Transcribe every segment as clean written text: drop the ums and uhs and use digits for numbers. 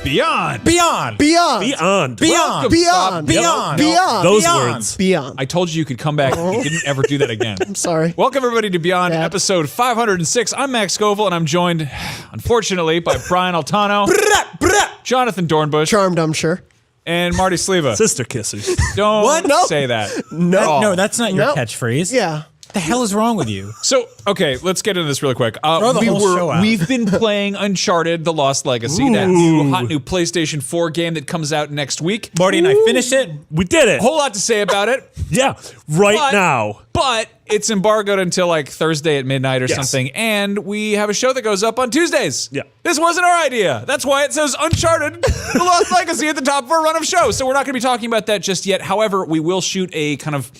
Beyond. Beyond. Those words. Beyond. I told you could come back. You didn't ever do that again. I'm sorry. Welcome, everybody, to Beyond, Dad. episode 506. I'm Max Scoville, and I'm joined, unfortunately, by Brian Altano, Jonathan Dornbush, Charmed, I'm sure. and Marty Sleva. Sister kissers. Don't What? No. say that. No. No, that's not your No. catchphrase. Yeah. What the hell is wrong with you? So, okay, let's get into this really quick. Throw the whole show out. We've been playing Uncharted: The Lost Legacy, that hot new PlayStation 4 game that comes out next week. Marty and I finished it. We did it. A whole lot to say about it. Yeah, right But- now. But it's embargoed until like Thursday at midnight or Yes. something, and we have a show that goes up on Tuesdays. Yeah. This wasn't our idea. That's why it says Uncharted: The Lost Legacy at the top of our run of shows. So we're not going to be talking about that just yet. However, we will shoot a kind of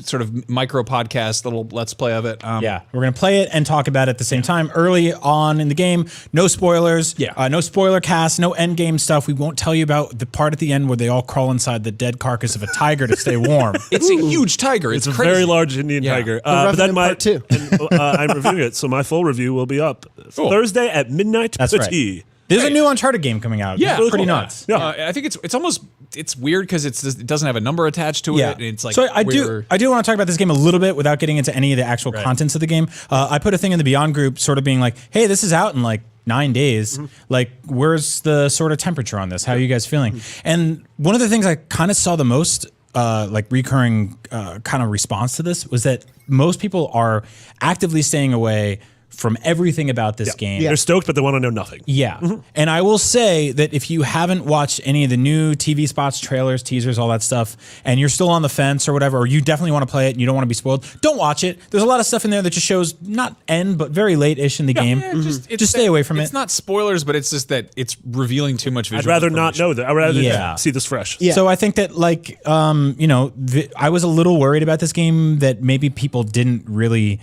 sort of micro podcast, little let's play of it. Yeah, we're gonna play it and talk about it at the same time. Early on in the game, no spoilers. Yeah. No spoiler cast, no end game stuff. We won't tell you about the part at the end where they all crawl inside the dead carcass of a tiger to stay warm. It's a huge tiger. It's It's a crazy. very large Indian Yeah. tiger. Revenant Part 2. I'm reviewing it, so my full review will be up Thursday at midnight. That's right. There's a new Uncharted game coming out. Yeah, It's pretty cool. nuts. Yeah. I think it's almost weird because it doesn't have a number attached to it. And it's like so I weird. do want to talk about this game a little bit without getting into any of the actual contents of the game. I put a thing in the Beyond group sort of being like, hey, this is out in like 9 days. Like, where's the sort of temperature on this? How are you guys feeling? And one of the things I kind of saw the most like recurring kind of response to this was that most people are actively staying away from everything about this game. They're stoked, but they want to know nothing. Yeah. And I will say that if you haven't watched any of the new TV spots, trailers, teasers, all that stuff, and you're still on the fence or whatever, or you definitely want to play it and you don't want to be spoiled, don't watch it. There's a lot of stuff in there that just shows not end, but very late-ish in the game. It's Just stay away from It's it. not spoilers, but it's just that it's revealing too much visual I'd rather not information. know that. I'd rather Yeah. see this fresh. Yeah. So I think that like, I was a little worried about this game that maybe people didn't really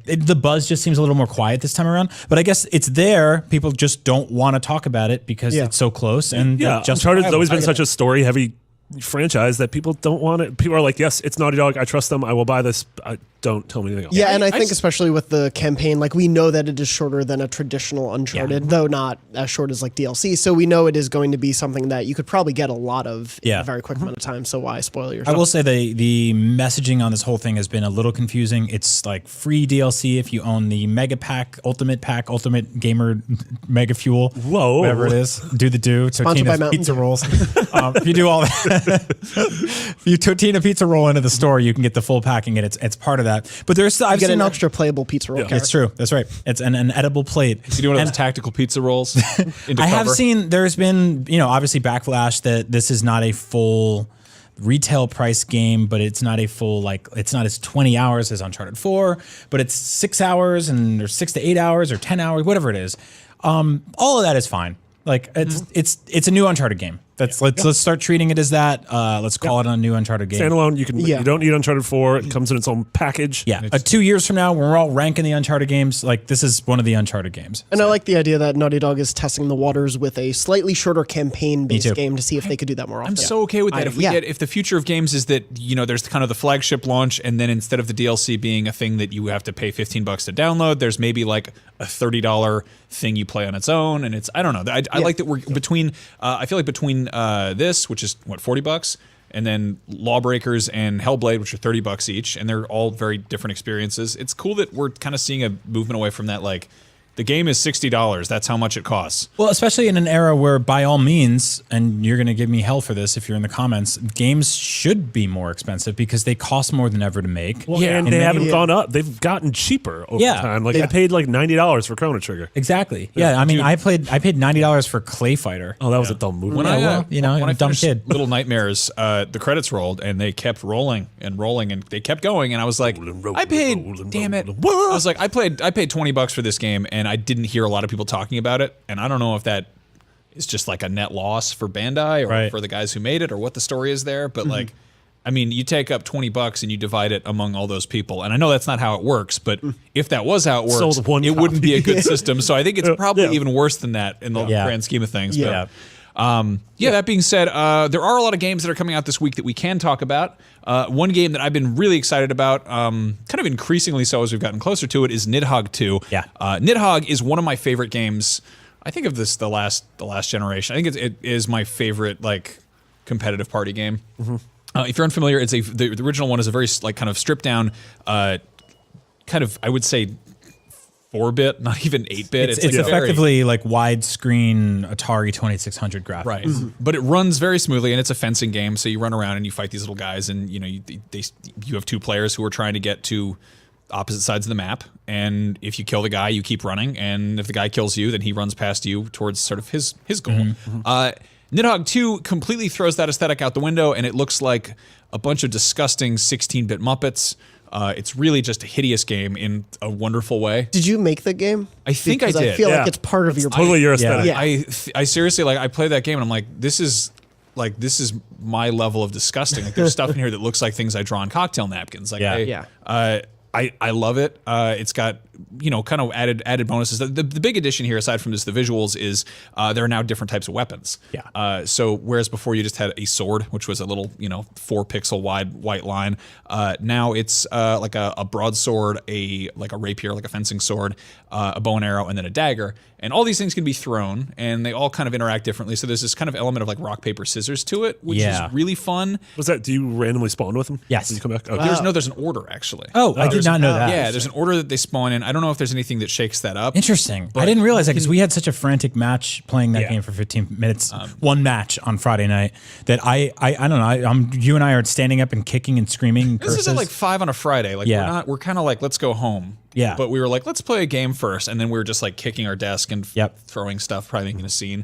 the buzz just seems a little more quiet this time around, but I guess it's there. People just don't want to talk about it because it's so close. And Yeah, just Uncharted's always been such a story-heavy franchise that people don't want it. People are like, yes, it's Naughty Dog. I trust them. I will buy this. Don't tell me anything else. Yeah, and I I think s- especially with the campaign, like we know that it is shorter than a traditional Uncharted, though not as short as like DLC. So we know it is going to be something that you could probably get a lot of in a very quick amount of time. So why spoil yourself? I will say the messaging on this whole thing has been a little confusing. It's like free DLC if you own the Mega Pack, Ultimate Gamer Mega Fuel. Whoa. Whatever it is. Do Sponsored by Totina's Mountain Pizza Dew. Rolls. If you do all that, if you Totina Pizza Roll into the store, you can get the full packing and it's part of that. But there's I've get seen an extra playable pizza roll. It's true. That's right. It's an edible plate. You do one of And- those tactical pizza rolls into I have cover. seen there's been, obviously backlash that this is not a full retail price game, but it's not a full, it's not as 20 hours as Uncharted 4, but it's 6 hours and or 6 to 8 hours or 10 hours, whatever it is. All of that is fine. Like it's a new Uncharted game. Let's start treating it as that. Let's call it a new Uncharted game. Standalone, you don't need Uncharted 4. It comes in its own package. Yeah. 2 years from now, when we're all ranking the Uncharted games, like this is one of the Uncharted games. And I like the idea that Naughty Dog is testing the waters with a slightly shorter too. campaign-based game to see if they could do that more often. I'm so okay with that. If the future of games is that there's kind of the flagship launch, and then instead of the DLC being a thing that you have to pay $15 to download, there's maybe like a $30 thing you play on its own, and I don't know. I like that we're between. I feel like between this, which is what $40, and then Lawbreakers and Hellblade, which are $30 each, and they're all very different experiences. It's cool that we're kind of seeing a movement away from that, like. The game is $60. That's how much it costs. Well, especially in an era where, by all means, and you're going to give me hell for this if you're in the comments, games should be more expensive because they cost more than ever to make. Well, and they haven't gone up. They've gotten cheaper over time. Like I paid like $90 for Chrono Trigger. Exactly. Yeah, I mean, I paid $90 for Clay Fighter. Oh, that was a dumb movie. When Yeah, I, well, when I'm I a dumb finished kid. Little Nightmares, the credits rolled and they kept rolling and rolling and they kept going and I was like, I paid $20 for this game and I didn't hear a lot of people talking about it, and I don't know if that is just like a net loss for Bandai or for the guys who made it or what the story is there, but like, I mean, you take up $20 and you divide it among all those people, and I know that's not how it works, but if that was how it works, Sold one it wouldn't be a good copy. system. So I think it's probably even worse than that in the Yeah. grand scheme of things. Yeah. But, that being said, there are a lot of games that are coming out this week that we can talk about. One game that I've been really excited about, kind of increasingly so as we've gotten closer to it, is Nidhogg 2. Yeah. Nidhogg is one of my favorite games I think of this the last generation. I think it is my favorite like competitive party game. If you're unfamiliar, it's the original one is a very like kind of stripped down, kind of I would say 4-bit, not even 8-bit. It's like effectively like widescreen Atari 2600 graphics. Right. But it runs very smoothly, and it's a fencing game. So you run around and you fight these little guys, and you know you have two players who are trying to get to opposite sides of the map. And if you kill the guy, you keep running, and if the guy kills you, then he runs past you towards sort of his goal. Nidhogg 2 completely throws that aesthetic out the window, and it looks like a bunch of disgusting 16-bit Muppets. It's really just a hideous game in a wonderful way. Did you make the game? I think because I did. I feel like it's part of your totally your aesthetic. Yeah. I seriously I played that game and I'm like, this is my level of disgusting. Like there's stuff in here that looks like things I draw on cocktail napkins. Like I love it. It's got kind of added bonuses. The big addition here, aside from just the visuals, is there are now different types of weapons. Yeah. So whereas before you just had a sword, which was a little 4-pixel wide white line, now it's like a broadsword, a rapier, like a fencing sword, a bow and arrow, and then a dagger. And all these things can be thrown, and they all kind of interact differently. So there's this kind of element of like rock paper scissors to it, which is really fun. What's that? Do you randomly spawn with them? Yes. When you come back. Okay. There's an order actually. Oh, I did not know that. Yeah, there's an order that they spawn in. I don't know if there's anything that shakes that up. Interesting. I didn't realize that because we had such a frantic match playing that game for 15 minutes, one match on Friday night, that I don't know. You and I are standing up and kicking and screaming. This is at like 5 on a Friday. Like we're kind of like, let's go home. Yeah. But we were like, let's play a game first, and then we were just like kicking our desk and throwing stuff, probably making a scene.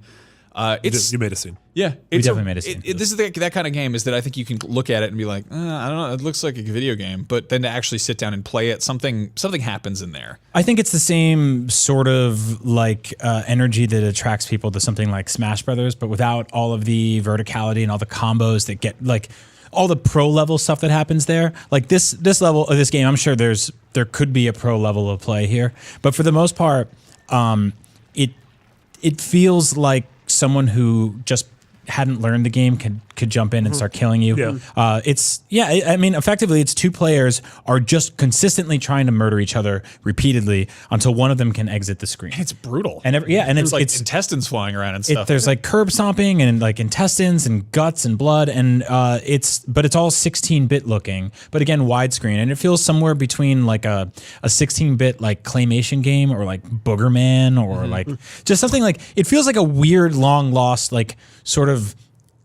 You made a scene. Yeah, we definitely made a scene. This is that kind of game is that I think you can look at it and be like, I don't know, it looks like a video game, but then to actually sit down and play it, something happens in there. I think it's the same sort of like energy that attracts people to something like Smash Brothers, but without all of the verticality and all the combos that get like all the pro level stuff that happens there. Like this level of this game, I'm sure there could be a pro level of play here, but for the most part, it feels like someone who just hadn't learned the game could jump in and start killing you. I mean, effectively, it's two players are just consistently trying to murder each other repeatedly until one of them can exit the screen. It's brutal. And it's like intestines flying around and stuff. There's like curb stomping and like intestines and guts and blood, and it's all 16-bit looking, but again widescreen, and it feels somewhere between like a 16-bit like claymation game or like Boogerman or like just something like it feels like a weird long lost like sort of.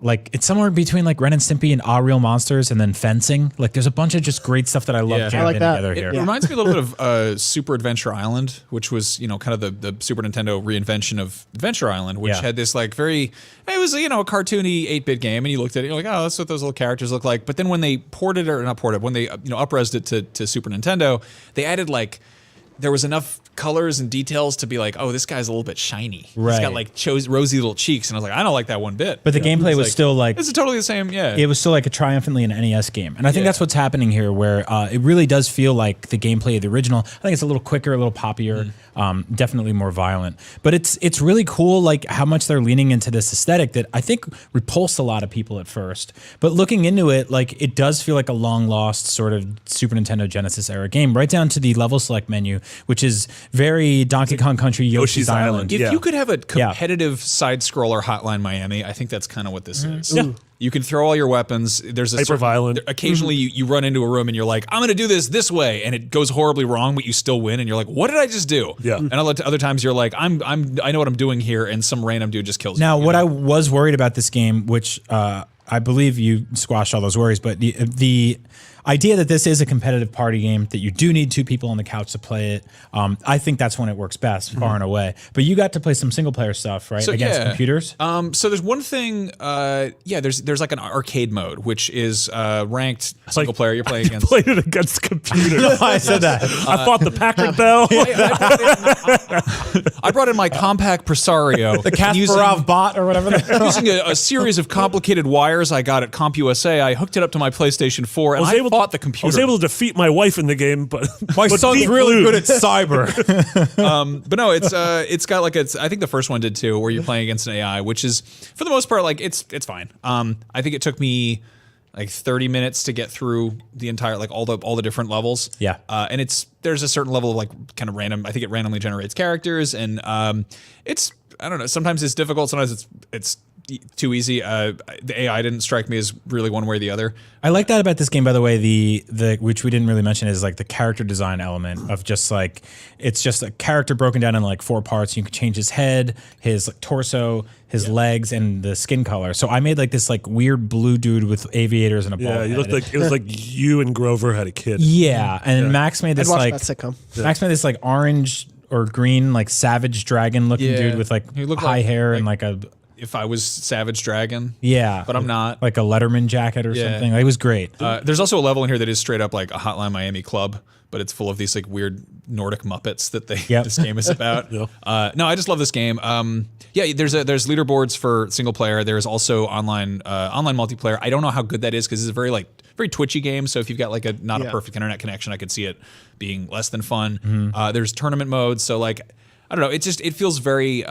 Like it's somewhere between like Ren and Stimpy and Ah Real Monsters and then fencing. Like there's a bunch of just great stuff that I love jammed in together here. It reminds me a little bit of Super Adventure Island, which was kind of the Super Nintendo reinvention of Adventure Island, which had this like it was a cartoony 8-bit game, and you looked at it, you're like, oh, that's what those little characters look like. But then when they ported it, or not ported, when they up-resed it to Super Nintendo, they added like there was enough colors and details to be like, oh, this guy's a little bit shiny. Right. He's got like rosy little cheeks, and I was like, I don't like that one bit. But the gameplay was still like it's totally the same. Yeah, it was still like a triumphantly an NES game, and I think that's what's happening here, where it really does feel like the gameplay of the original. I think it's a little quicker, a little poppier, definitely more violent. But it's really cool, like how much they're leaning into this aesthetic that I think repulsed a lot of people at first. But looking into it, like it does feel like a long lost sort of Super Nintendo Genesis era game, right down to the level select menu, which is very Donkey Kong Country, Yoshi's Island. If you could have a competitive side scroller Hotline Miami, I think that's kind of what this is. Yeah. You can throw all your weapons. There's a hyper violent. Occasionally, you run into a room and you're like, I'm going to do this way, and it goes horribly wrong, but you still win, and you're like, what did I just do? Yeah. And other times you're like, I know what I'm doing here, and some random dude just kills you. Now, what I was worried about this game, which I believe you squashed all those worries, but the idea that this is a competitive party game, that you do need two people on the couch to play it, I think that's when it works best, far and away. But you got to play some single player stuff, right? Against computers? So there's one thing, there's like an arcade mode, which is ranked single player. You're playing against. Played it against computers. No, I said that. I fought the Packard Bell. I brought in my compact Presario. The Kasparov bot or whatever. Using a series of complicated wires I got at CompUSA, I hooked it up to my PlayStation 4, and I fought the computer. I was able to defeat my wife in the game, but my son's really good at cyber. But no, it's got like I think the first one did too, where you're playing against an AI, which is for the most part like it's fine. I think it took me like 30 minutes to get through the entire, like all the different levels. Yeah. And there's a certain level of like kind of random, I think it randomly generates characters, and it's, I don't know, sometimes it's difficult, sometimes it's too easy. The AI didn't strike me as really one way or the other. I like that about this game, by the way. The which we didn't really mention is like the character design element of just like, it's just a character broken down in like 4 parts. You can change his head, his like, torso, his legs, and the skin color. So I made like this like weird blue dude with aviators and a bald Yeah, you head. looked like it was like you and Grover had a kid. Yeah, and Max made this I'd watch like that sitcom. Max made this like orange or green like savage dragon looking dude with like He looked high like- hair and like a If I was Savage Dragon. yeah, But I'm not. like a Letterman jacket or something. Like, it was great. There's also a level in here that is straight up like a Hotline Miami club, but it's full of these like weird Nordic Muppets that this game is about. No, I just love this game. There's leaderboards for single player. There's also online multiplayer. I don't know how good that is because it's a very twitchy game. So if you've got like a perfect internet connection, I could see it being less than fun. There's tournament modes. So like, I don't know. It feels very.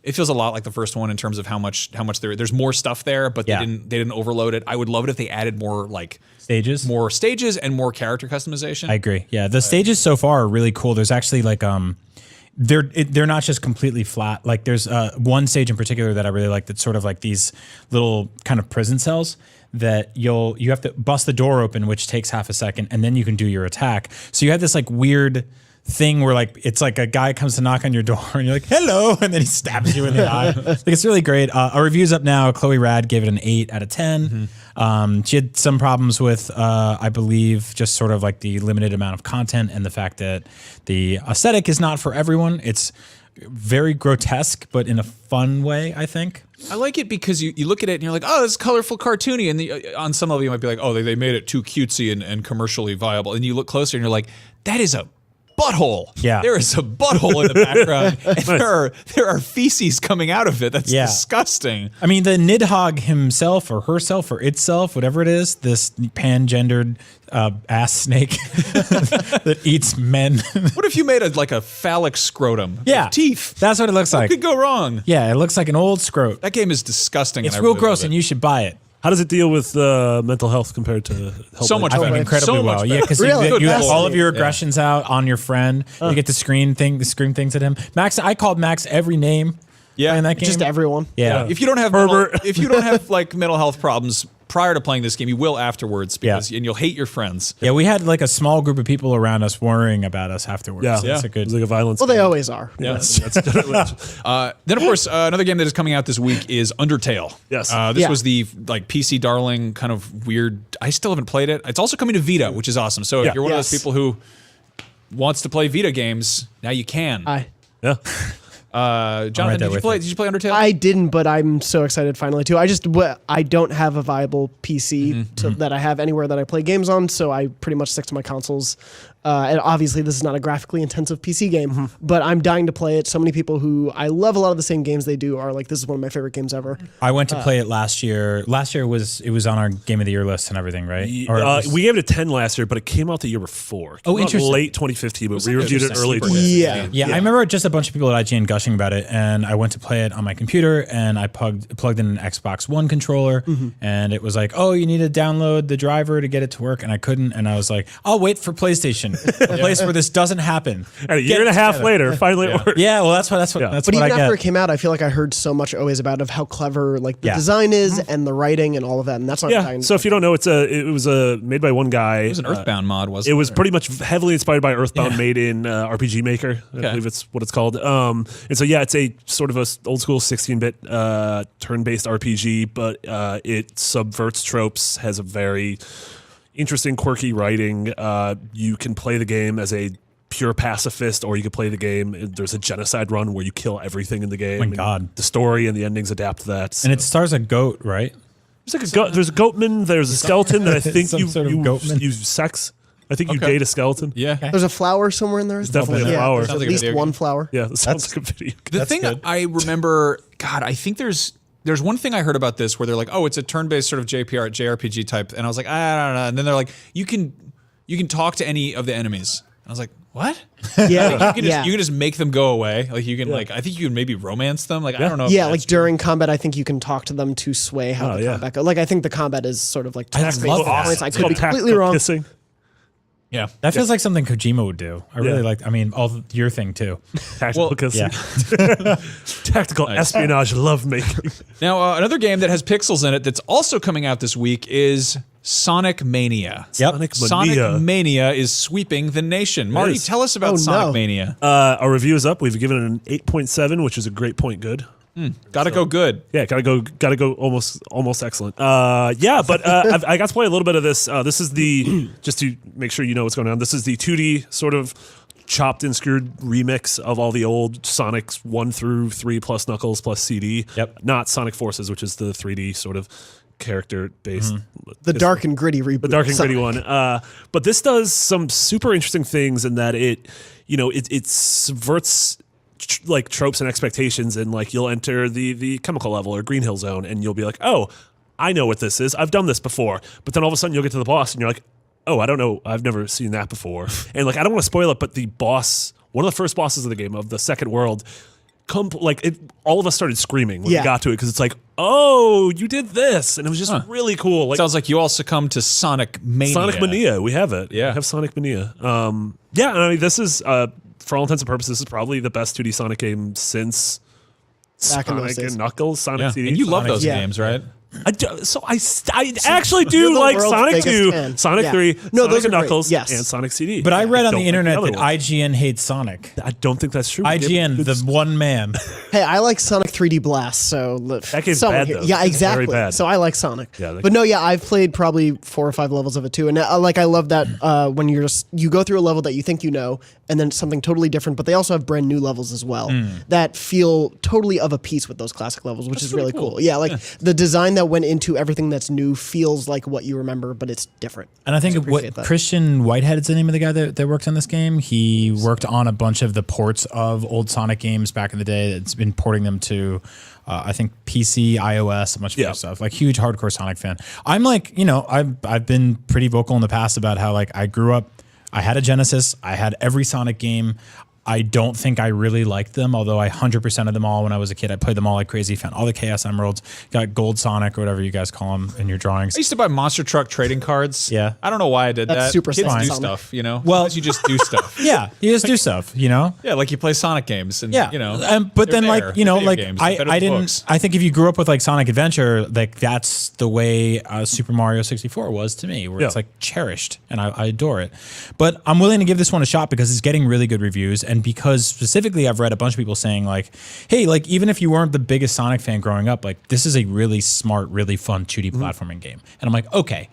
It feels a lot like the first one in terms of how much there's more stuff there, but they didn't overload it. I would love it if they added more like stages and more character customization. I agree. Yeah, the stages so far are really cool. There's actually like they're not just completely flat. Like there's one stage in particular that I really like that's sort of like these little kind of prison cells that you have to bust the door open, which takes half a second, and then you can do your attack. So you have this like weird thing where like it's like a guy comes to knock on your door and you're like hello, and then he stabs you in the eye. Like, it's really great. Our review's up now. Chloe Rad gave it an 8 out of 10. She had some problems with I believe just sort of like the limited amount of content and the fact that the aesthetic is not for everyone. It's very grotesque, but in a fun way, I think. I like it because you look at it and you're like, oh, it's colorful, cartoony, and on some level you might be like, oh, they made it too cutesy and commercially viable, and you look closer and you're like, that is a butthole. Yeah. There is a butthole in the background. And there are feces coming out of it. That's disgusting. I mean, the Nidhogg himself or herself or itself, whatever it is, this pan-gendered ass snake that eats men. What if you made a phallic scrotum? Yeah. With teeth. That's what it looks What like. could go wrong? Yeah, it looks like an old scrot. That game is disgusting. It's and I real really gross, love and it. you should buy it. How does it deal with mental health compared to Hellblade? So much I think better. incredibly So much well. better. Yeah, because Really? you have Good. all of your aggressions out on your friend. You get to scream things at him. Max, I called Max every name. Yeah. in that game. Just everyone. Yeah. If you don't have mental health problems prior to playing this game, you will afterwards and you'll hate your friends. Yeah, we had like a small group of people around us worrying about us afterwards. Yeah, So that's a good. It's like a violence. Well, they always are. Yeah. That's generally- Then of course another game that is coming out this week is Undertale. Yes. This Yeah. was the PC darling kind of weird. I still haven't played it. It's also coming to Vita, which is awesome. So if you're one of those Yes. people who wants to play Vita games, now you can. yeah. Jonathan, there did with you play Undertale? I didn't, but I'm so excited finally too. I don't have a viable PC that I have anywhere that I play games on, so I pretty much stick to my consoles. And obviously, this is not a graphically intensive PC game, but I'm dying to play it. So many people who I love a lot of the same games they do are like, this is one of my favorite games ever. I went to play it last year. Last year it was on our Game of the Year list and everything, right? Or it was- We gave it a 10 last year, but it came out the year before. It came out interesting. late 2015, but we reviewed it early. super 2015. Yeah. Yeah, I remember just a bunch of people at IGN gushing about it, and I went to play it on my computer, and I plugged in an Xbox One controller, and it was like, oh, you need to download the driver to get it to work, and I couldn't, and I was like, I'll wait for PlayStation, a place where this doesn't happen. And a year and a half later, finally it worked. Yeah, well, that's But what even I after get. it came out, I feel like I heard so much always about of how clever like the Yeah. design is and the writing and all of that, and that's what I'm Yeah. dying to So if you don't know, it was made by one guy. it was an Earthbound mod, wasn't It was pretty much heavily inspired by Earthbound, made in RPG Maker. I Okay. believe it's what it's called. And so it's a sort of a old school 16-bit turn-based RPG, but it subverts tropes. Has a very interesting, quirky writing. You can play the game as a pure pacifist, or you could play the game. There's a genocide run where you kill everything in the game. my and God. The story and the endings adapt to that. And it stars a goat, right? There's a goatman. There's a skeleton that I think Some sort of goatman. you sex. I think you Okay. date a skeleton. Yeah. There's a flower somewhere in there. There's definitely a flower. There's Sounds at like a least video one game. flower. Yeah, that sounds like a video. The thing good. I remember, God, I think there's one thing I heard about this where they're like, oh, it's a turn-based sort of JRPG type, and I was like, I don't know. And then they're like, you can talk to any of the enemies. I was like, What? Yeah, You can just make them go away. Like you can I think you can maybe romance them. Like I don't know. If Yeah, that's like during combat, I think you can talk to them to sway how the combat goes. Like I think the combat is sort of like text-based love that. points. I It's could be called completely wrong. kissing. Yeah. That feels like something Kojima would do. I really like. I mean, your thing too. Tactical kissing. Yeah. Tactical espionage lovemaking. Now, another game that has pixels in it that's also coming out this week is Sonic Mania. Yep. Sonic Mania is sweeping the nation. Marty, is. tell us about Sonic no. Mania. Our review is up. We've given it an 8.7, which is a great point good. Gotta go good. Yeah, gotta go almost excellent. I got to play a little bit of this. This is the just to make sure you know what's going on. This is the 2D sort of chopped and screwed remix of all the old Sonics 1 through 3 plus Knuckles plus CD. Yep. Not Sonic Forces, which is the 3D sort of character based. The dark and gritty reboot. The dark and gritty Sonic. one. But this does some super interesting things in that it subverts like tropes and expectations, and like you'll enter the chemical level or Green Hill Zone and you'll be like, oh, I know what this is. I've done this before. But then all of a sudden you'll get to the boss and you're like, oh, I don't know. I've never seen that before. And like, I don't want to spoil it, but the boss, one of the first bosses of the game of the second world, all of us started screaming when we got to it because it's like, oh, you did this. And it was just really cool. Like, Sounds like you all succumbed to Sonic Mania. Sonic Mania, we have it. Yeah. We have Sonic Mania. And I mean, this is, for all intents and purposes, this is probably the best 2D Sonic game since Back in those Sonic days. and Knuckles, Sonic CD. And you love those Yeah. games, right? I actually You're do the like world's Sonic biggest 2, fan. Sonic Yeah. 3, No, Sonic those are and great. Knuckles, Yes. and Sonic CD. But I read on don't the like internet other that one. IGN hates Sonic. I don't think that's true. IGN, the one man. Hey, I like Sonic 3D Blast, so That game's someone bad, here- though. Yeah, It's exactly. very bad. So I like Sonic. Yeah, that- but no, I've played probably 4 or 5 levels of it too, and I love that when you go through a level that you think you know, and then something totally different. But they also have brand new levels as well that feel totally of a piece with those classic levels, which is really cool. Yeah, like the design that went into everything that's new feels like what you remember, but it's different. And I think appreciate that. Christian Whitehead is the name of the guy that worked on this game. He worked on a bunch of the ports of old Sonic games back in the day. It's been porting them to, I think, PC, iOS, a bunch of other stuff. Like huge hardcore Sonic fan. I'm like, I've been pretty vocal in the past about how like I grew up. I had a Genesis. I had every Sonic game. I don't think I really liked them, although I 100% of them all when I was a kid. I played them all like crazy, found all the Chaos Emeralds, got Gold Sonic or whatever you guys call them in your drawings. I used to buy monster truck trading cards. Yeah. I don't know why I did That's that. super Kids Sonic. do stuff, Well- Sometimes you just do stuff. Yeah, you just do stuff, Yeah, like you play Sonic games, and Yeah, but they're then there. like Video like games. They're better I than didn't. books. I think if you grew up with like Sonic Adventure, like that's the way Super Mario 64 was to me, where it's Yeah. like cherished and I adore it. But I'm willing to give this one a shot because it's getting really good reviews, and because specifically I've read a bunch of people saying like, hey, like even if you weren't the biggest Sonic fan growing up, like this is a really smart, really fun 2D platforming game, and I'm like, okay,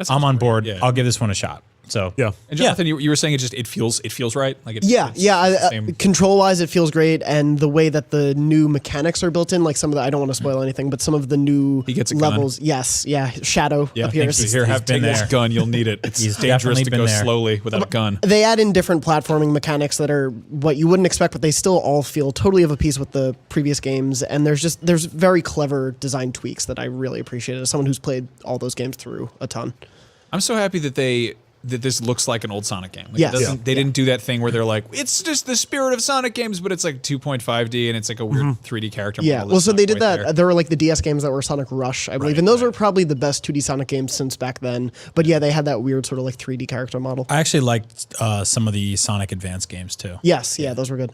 I'm on board. Yeah. I'll give this one a shot. So Yeah. And Jonathan, you were saying it feels right. Like it's Yeah, it's the same- Control wise, it feels great, and the way that the new mechanics are built in, like some of the, I don't want to spoil anything, but some of the new He gets a gun. levels, yes, Shadow appears. thanks. Here, He's have been take this there. gun. You'll need it. It's He's dangerous definitely to been go there. slowly without a gun. They add in different platforming mechanics that are what you wouldn't expect, but they still all feel totally of a piece with the previous games. And there's very clever design tweaks that I really appreciated as someone who's played all those games through a ton. I'm so happy that this looks like an old Sonic game. Like Yes. it doesn't, Yeah. they didn't do that thing where they're like, it's just the spirit of Sonic games, but it's like 2.5D and it's like a weird 3D character Yeah, model. well, that's so not they did quite that. there. There were like the DS games that were Sonic Rush, I believe, and those were probably the best 2D Sonic games since back then. But yeah, they had that weird sort of like 3D character model. I actually liked some of the Sonic Advance games too. Yes, yeah, those were good.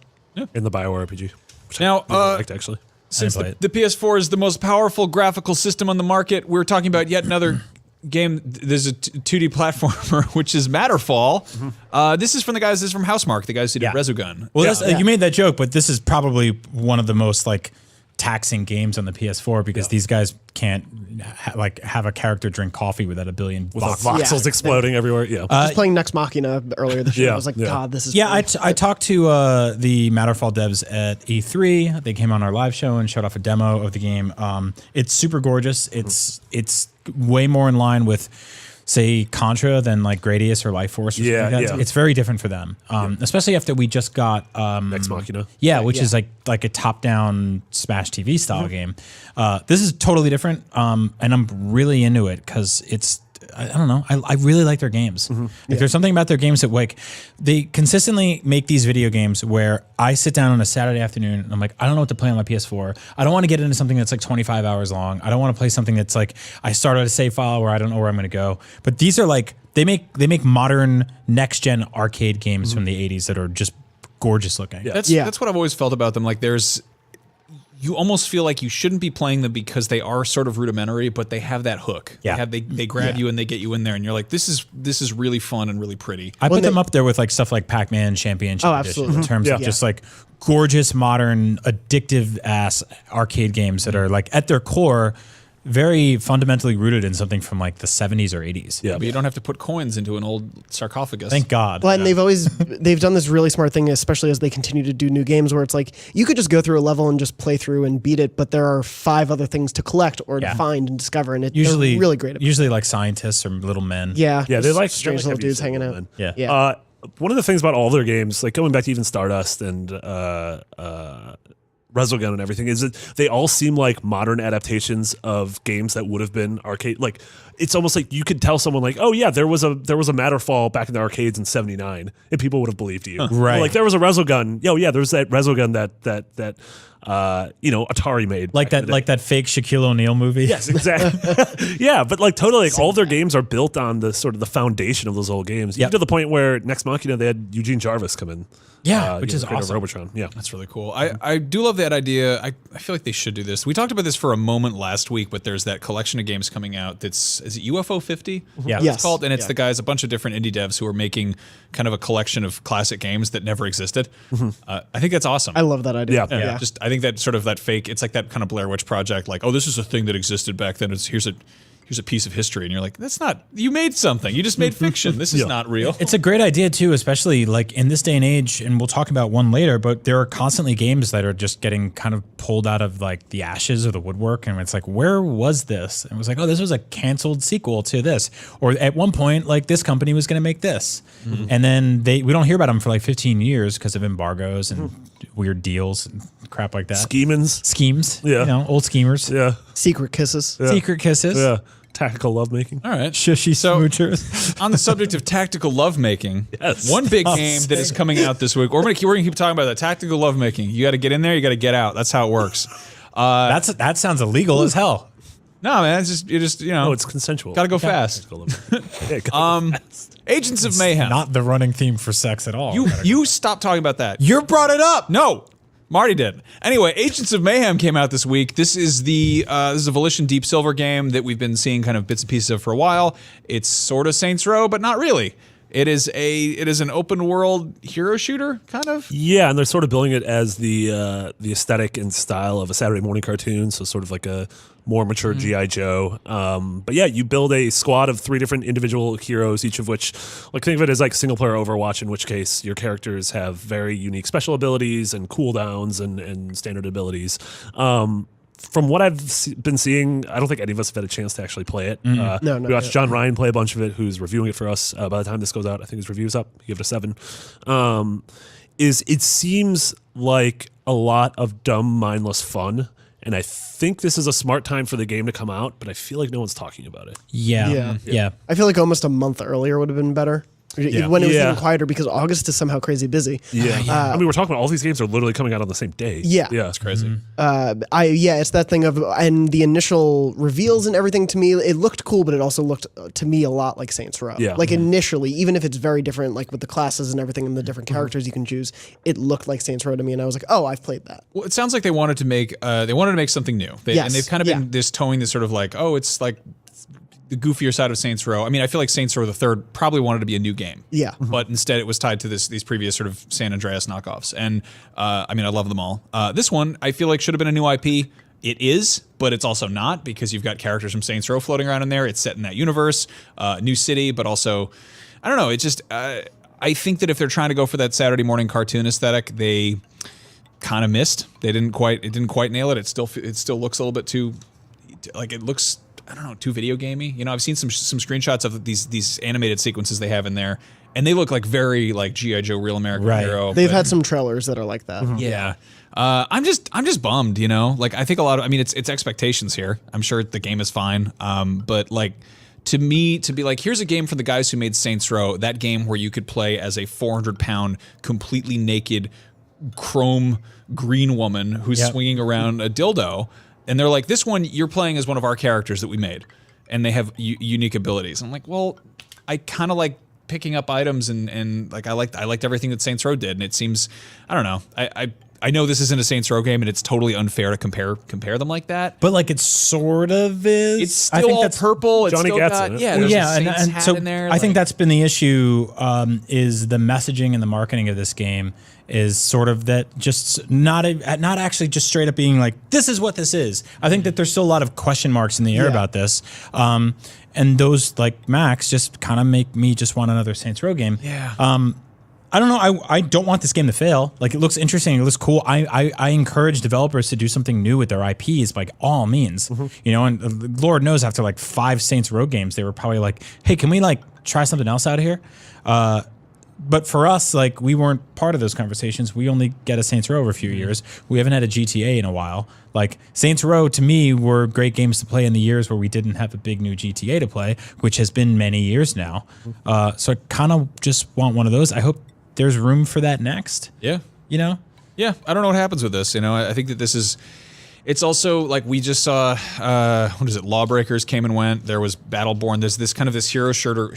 In the BioWare RPG. Which Now, I really liked, actually. Since play the PS4 is the most powerful graphical system on the market, we're talking about yet another game. There's a 2D platformer, which is Matterfall. This is from Housemarque, the guys who did Yeah. Resogun. Well, you made that joke, but this is probably one of the most like taxing games on the PS4 because these guys can't have a character drink coffee without a billion With bucks. the voxels Yeah. exploding everywhere. Yeah. I was playing Nex Machina earlier this year. Yeah, I was like, yeah. God, this is Yeah, fun. I talked to the Matterfall devs at E3. They came on our live show and showed off a demo of the game. It's super gorgeous. It's way more in line with, say, Contra than like Gradius or Life Force. Or something like that. Yeah. It's very different for them, especially after we just got Ex Machina. Yeah, which is like a top-down Smash TV style game. This is totally different, and I'm really into it because it's I don't know. I really like their games. Like there's something about their games that like they consistently make these video games where I sit down on a Saturday afternoon and I'm like, I don't know what to play on my PS4. I don't want to get into something that's like 25 hours long. I don't want to play something that's like I start at a save file where I don't know where I'm going to go. But these are like they make modern next gen arcade games from the 80s that are just gorgeous looking. That's what I've always felt about them. Like you almost feel like you shouldn't be playing them because they are sort of rudimentary, but they have that hook. Yeah. They grab you and they get you in there, and you're like, this is really fun and really pretty. I put them up there with like stuff like Pac-Man Championship Edition absolutely. in terms of just like gorgeous, modern, addictive ass arcade games that are like at their core very fundamentally rooted in something from like the 70s or 80s. Yeah. But you don't have to put coins into an old sarcophagus. Thank God. Well, and they've done this really smart thing, especially as they continue to do new games, where it's like you could just go through a level and just play through and beat it, but there are 5 other things to collect or to find and discover, and they're really great at it. Usually like scientists or little men. Yeah, they like strange little dudes hanging out. Yeah. One of the things about all their games, like going back to even Stardust and Resogun and everything, is that they all seem like modern adaptations of games that would have been arcade. Like it's almost like you could tell someone like, oh yeah, there was a Matterfall back in the arcades in '79, and people would have believed you. Right. Or like there was a Resogun. Yeah, there's that Resogun that Atari made. Like that fake Shaquille O'Neal movie. Yes, exactly. Yeah, but like totally, like all their games are built on the sort of the foundation of those old games. Even to the point where Next Machina, they had Eugene Jarvis come in. Yeah, which is awesome. Robotron. Yeah, That's really cool. I do love that idea. I feel like they should do this. We talked about this for a moment last week, but there's that collection of games coming out is it UFO 50? Yeah. Yes. It's called, and it's the guys, a bunch of different indie devs who are making kind of a collection of classic games that never existed. I think that's awesome. I love that idea. Yeah. Just I think that sort of that fake, it's like that kind of Blair Witch Project, like, oh, this is a thing that existed back then. Here's a piece of history, and you're like, that's not, you made something. You just made fiction. This is not real. It's a great idea too, especially like in this day and age, and we'll talk about one later, but there are constantly games that are just getting kind of pulled out of like the ashes of the woodwork, and it's like, where was this? And it was like, oh, this was a canceled sequel to this. Or at one point, like this company was going to make this. And then we don't hear about them for like 15 years because of embargoes and weird deals and crap like that. Schemes. Yeah. Old schemers. Yeah. Secret kisses. Secret kisses. Yeah. Tactical lovemaking. All right. Shushy smoochers. On the subject of tactical lovemaking, one big game that is coming out this week, we're gonna keep talking about that tactical lovemaking. You got to get in there, you got to get out. That's how it works. That sounds illegal as hell. No, man, it's just Oh, it's consensual. Got to go fast. Agents of Mayhem. Not the running theme for sex at all. You stop talking about that. You brought it up. No, Marty did. Anyway, Agents of Mayhem came out this week. This is a Volition Deep Silver game that we've been seeing kind of bits and pieces of for a while. It's sort of Saints Row, but not really. It is an open world hero shooter, kind of. Yeah, and they're sort of billing it as the aesthetic and style of a Saturday morning cartoon, so sort of like a more mature G.I. Joe. But yeah, you build a squad of 3 different individual heroes, each of which, like, think of it as like single player Overwatch, in which case your characters have very unique special abilities and cooldowns and standard abilities. From what I've been seeing, I don't think any of us have had a chance to actually play it. No, we watched John Ryan play a bunch of it, who's reviewing it for us. By the time this goes out, I think his review's up. He gave it a 7. It seems like a lot of dumb, mindless fun. And I think this is a smart time for the game to come out, but I feel like no one's talking about it. Yeah. I feel like almost a month earlier would have been better. When it was even quieter, because August is somehow crazy busy. I mean, we're talking about all these games are literally coming out on the same day. Yeah. It's crazy. It's that thing of, and the initial reveals and everything, to me, it looked cool, but it also looked to me a lot like Saints Row. Yeah. Like initially, even if it's very different, like with the classes and everything and the different characters you can choose, it looked like Saints Row to me, and I was like, oh, I've played that. Well, it sounds like they wanted to make something new. And they've kind of been this towing this sort of like, oh, it's like the goofier side of Saints Row. I mean, I feel like Saints Row the Third probably wanted to be a new game. Yeah. But instead it was tied to these previous sort of San Andreas knockoffs. And I mean, I love them all. This one I feel like should have been a new IP. It is, but it's also not, because you've got characters from Saints Row floating around in there. It's set in that universe, new city, but also, I don't know. It's just, I think that if they're trying to go for that Saturday morning cartoon aesthetic, they kind of missed. It didn't quite nail it. It still looks a little bit too, like, it looks, I don't know, too video gamey. You know, I've seen some screenshots of these animated sequences they have in there, and they look like very like G.I. Joe Real American Hero. They've had some trailers that are like that. Yeah. I'm just bummed, you know? Like, I think it's expectations here. I'm sure the game is fine. But like, to me, to be like, here's a game from the guys who made Saints Row, that game where you could play as a 400-pound, completely naked, chrome green woman who's swinging around a dildo. And they're like, this one, you're playing as one of our characters that we made. And they have unique abilities. I'm like, well, I kind of like picking up items and like I liked everything that Saints Row did. And it seems, I don't know, I know this isn't a Saints Row game, and it's totally unfair to compare them like that. But like it sort of is. It's still all purple. It's Johnny still Gat's got, in it. yeah, there's a and Saints hat so in there. I think that's been the issue. Is the messaging and the marketing of this game is sort of that just not actually just straight up being like, this is what this is. I think that there's still a lot of question marks in the air about this. And those, like Max, just kind of make me just want another Saints Row game. Yeah. I don't know. I don't want this game to fail. Like, it looks interesting. It looks cool. I encourage developers to do something new with their IPs, by all means. You know, and Lord knows after like 5 Saints Row games, they were probably like, hey, can we like try something else out of here? But for us, like, we weren't part of those conversations. We only get a Saints Row over a few years. We haven't had a GTA in a while. Like, Saints Row, to me, were great games to play in the years where we didn't have a big new GTA to play, which has been many years now. So I kind of just want one of those. I hope there's room for that next. Yeah. You know? Yeah. I don't know what happens with this. You know, I think that this is. It's also like we just saw, what is it? Lawbreakers came and went. There was Battleborn. There's this kind of this hero shooter,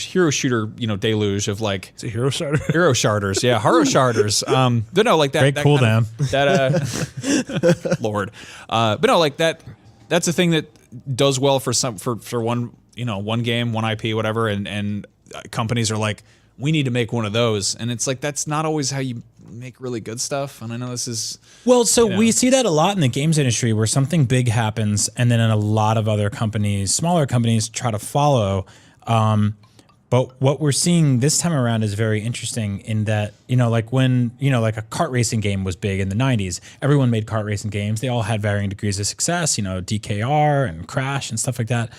you know, deluge of like. It's a hero starter. Hero sharders, yeah, horror sharders. But no, like that. Great that cooldown. Lord. But no, like that. That's a thing that does well for one, you know, one game, one IP, whatever, and companies are like, we need to make one of those, and it's like that's not always how you make really good stuff. And I know this is well, so we see that a lot in the games industry where something big happens, and then a lot of other companies, smaller companies, try to follow. But what we're seeing this time around is very interesting in that, you know, like when, you know, like a kart racing game was big in the 90s, everyone made kart racing games. They all had varying degrees of success, you know, DKR and Crash and stuff like that.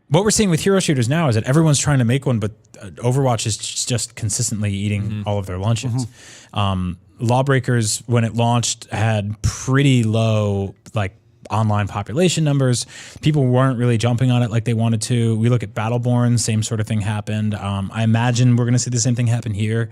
What we're seeing with hero shooters now is that everyone's trying to make one, but Overwatch is just consistently eating all of their lunches. Lawbreakers, when it launched, had pretty low, like, online population numbers. People weren't really jumping on it like they wanted to. We look at Battleborn, same sort of thing happened. I imagine we're going to see the same thing happen here.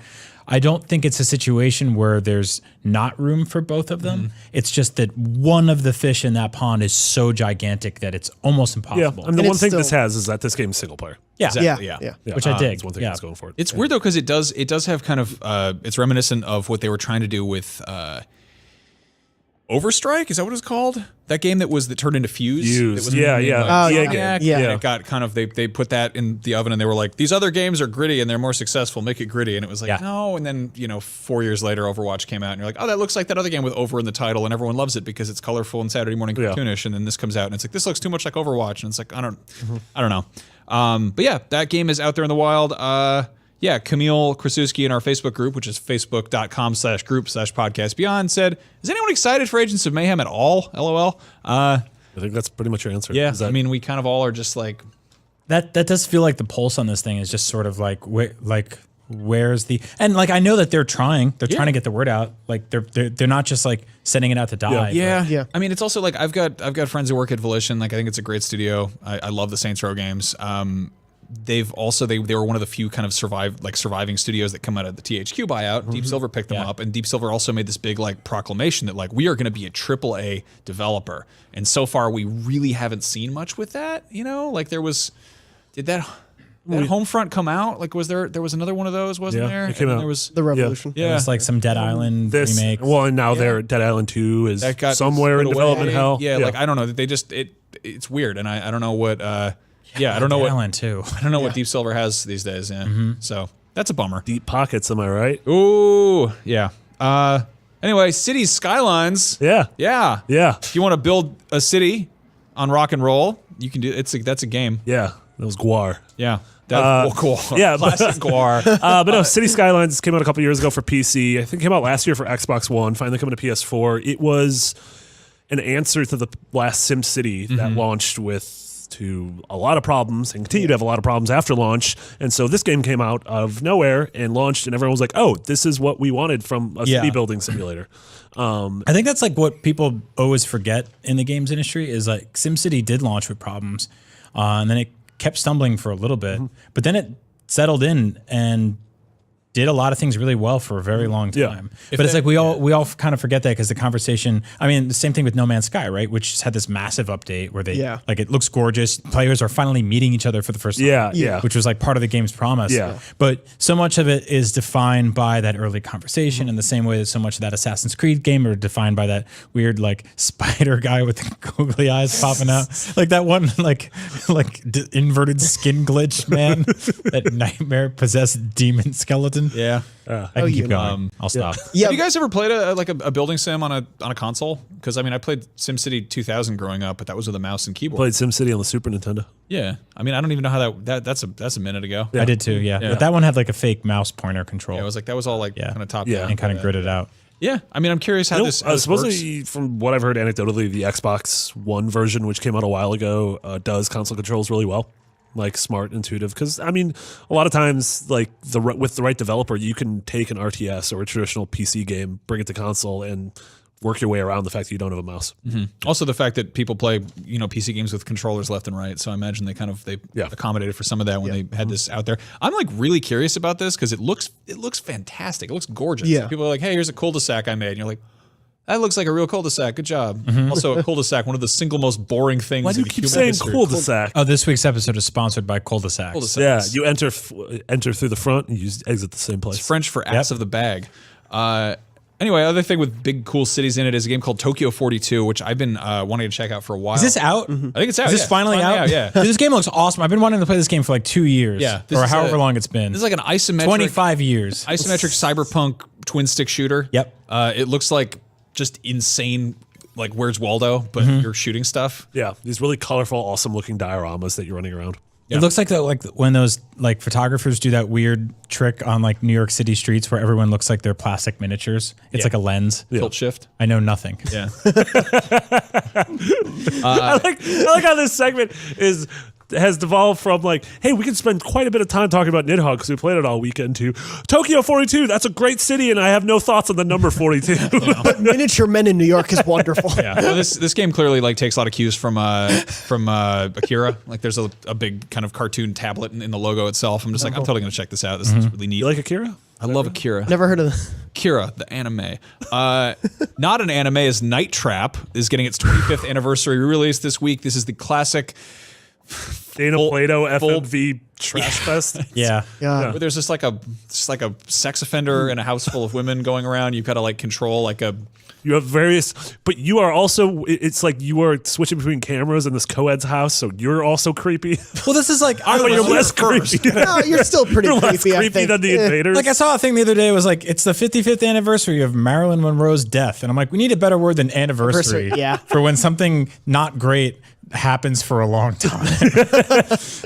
I don't think it's a situation where there's not room for both of them. It's just that one of the fish in that pond is so gigantic that it's almost impossible. Yeah, and the And one it's thing still- this has is that this game is single player. Yeah. exactly, Yeah. Which I dig. That's one thing Yeah. that's going for it. It's weird though because it does have kind of it's reminiscent of what they were trying to do with Overstrike. Is that what it's called? That game that turned into Fuse. Fuse. That was Yeah, made, yeah. like, Yeah, Insomniac, yeah. And it got kind of they put that in the oven and they were like, these other games are gritty and they're more successful. Make it gritty. And it was like, Yeah. no. And then 4 years later, Overwatch came out and you're like, oh, that looks like that other game with Over in the title, and everyone loves it because it's colorful and Saturday morning cartoonish. And then this comes out and it's like, this looks too much like Overwatch. And it's like, I don't know. But yeah, that game is out there in the wild. Yeah, Camille Krasuski in our Facebook group, which is facebook.com/group/podcastbeyond, said, is anyone excited for Agents of Mayhem at all? LOL. I think that's pretty much your answer. Yeah, Is that- I mean, we kind of all are just like, That does feel like the pulse on this thing is just sort of like where's the, and like I know that they're trying to get the word out. Like they're not just like sending it out to die. yeah. I mean, it's also like I've got friends who work at Volition. Like I think it's a great studio. I love the Saints Row games. They've also they were one of the few kind of surviving studios that come out of the THQ buyout. Deep Silver picked them up, and Deep Silver also made this big like proclamation that like we are going to be a AAA developer. And so far, we really haven't seen much with that. You know, like did that Homefront come out? Like there was another one of those, wasn't there? it came And out. There was The Revolution. yeah. It's like some Dead Island this remake. well, and now they're Dead Island 2 is that got somewhere in put development away. hell. Yeah, like I don't know. They just it's weird, and I don't know what. I don't know Dead what. Island too. I don't know what Deep Silver has these days. Yeah, so that's a bummer. Deep pockets, am I right? Ooh, yeah. Anyway, Cities Skylines. Yeah. Yeah. Yeah. If you want to build a city on rock and roll, you can do. That's a game. Yeah. That was Guar. Yeah. That's cool. yeah, Classic Guar. But no, City Skylines came out a couple years ago for PC. I think it came out last year for Xbox One, finally coming to PS4. It was an answer to the last SimCity that launched to a lot of problems and continued to have a lot of problems after launch. And so this game came out of nowhere and launched, and everyone was like, oh, this is what we wanted from a city building simulator. I think that's like what people always forget in the games industry is like SimCity did launch with problems, and then it kept stumbling for a little bit, but then it settled in and did a lot of things really well for a very long time. Yeah. But it's like we all kind of forget that because the conversation, I mean, the same thing with No Man's Sky, right? Which just had this massive update where they like it looks gorgeous. Players are finally meeting each other for the first time. Yeah. Which was like part of the game's promise. Yeah. But so much of it is defined by that early conversation in the same way that so much of that Assassin's Creed game are defined by that weird like spider guy with the googly eyes popping out. Like that one like inverted skin glitch, man. That nightmare possessed demon skeleton. Yeah. I can keep going. I'll stop. Yeah. Have you guys ever played a building sim on a console? Because I mean, I played SimCity 2000 growing up, but that was with a mouse and keyboard. Played SimCity on the Super Nintendo. Yeah. I mean, I don't even know how that's a minute ago. I did too, yeah. But that one had like a fake mouse pointer control. Yeah, it was like that was all like kind of top Yeah. down. and kind of gridded out. Yeah. I mean, I'm curious how this how this works. Supposedly, from what I've heard anecdotally, the Xbox One version, which came out a while ago, does console controls really well. Like smart, intuitive. Because I mean, a lot of times, like with the right developer, you can take an RTS or a traditional PC game, bring it to console, and work your way around the fact that you don't have a mouse. Also, the fact that people play PC games with controllers left and right. So I imagine they accommodated for some of that when they had this out there. I'm like really curious about this because it looks fantastic. It looks gorgeous. Yeah. Like, people are like, hey, here's a cul-de-sac I made, and you're like, that looks like a real cul-de-sac. Good job. Also, a cul-de-sac, one of the single most boring things. Why do you in keep human saying history. cul-de-sac? Oh, this week's episode is sponsored by Cul-de-Sacs. Cul-de-sacs. Yeah, you enter through the front and you exit the same place. It's French for ass of the bag. Anyway, other thing with big cool cities in it is a game called Tokyo 42, which I've been wanting to check out for a while. Is this out? I think it's out. Is this yeah. finally It's out? Yeah. Dude, this game looks awesome. I've been wanting to play this game for like 2 years. Yeah, this or is however long it's been. This is like an isometric 25 years. isometric cyberpunk twin stick shooter. Yep. It looks like just insane, like Where's Waldo, but you're shooting stuff. Yeah, these really colorful, awesome looking dioramas that you're running around. It looks like when those like photographers do that weird trick on like New York City streets where everyone looks like they're plastic miniatures. It's like a lens. Tilt shift. I know nothing. Yeah. I like how this segment has devolved from like, hey, we can spend quite a bit of time talking about Nidhogg because we played it all weekend, to Tokyo 42. That's a great city, and I have no thoughts on the number 42. But miniature men in New York is wonderful. Yeah. Well, this game clearly like takes a lot of cues from Akira. Like there's a big kind of cartoon tablet in the logo itself. I'm just like, I'm totally gonna check this out. This is really neat. You like Akira? I love Akira. Never heard of Akira, the anime. Not an anime is Night Trap is getting its 25th anniversary release this week. This is the classic Dana Plato FMV Trash Fest. Yeah. Yeah. where there's just like a sex offender in a house full of women going around. You've got to like control like a. You have various, but you are also, it's like you are switching between cameras in this co-ed's house, so you're also creepy. Well, this is like But you're less creepy. No, you're still pretty You're less creepy, I creepy think. than the invaders. like I saw a thing the other day. It was like it's the 55th anniversary of Marilyn Monroe's death, and I'm like, we need a better word than anniversary. Anniversary, yeah. For when something not great happens for a long time.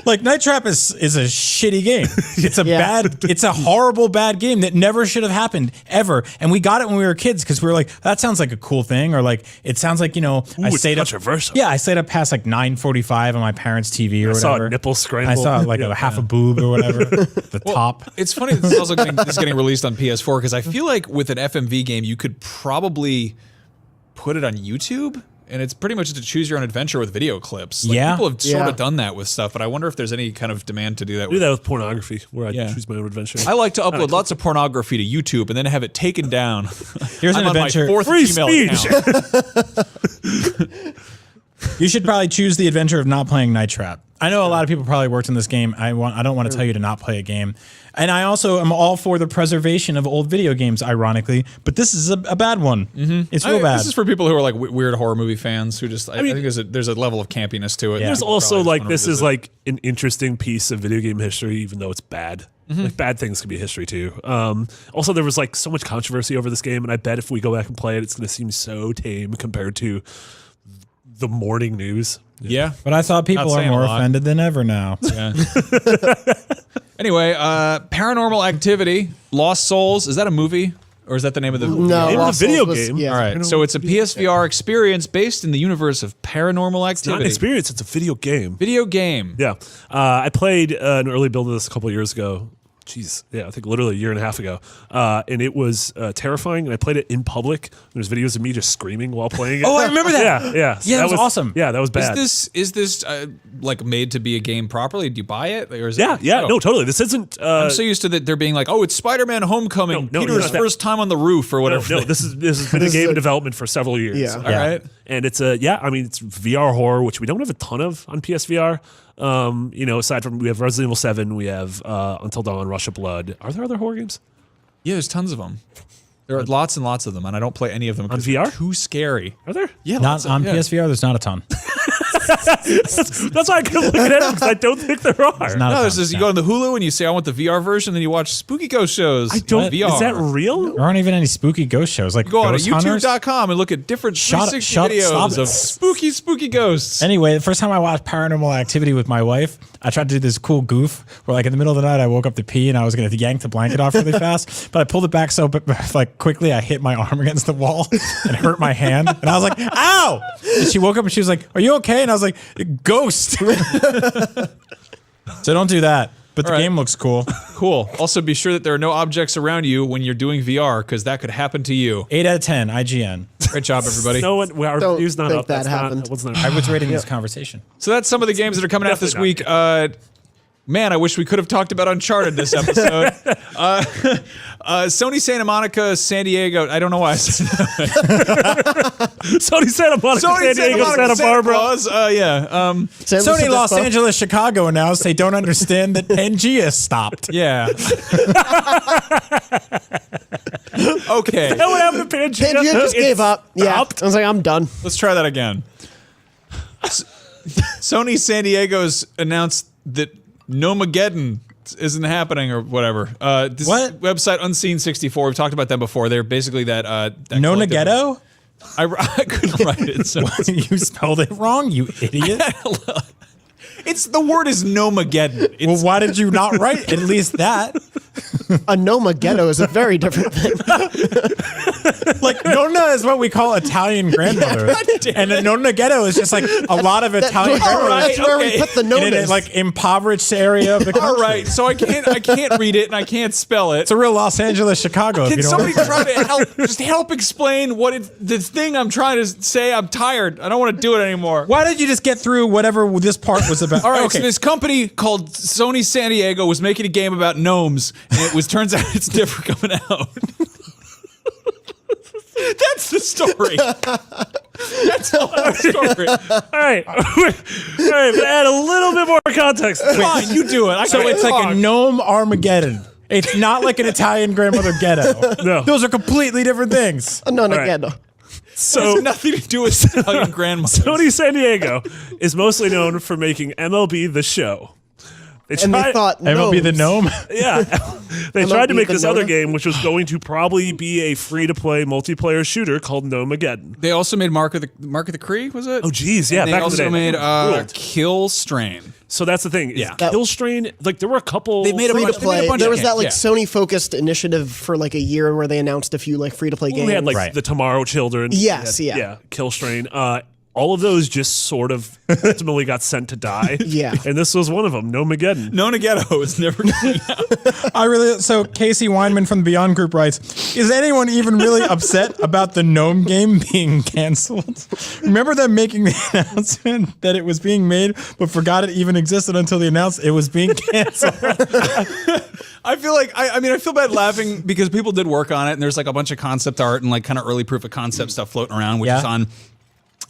Like Night Trap is a shitty game. It's it's a horrible bad game that never should have happened ever. And we got it when we were kids because we were like, that sounds like a cool thing, or like it sounds like, I it's stayed up. controversial. Yeah, I stayed up past like 9:45 on my parents' TV or I whatever. saw a nipple scramble. I saw like a half a boob or whatever. The top. It's funny that this is also getting released on PS4 because I feel like with an FMV game you could probably put it on YouTube. And it's pretty much just a choose your own adventure with video clips. Like, Yeah. people have sort Yeah. of done that with stuff, but I wonder if there's any kind of demand to do that. I do With. that with pornography, where I Yeah. choose my own adventure. I like to upload lots of pornography to YouTube and then have it taken down. Here's an I'm on adventure. my fourth Free Gmail speech. account. You should probably choose the adventure of not playing Night Trap. I know a lot of people probably worked in this game. I don't want to tell you to not play a game. And I also am all for the preservation of old video games, ironically. But this is a bad one. It's real bad. This is for people who are like weird horror movie fans who just. I think there's a level of campiness to it. Yeah. There's People also probably like, just wanna this is revisit. like an interesting piece of video game history, even though it's bad. Like bad things can be history too. Also, there was like so much controversy over this game, and I bet if we go back and play it, it's going to seem so tame compared to the morning news. Yeah. But I thought people Not are saying more a lot. offended than ever now. Yeah. Anyway, Paranormal Activity, Lost Souls. Is that a movie? Or is that the name of the No, Name of Lost the video Souls was- game. yeah. All right. So it's a PSVR experience based in the universe of Paranormal It's not an Activity. experience; it's a video game. Video game. Yeah, I played an early build of this a couple years ago. Jeez, yeah, I think literally a year and a half ago, and it was terrifying. And I played it in public. There's videos of me just screaming while playing it. Oh, I remember that. Yeah, Yeah, that was awesome. Yeah, that was bad. Is this like made to be a game properly? Do you buy it? Or is yeah, it, yeah, oh. no, totally. This isn't. I'm so used to that they're being like, oh, it's Spider-Man Homecoming, No, Peter's no, first time on the roof or whatever. No, this has been a game in development for several years. Yeah. All right. And it's it's VR horror, which we don't have a ton of on PSVR. Aside from we have Resident Evil 7, we have Until Dawn, Rush of Blood. Are there other horror games? Yeah, there's tons of them. There are lots and lots of them, and I don't play any of them On 'cause VR? they're too scary. Are there? Yeah, Not lots of- on yeah. PSVR. There's not a ton. That's why I couldn't look at it because I don't think there are. Not a No, ton. there's this. You go on the Hulu and you say I want the VR version, then you watch spooky ghost shows. I don't. VR. Is that real? There aren't even any spooky ghost shows like Go on to Ghost Hunters. YouTube.com and look at different Shut- 360 stop videos it. of spooky ghosts. Anyway, the first time I watched Paranormal Activity with my wife, I tried to do this cool goof where, like, in the middle of the night, I woke up to pee and I was going to yank the blanket off really fast, but I pulled it back so quickly I hit my arm against the wall and hurt my hand, and I was like, "Ow!" And she woke up and she was like, "Are you okay?" And I was like, "Ghost." So don't do that. But the All right. game looks cool. Cool. Also, be sure that there are no objects around you when you're doing VR, because that could happen to you. 8 out of 10, IGN. Great job, everybody. No one. Our Don't review's not think up. that That's happened. Not, wasn't I was rating this conversation. So that's some of the games that are coming out this Definitely week. Man, I wish we could have talked about Uncharted this episode. Sony Santa Monica, San Diego. I don't know why I said that. Sony Santa Monica, Sony San Diego, Santa Barbara. Claus. Yeah. Sony Los Angeles, Chicago announced they don't understand that Pangea stopped. Yeah. Okay. What happened to Pangea? Pangea just gave up. Yeah, stopped. I was like, I'm done. Let's try that again. Sony San Diego's announced that Nomageddon isn't happening or whatever. This What? website Unseen64. We've talked about them before. They're basically that. No collective- Naghetto? I couldn't write it. So You spelled it wrong, you idiot. it's the word is Nomageddon. Well, why did you not write at least that? A Noma Ghetto is a very different thing. Like, nonna is what we call Italian grandmother. And a nonna ghetto is just like a lot of Italian grandmothers That's where okay. we put the in nonas. a like impoverished area of the country. All right, so I can't read it and I can't spell it. It's a real Los Angeles, Chicago. if Can you don't somebody want- try to help explain what the thing I'm trying to say? I'm tired. I don't want to do it anymore. Why did you just get through whatever this part was about? All right, okay. so this company called Sony San Diego was making a game about gnomes, and turns out it's never coming out. That's the story. That's the whole story. All right. All right, but add a little bit more context. Fine, you do it. So it's like a gnome Armageddon. It's not like an Italian grandmother ghetto. No. Those are completely different things. A Nona All right. Ghetto. It So has nothing to do with Italian grandmothers. Sony San Diego is mostly known for making MLB The Show. And they thought MLB the gnomes. gnome. Yeah. They tried to MLB make the this other Nona? game, which was going to probably be a free-to-play multiplayer shooter called Nomageddon. They also made Mark of the Cree, was it? Oh, geez, yeah, And they back in the also day. made Ruled. Kill Strain. So that's the thing. Yeah. Kill Strain, like there were a couple. They made a Free to bunch- they made a play. bunch There of was that games, like yeah. Sony focused initiative for like a year where they announced a few like free to play games. We had like Right. the Tomorrow Children. Yes, We had- yeah. Kill Strain. All of those just sort of ultimately got sent to die. Yeah. And this was one of them, Nomageddon. Nona Ghetto is never coming out. So Casey Weinman from the Beyond Group writes, is anyone even really upset about the Gnome game being canceled? Remember them making the announcement that it was being made, but forgot it even existed until they announced it was being canceled. I feel like I mean I feel bad laughing because people did work on it and there's like a bunch of concept art and like kind of early proof of concept stuff floating around, which Yeah. is on.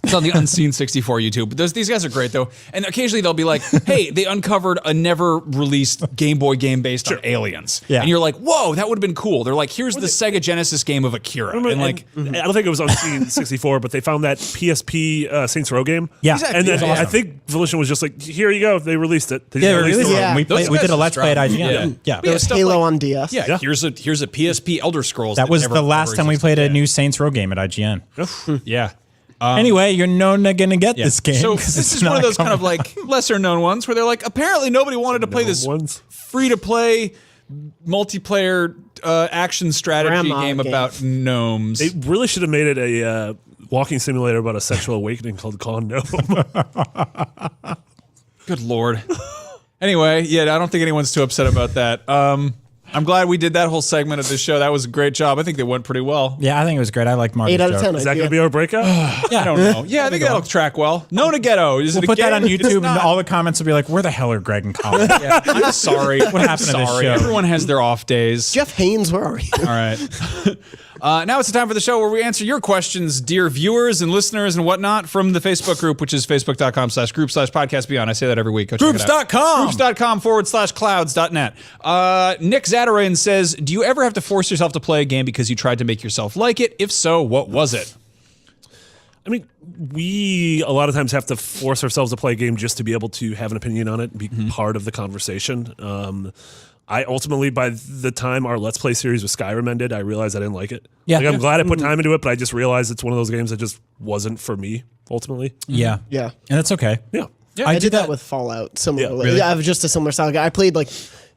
It's on the Unseen 64 YouTube. But these guys are great though, and occasionally they'll be like, "Hey, they uncovered a never released Game Boy game based on aliens," Yeah. and you're like, "Whoa, that would have been cool." They're like, "Here's the Sega Genesis game of Akira," and like. I don't think it was on C64, but they found that PSP Saints Row game. Yeah. Exactly. And then Yeah. I think Volition was just like, here you go. They released it. They Yeah, just we released released it. it. Yeah. We, Those we did a guys Let's are Play at strong. IGN. Yeah. Yeah. Yeah, There's stuff Halo like- on DS. Yeah, here's a PSP Elder Scrolls. That was never the last ever time we existed. played a new Saints Row game at IGN. Yeah. Anyway, you're not gonna get this game. So 'cause this it's is one not of those kind coming of like lesser known ones where they're like, apparently nobody wanted to play this ones. free to play multiplayer action strategy Grandma game game. about gnomes. They really should have made it a walking simulator about a sexual awakening called Con Gnome. Good lord. Anyway, yeah, I don't think anyone's too upset about that. I'm glad we did that whole segment of this show. That was a great job. I think they went pretty well. Yeah, I think it was great. I liked Marty's 8 out of joke. 10. Is that going to be our breakout? I don't know. Yeah, I think that'll track well. No to ghetto. Is We'll it a put that game? on It's YouTube, and not. all the comments will be like, "Where the hell are Greg and Colin?" Yeah, I'm sorry. What happened to this show? Everyone has their off days. Jeff Haynes, where are you? All right. Now it's the time for the show where we answer your questions, dear viewers and listeners and whatnot, from the Facebook group, which is facebook.com/group/podcastbeyond. I say that every week. Go check it out. Groups.com. Groups.com/clouds.net. Nick Zatarain says, do you ever have to force yourself to play a game because you tried to make yourself like it? If so, what was it? I mean, we a lot of times have to force ourselves to play a game just to be able to have an opinion on it and be part of the conversation. I ultimately, by the time our Let's Play series with Skyrim ended, I realized I didn't like it. Yeah. Like, I'm glad I put time into it, but I just realized it's one of those games that just wasn't for me, ultimately. Yeah, Yeah. and that's okay. Yeah. I did that with Fallout similarly. really? Yeah, I was just a similar style guy. I played like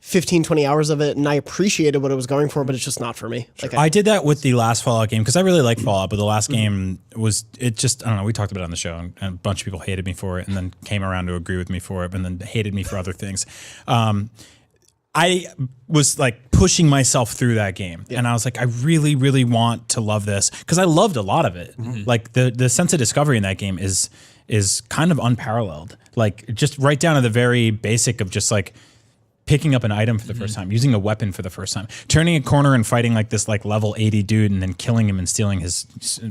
15, 20 hours of it, and I appreciated what it was going for, but it's just not for me. Like I did that with the last Fallout game because I really like Fallout, but the last game was I don't know. We talked about it on the show, and a bunch of people hated me for it, and then came around to agree with me for it, and then hated me for other things. I was like pushing myself through that game, and I was like, I really, really want to love this because I loved a lot of it. Like the sense of discovery in that game is kind of unparalleled. Like just right down to the very basic of just like picking up an item for the first time, using a weapon for the first time, turning a corner and fighting like this like level 80 dude, and then killing him and stealing his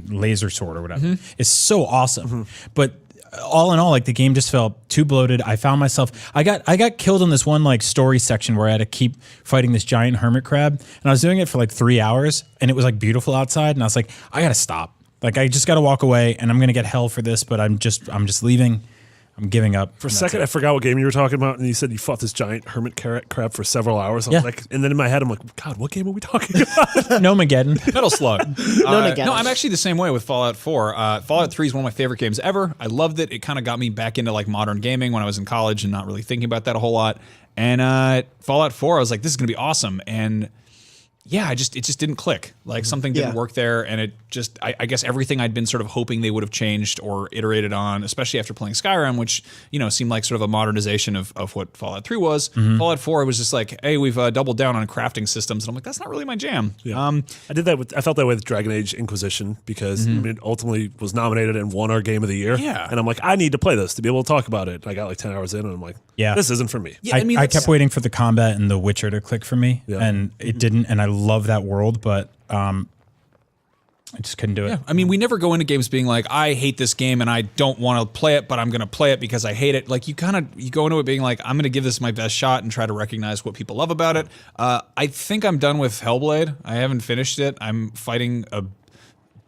laser sword or whatever is so awesome. But all in all, like the game just felt too bloated. I found myself, I got killed in this one like story section where I had to keep fighting this giant hermit crab, and I was doing it for like 3 hours, and it was like beautiful outside, and I was like, I gotta stop. Like I just gotta walk away, and I'm gonna get hell for this, but I'm just leaving. I'm giving up. For a second, I forgot what game you were talking about, and you said you fought this giant hermit crab for several hours. I Yeah. was like, and then in my head, I'm like, God, what game are we talking about? No Mageddon. Metal Slug. Nagash. No, I'm actually the same way with Fallout 4. Fallout 3 is one of my favorite games ever. I loved it. It kind of got me back into like modern gaming when I was in college and not really thinking about that a whole lot. And Fallout 4, I was like, this is going to be awesome. And yeah, it just didn't click. Like something didn't Yeah. work there, and it just I guess everything I'd been sort of hoping they would have changed or iterated on, especially after playing Skyrim, which seemed like sort of a modernization of what Fallout 3 was. Fallout 4 was just like, hey, we've doubled down on crafting systems, and I'm like, that's not really my jam. I felt that way with Dragon Age Inquisition because it ultimately was nominated and won our game of the year. Yeah. And I'm like, I need to play this to be able to talk about it. And I got like 10 hours in, and I'm like, Yeah. this isn't for me. Yeah, I that's- kept waiting for the combat in The Witcher to click for me, Yeah. and it didn't. And I love that world, but I just couldn't do it. Yeah, I mean, we never go into games being like, I hate this game and I don't want to play it, but I'm going to play it because I hate it. Like you go into it being like, I'm going to give this my best shot and try to recognize what people love about it. I think I'm done with Hellblade. I haven't finished it. I'm fighting a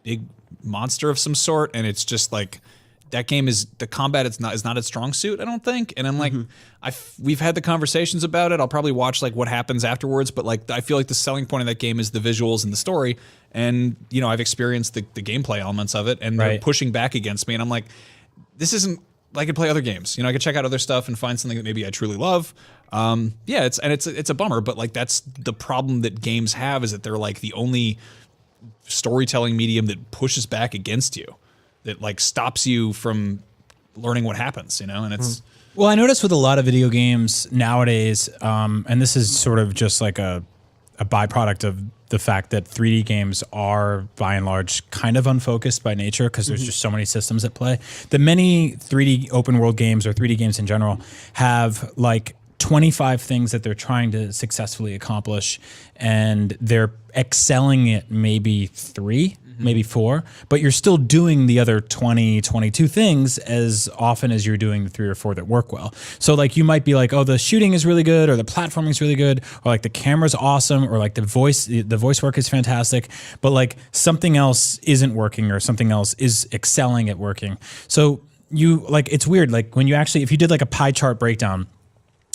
big monster of some sort, and it's just like that game is the combat. Is not its strong suit, I don't think. And I'm like, we've had the conversations about it. I'll probably watch like what happens afterwards, but like I feel like the selling point of that game is the visuals and the story. And I've experienced the gameplay elements of it, and they're Right. pushing back against me. And I'm like, this isn't. I could play other games. I could check out other stuff and find something that maybe I truly love. It's a bummer, but like that's the problem that games have, is that they're like the only storytelling medium that pushes back against you, that like stops you from learning what happens, and it's Well, I notice with a lot of video games nowadays, and this is sort of just like a byproduct of the fact that 3D games are, by and large, kind of unfocused by nature because there's just so many systems at play. The many 3D open world games or 3D games in general have like 25 things that they're trying to successfully accomplish, and they're excelling at maybe 3, maybe 4, but you're still doing the other 20, 22 things as often as you're doing the 3 or 4 that work well. So like you might be like, oh, the shooting is really good, or the platforming is really good, or like the camera's awesome, or like the voice work is fantastic, but like something else isn't working or something else is excelling at working. So you like, it's weird. Like when you actually, if you did like a pie chart breakdown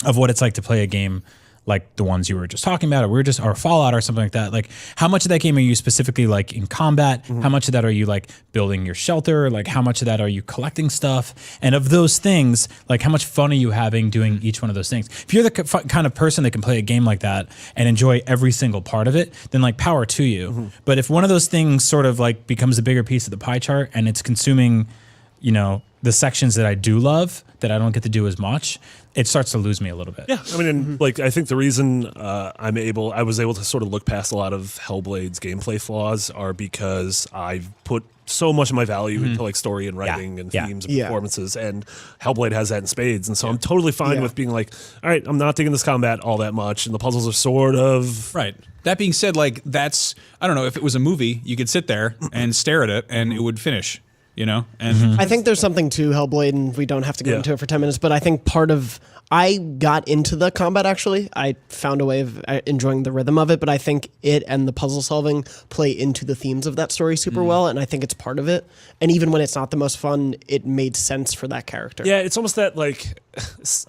of what it's like to play a game like the ones you were just talking about, or Fallout or something like that. Like how much of that game are you specifically like in combat? How much of that are you like building your shelter? Like how much of that are you collecting stuff? And of those things, like how much fun are you having doing each one of those things? If you're the kind of person that can play a game like that and enjoy every single part of it, then like power to you. But if one of those things sort of like becomes a bigger piece of the pie chart and it's consuming, the sections that I do love that I don't get to do as much, it starts to lose me a little bit. Yeah, I mean, and like I think the reason I was able to sort of look past a lot of Hellblade's gameplay flaws are because I've put so much of my value into like story and writing and themes and performances, and Hellblade has that in spades, and so I'm totally fine with being like, all right, I'm not digging this combat all that much, and the puzzles are sort of right. That being said, like that's I don't know, if it was a movie, you could sit there and stare at it and it would finish. You know, and I think there's something to Hellblade, and we don't have to go into it for 10 minutes, but I think I got into the combat, actually. I found a way of enjoying the rhythm of it, but I think it and the puzzle solving play into the themes of that story super well, and I think it's part of it. And even when it's not the most fun, it made sense for that character. Yeah, it's almost that, like,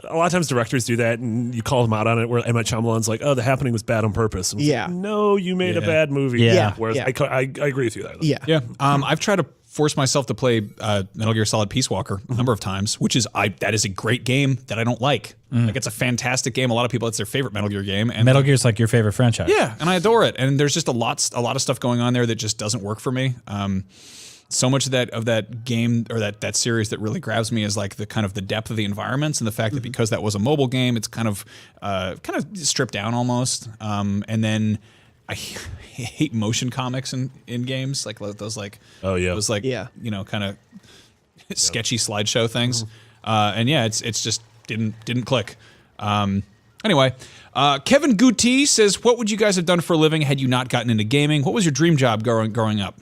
a lot of times directors do that, and you call them out on it, where M. Night Shyamalan's like, oh, The Happening was bad on purpose. And Yeah. like, no, you made a bad movie. Yeah. Whereas I agree with you there. Though. Yeah. yeah. I've tried to force myself to play Metal Gear Solid Peace Walker a number of times, which is that is a great game that I don't like. Like it's a fantastic game. A lot of people, it's their favorite Metal Gear game. And Metal Gear's like your favorite franchise. yeah, and I adore it. And there's just a lot of stuff going on there that just doesn't work for me. So much of that game or that series that really grabs me is like the kind of the depth of the environments and the fact that because that was a mobile game, it's kind of stripped down almost. And then I hate motion comics in games like those like those like you know kind of sketchy slideshow things. And yeah, it's just didn't click. Anyway, Kevin Guti says, "What would you guys have done for a living had you not gotten into gaming? What was your dream job growing up?"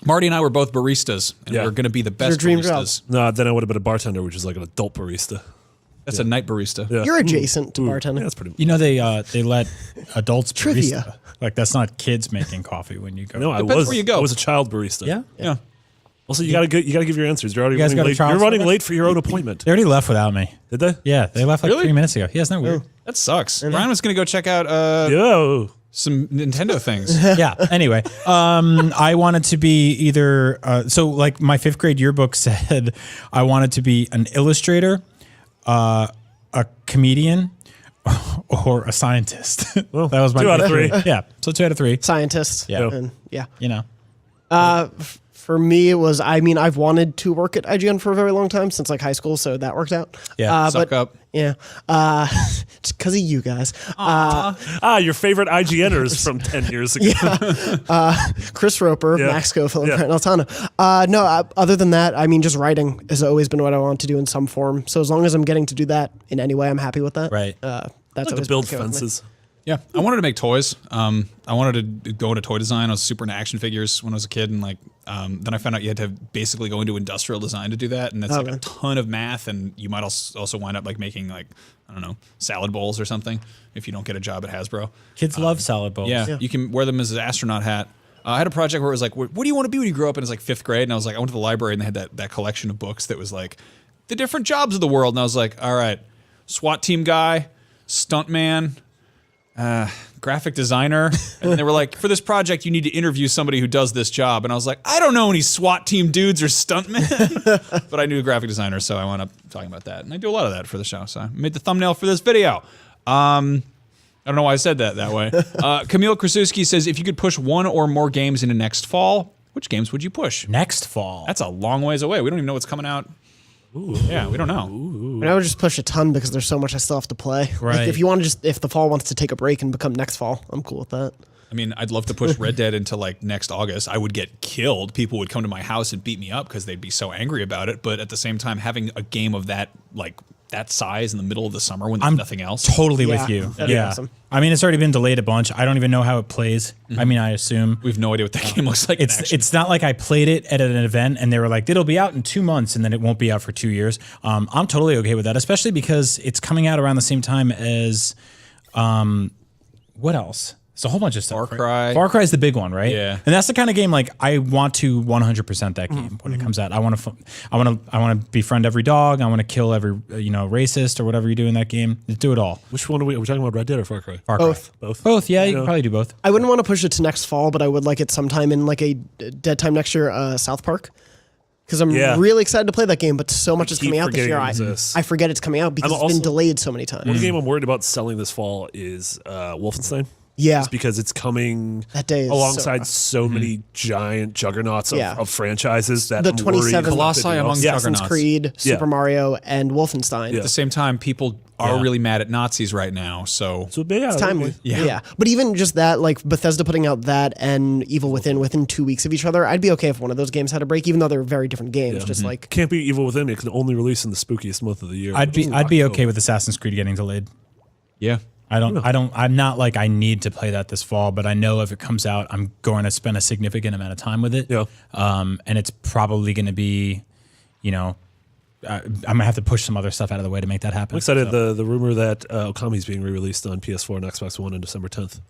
Marty and I were both baristas, and we're going to be the best dream baristas. job? No, then I would have been a bartender, which is like an adult barista. That's a night barista. Yeah. You're adjacent to bartending. Yeah, that's pretty. You know they let adults Trivia. barista. Like that's not kids making coffee when you go. No, I Depends was where you go. I was a child barista. Yeah. Yeah. Also, you gotta give your answers. You're already guys running got a late. trial You're running service? late for your own appointment. They already left without me. Did they? Yeah, they left like Really? 3 minutes ago. Yeah, isn't that weird? That sucks. Brian was going to go check out Yo. some Nintendo things. Yeah. Anyway, I wanted to be either. So, like, my 5th grade yearbook said, I wanted to be an illustrator, a comedian, or a scientist. Well, that was my 2 out of 3. Yeah. So 2 out of 3. Scientist. Yeah. And, yeah. You know. For me, it was, I mean, I've wanted to work at IGN for a very long time, since like high school, so that worked out. Yeah, suck up. Yeah. It's because of you guys. Your favorite IGNers from 10 years ago. Chris Roper, Yeah. Max Schofield, Yeah. Grant Altano. No, other than that, I mean, just writing has always been what I want to do in some form. So as long as I'm getting to do that in any way, I'm happy with that. Right. That's Like to always build been okay with me. fences. Yeah, I wanted to make toys. I wanted to go into toy design. I was super into action figures when I was a kid, and like then I found out you had to basically go into industrial design to do that, and it's like a ton of math, and you might also wind up like making like I don't know salad bowls or something if you don't get a job at Hasbro. Kids love salad bowls. Yeah, you can wear them as an astronaut hat. I had a project where it was like, what do you want to be when you grow up? And it's like 5th grade, and I was like, I went to the library and they had that collection of books that was like the different jobs of the world, and I was like, all right, SWAT team guy, stuntman. Graphic designer, and they were like, for this project you need to interview somebody who does this job, and I was like, I don't know any SWAT team dudes or stuntmen, but I knew a graphic designer, so I wound up talking about that, and I do a lot of that for the show, so I made the thumbnail for this video. I don't know why I said that way. Camille Krasuski says, if you could push one or more games into next fall, which games would you push? Next fall. That's a long ways away. We don't even know what's coming out. Yeah, we don't know. And I would just push a ton because there's so much I still have to play. Right. Like if you want to if the fall wants to take a break and become next fall, I'm cool with that. I mean, I'd love to push Red Dead into like next August. I would get killed. People would come to my house and beat me up because they'd be so angry about it. But at the same time, having a game of that size in the middle of the summer when there's nothing else. Totally with Yeah, you. that'd be Yeah. awesome. I mean, it's already been delayed a bunch. I don't even know how it plays. I mean, I assume. We have no idea what that game looks like in action. It's not like I played it at an event and they were like, it'll be out in 2 months and then it won't be out for 2 years. I'm totally okay with that, especially because it's coming out around the same time as what else? It's a whole bunch of stuff. Far right? Cry. Far Cry is the big one, right? Yeah. And that's the kind of game like I want to 100% that game when it comes out. I want to befriend every dog. I want to kill every racist or whatever you do in that game. Just do it all. Which one are we talking about? Red Dead or Far Cry? Far Cry. Both. Both. Yeah, you can probably do both. I wouldn't want to push it to next fall, but I would like it sometime in like a dead time next year, South Park. Because I'm really excited to play that game, but so much is keep coming out this year. forgetting it exists. I forget it's coming out because it's been delayed so many times. One game I'm worried about selling this fall is Wolfenstein. Yeah. Just because it's coming That day is so alongside rough. so many giant juggernauts of, Yeah. of franchises that The I'm worried 27 Colossi about among yeah. juggernauts. Assassin's Creed, Yeah. Super Mario, and Wolfenstein. Yeah. At the same time, people are Yeah. really mad at Nazis right now. So So yeah, It's timely. Yeah. But even just that, like Bethesda putting out that and Evil within 2 weeks of each other, I'd be okay if one of those games had a break, even though they're very different games. Just like, Can't be Evil Within. It can only release in the spookiest month of the year. I'd be October. okay with Assassin's Creed getting delayed. yeah. I'm not like I need to play that this fall, but I know if it comes out, I'm going to spend a significant amount of time with it. Yeah. And it's probably going to be, I'm going to have to push some other stuff out of the way to make that happen. I'm excited. The rumor that Okami's being re-released on PS4 and Xbox One on December 10th.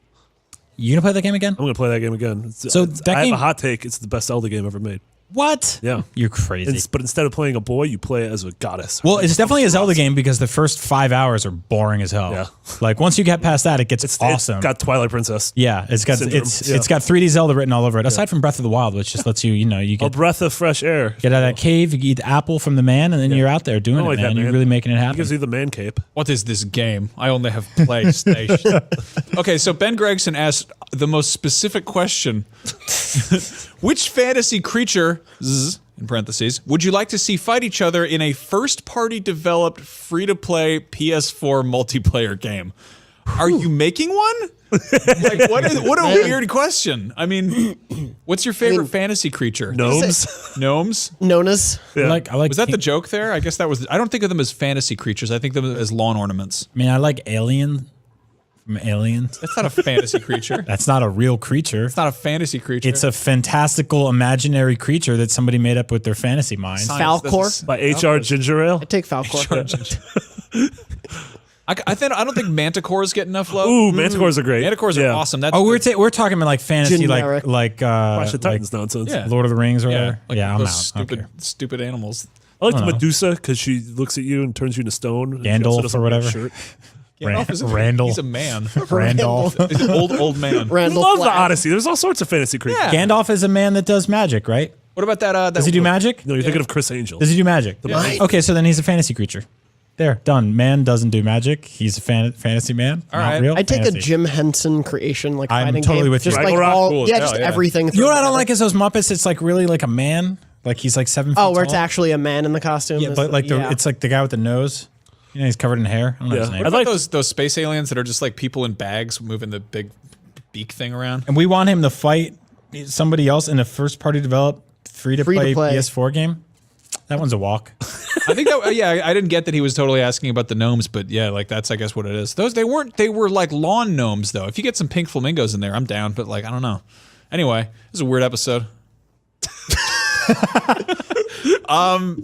You going to play that game again? I'm going to play that game again. So that I have game- a hot take. It's the best Zelda game ever made. What? Yeah. You're crazy. But instead of playing a boy, you play as a goddess. Well, it's definitely a Zelda game because the first 5 hours are boring as hell. Yeah. Like once you get past that, it gets awesome. It's got Twilight Princess. yeah, it's got syndrome. it's got 3D Zelda written all over it. Aside from Breath of the Wild, which just lets you you A get breath of fresh air. get out of that cave, you eat the apple from the man, and then you're out there doing I it, like man. that, You're man. really making it He happen. gives you the man cape. What is this game? I only have PlayStation. Okay, so Ben Gregson asked the most specific question. Which fantasy creature, in parentheses, would you like to see fight each other in a first-party developed, free-to-play PS4 multiplayer game? Are you making one? Like, what a weird question. I mean, what's your favorite fantasy creature? Gnomes. Gnomes? Nonas. I like Was that the joke there? I guess that was. I don't think of them as fantasy creatures. I think of them as lawn ornaments. I mean, I like Alien from Aliens. That's not a fantasy creature. That's not a real creature. It's not a fantasy creature. It's a fantastical imaginary creature that somebody made up with their fantasy mind. Science Falcor? doesn't- By H.R. Ginger Ale. I take Falcor. I don't think Manticores get enough love. Ooh, Manticores are great. Manticores are awesome. That's Oh, we're talking about like fantasy, Generic. like Watch the like Titans nonsense. Yeah. Lord of the Rings or yeah, whatever. like Yeah, I'm those out. stupid stupid animals. I like the I don't know. Medusa because she looks at you and turns you into stone. Gandalf or whatever. Shirt. Gandalf is a, Randall. He's a man. Randolph. He's an old man. Randall Love the Flagg. Odyssey. There's all sorts of fantasy creatures. Yeah. Gandalf is a man that does magic, right? What about that? Does he do magic? No, you're thinking of Chris Angel. Does he do magic? Mind. Okay, so then he's a fantasy creature. There, done. Man doesn't do magic. He's a fantasy man. All Not right. real. I'd take fantasy. a Jim Henson creation, like I'm fighting totally game. with you. Just like Ragnarok, all, cool as yeah, hell, just yeah. everything. You know what I thrown don't like together. is those Muppets. It's like really like a man. Like he's like 7 feet Oh, where it's tall. actually a man in the costume. Yeah, but like yeah. it's like the guy with the nose. You know, he's covered in hair. I don't know his Yeah. name. What I'd about like- those space aliens that are just like people in bags moving the big beak thing around? And we want him to fight somebody else in a first party developed free to play Free-to-play. PS4 game. That one's a walk. I think that I didn't get that he was totally asking about the gnomes, but yeah, like that's I guess what it is. They were like lawn gnomes though. If you get some pink flamingos in there, I'm down, but like I don't know. Anyway, this is a weird episode.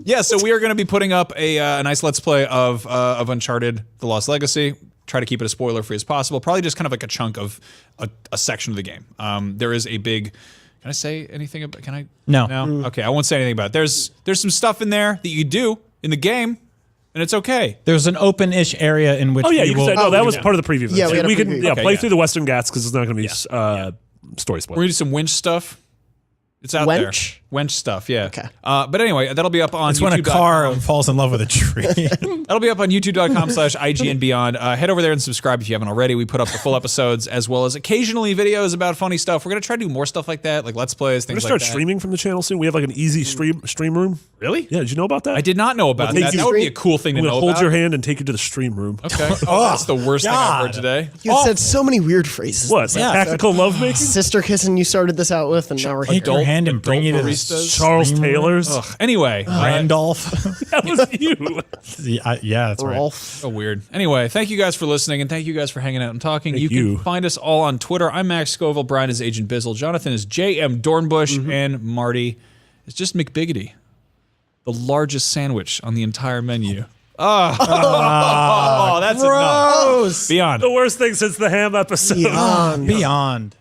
Yeah, so we are going to be putting up a nice let's play of Uncharted: The Lost Legacy. Try to keep it as spoiler free as possible. Probably just kind of like a chunk of a section of the game. There is a big. Can I say anything about? Can I? No. No. Okay, I won't say anything about it. There's some stuff in there that you do in the game, and it's okay. There's an open-ish area in which Oh yeah, we you will, can say, no, that was yeah. part of the preview. Yeah, we had a can preview. Okay, play yeah. through the Western Ghats because it's not going to be story We're spoilers. gonna do some winch stuff. It's out Wench? there. Wench stuff, yeah. Okay. But anyway, that'll be up on it's when a YouTube.com. car falls in love with a tree. That'll be up on youtube.com/IGN Beyond. Head over there and subscribe if you haven't already. We put up the full episodes as well as occasionally videos about funny stuff. We're going to try to do more stuff like that, like Let's Plays, We're things gonna like start that. streaming from the channel soon. We have like an easy stream room. Really? Yeah, did you know about that? I did not know about Well, that. take That you would be a stream- cool thing to I'm know gonna hold about. your hand and take you to the stream room. Okay. Oh, that's the worst thing I've heard God. today. You said so many weird phrases. What? Yeah. Tactical lovemaking? Sister kissing you started this out with, and now we're here. Take your hand and bring you to the baristas. Charles stream room. Taylor's. Anyway, Randolph. That was you. Yeah, that's right. Rolf. so weird. Anyway, thank you guys for listening and thank you guys for hanging out and talking. Thank You you. can find us all on Twitter. I'm Max Scoville. Brian is Agent Bizzle. Jonathan is JM Dornbush. And Marty is just McBiggity, the largest sandwich on the entire menu. Oh, that's enough. Gross. Beyond. The worst thing since the ham episode. Beyond.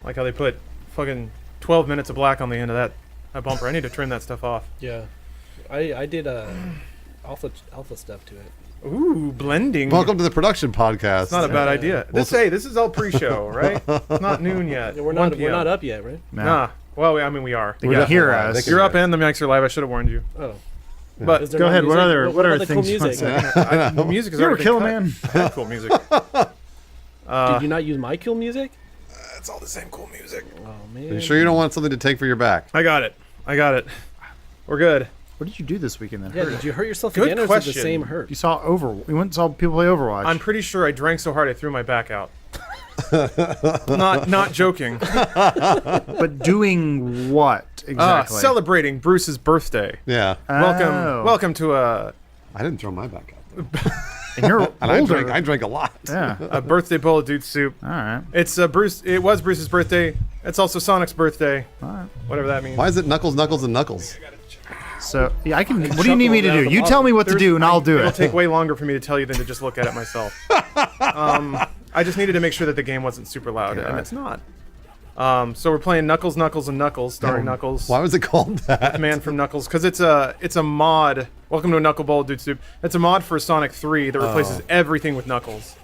Like how they put fucking 12 minutes of black on the end of that bumper. I need to trim that stuff off. Yeah, I did alpha stuff to it. Ooh, blending. Welcome to the production podcast. It's not a bad idea. This is all pre-show, right? It's not noon yet. Yeah, 1 we're PM. not up yet, right? Nah. Well, I mean, we are. They can hear definitely us. You're up and the mics are live. I should have warned you. Oh, But is there Go not ahead. music? What other the things cool you want music? to say? the music is You were already Kill cut. Man. I had cool music. Did you not use my kill music? It's all the same cool music. Oh man. Are you sure you don't want something to take for your back? I got it. We're good. What did you do this weekend then? Yeah, did you hurt yourself Good again, or is it question. the same hurt? You saw we went and saw people play Overwatch. I'm pretty sure I drank so hard I threw my back out. Not joking. but doing what exactly? Celebrating Bruce's birthday. Yeah. Welcome to I didn't throw my back out. And you're And older. I drank a lot. Yeah. a birthday bowl of dude soup. All right. It's Bruce. It was Bruce's birthday. It's also Sonic's birthday. All right. Whatever that means. Why is it Knuckles, Knuckles, and Knuckles? So yeah, I can. What do you need me to do? You tell me what to do, and I'll do It'll it. take way longer for me to tell you than to just look at it myself. I just needed to make sure that the game wasn't super loud, and it's not. So we're playing Knuckles, Knuckles, and Knuckles, starring Knuckles. Why was it called that? Man from Knuckles, because it's a mod. Welcome to a Knuckle Bowl, dude soup. It's a mod for Sonic 3 that replaces everything with Knuckles.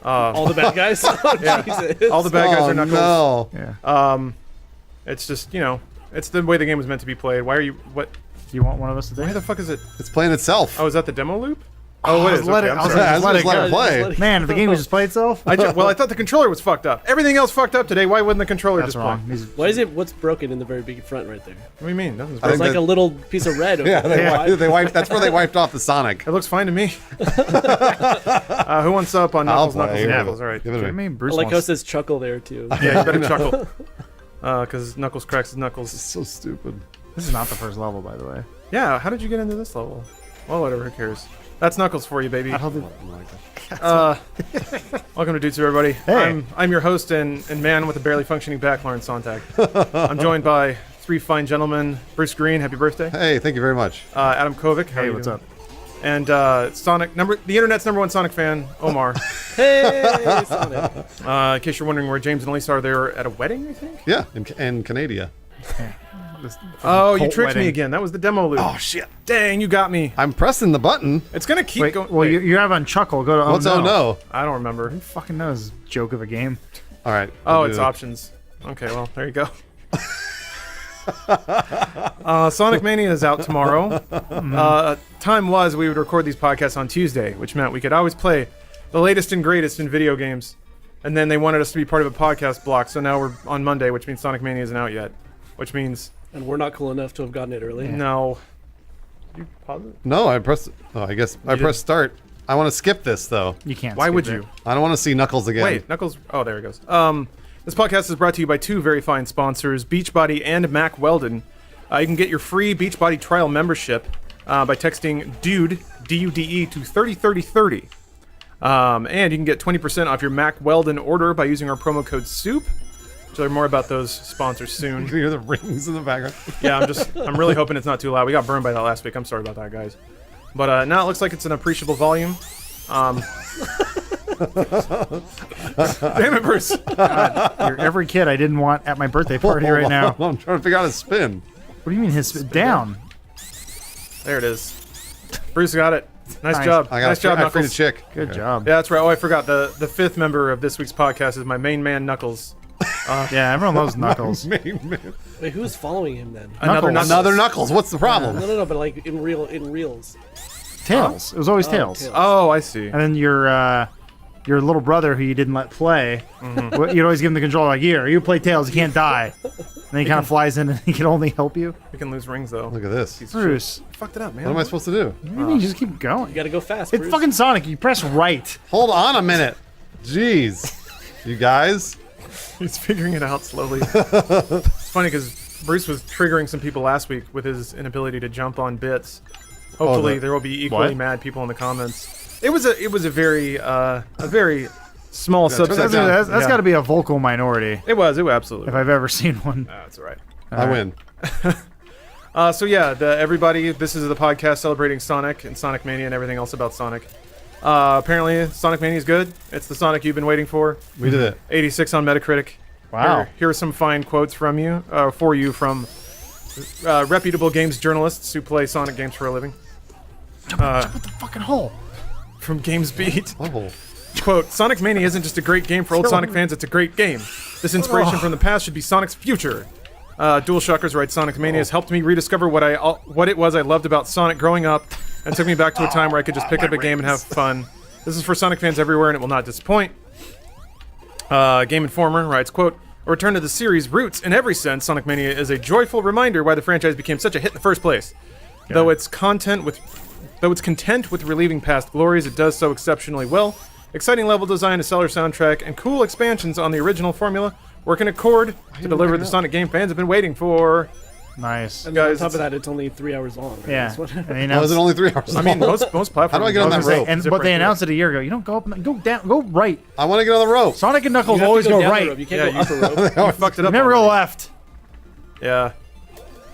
All the bad guys. Oh, Jesus. All the bad guys are Knuckles. No. Yeah. It's just it's the way the game was meant to be played. Why are you what? Do you want one of us to Why think? the fuck is it? It's playing itself. Oh, is that the demo loop? Oh, it is. let Okay, it- I'm I was sorry. Yeah, Let just it let go. it play. Just let Man, if the game would just play itself. Well, I thought the controller was fucked up. Everything else fucked up today. Why wouldn't the controller That's just wrong. play? He's- Why is it? What's broken in the very big front right there? What do you mean? Nothing's I It's think broken. like a little piece of red. Yeah, Why- they wiped. That's where they wiped off the Sonic. It looks fine to me. Who wants up on I'll Knuckles, Knuckles, play. and Yeah. Knuckles? All right. Give it I to me. mean, Bruce I like how it wants- says chuckle there too. Yeah, you better chuckle. Because Knuckles cracks his knuckles. So stupid. This is not the first level, by the way. Yeah, how did you get into this level? Well, whatever, who cares? That's Knuckles for you, baby. I don't think. Welcome to Dudes, everybody. Hey. I'm your host and man with a barely functioning back, Lawrence Sontag. I'm joined by three fine gentlemen. Bruce Green, happy birthday. Hey, thank you very much. Adam Kovic, how Hey, you what's doing? up? And the internet's #1 Sonic fan, Omar. Hey, Sonic. In case you're wondering where James and Lisa are, they're at a wedding, I think. Yeah, in Canada. Oh, you cult tricked me wedding. again. That was the demo loop. Oh shit! Dang, you got me. I'm pressing the button. It's gonna keep Wait, going. well, wait, you have on Chuckle. Go to What's oh no? I don't remember. Who fucking knows? Joke of a game. All right. Oh, we'll it's do it. options. Okay, well, there you go. Sonic Mania is out tomorrow. Time was we would record these podcasts on Tuesday, which meant we could always play the latest and greatest in video games. And then they wanted us to be part of a podcast block, so now we're on Monday, which means Sonic Mania isn't out yet. Which means And we're not cool enough to have gotten it early. no. You pause it? No, I pressed. Oh, I guess I pressed start. I want to skip this though. You can't. Why skip would it. you? I don't want to see Knuckles again. Wait, Knuckles. Oh, there he goes. This podcast is brought to you by two very fine sponsors, Beachbody and Mack Weldon. You can get your free Beachbody trial membership by texting DUDE, D-U-D-E, to 303030. And you can get 20% off your Mack Weldon order by using our promo code SOUP. So learn more about those sponsors You soon. can hear the rings in the background. Yeah, I'm really hoping it's not too loud. We got burned by that last week. I'm sorry about that, guys. But now it looks like it's an appreciable volume. Damn it, Bruce. You're every kid I didn't want at my birthday party Hold right on. now. I'm trying to figure out how to spin. What do you mean his down? There it is. Bruce got it. Nice Nice. job. I got Nice job, I freed a Knuckles. chick. Good job. Yeah, that's right. Oh, I forgot. The fifth member of this week's podcast is my main man, Knuckles. Yeah, everyone loves Knuckles. Wait, who's following him then? Another Knuckles. Another Knuckles. What's the problem? No, but like in reels. Tails. It was always Tails. Tails. Oh, I see. And then your little brother who you didn't let play, Mm-hmm. you'd always give him the controller like, here, you play Tails, you can't die. And then he kind of flies in and he can only help you. We can lose rings though. Look at this. Bruce, Fucked it up, man. What am I supposed to do? what do you mean? Just keep going. You gotta go fast. It's Bruce. fucking Sonic. You press right. Hold on a minute. Jeez. You guys? He's figuring it out slowly. It's funny because Bruce was triggering some people last week with his inability to jump on bits. Hopefully, the- there will be equally What? mad people in the comments. It was a very small turn subset. that down. That's got to be a vocal minority It was absolutely. if I've ever seen one. That's all right. I win. So yeah, everybody, this is the podcast celebrating Sonic and Sonic Mania and everything else about Sonic. Apparently, Sonic Mania is good. It's the Sonic you've been waiting for. We did it. 86 on Metacritic. Wow. Here are some fine quotes from you, for you from reputable games journalists who play Sonic games for a living. Jump the fucking hole. From GamesBeat. Oh. Quote, Sonic Mania isn't just a great game for old Sonic fans, it's a great game. This inspiration from the past should be Sonic's future. DualShockers writes, Sonic Mania has helped me rediscover what it was I loved about Sonic growing up and took me back to a time where I could just pick up a game and have fun. This is for Sonic fans everywhere and it will not disappoint. Game Informer writes, quote, a return to the series' roots in every sense, Sonic Mania is a joyful reminder why the franchise became such a hit in the first place. Though it's content with relieving past glories, it does so exceptionally well. Exciting level design, a stellar soundtrack, and cool expansions on the original formula work in accord to deliver the Sonic game fans have been waiting for. Nice. And Guys, on top of that, it's only 3 hours long. Right? Yeah. That's what- And they Why announced, was it only 3 hours? I mean, most platforms. How do I get on that rope? but they announced it a year ago. You don't go up, go down, go right. I want to get on the rope. Sonic and Knuckles You have to always go down the right. rope. You can't go up a rope. You fucked it up. Never go already. left. Yeah.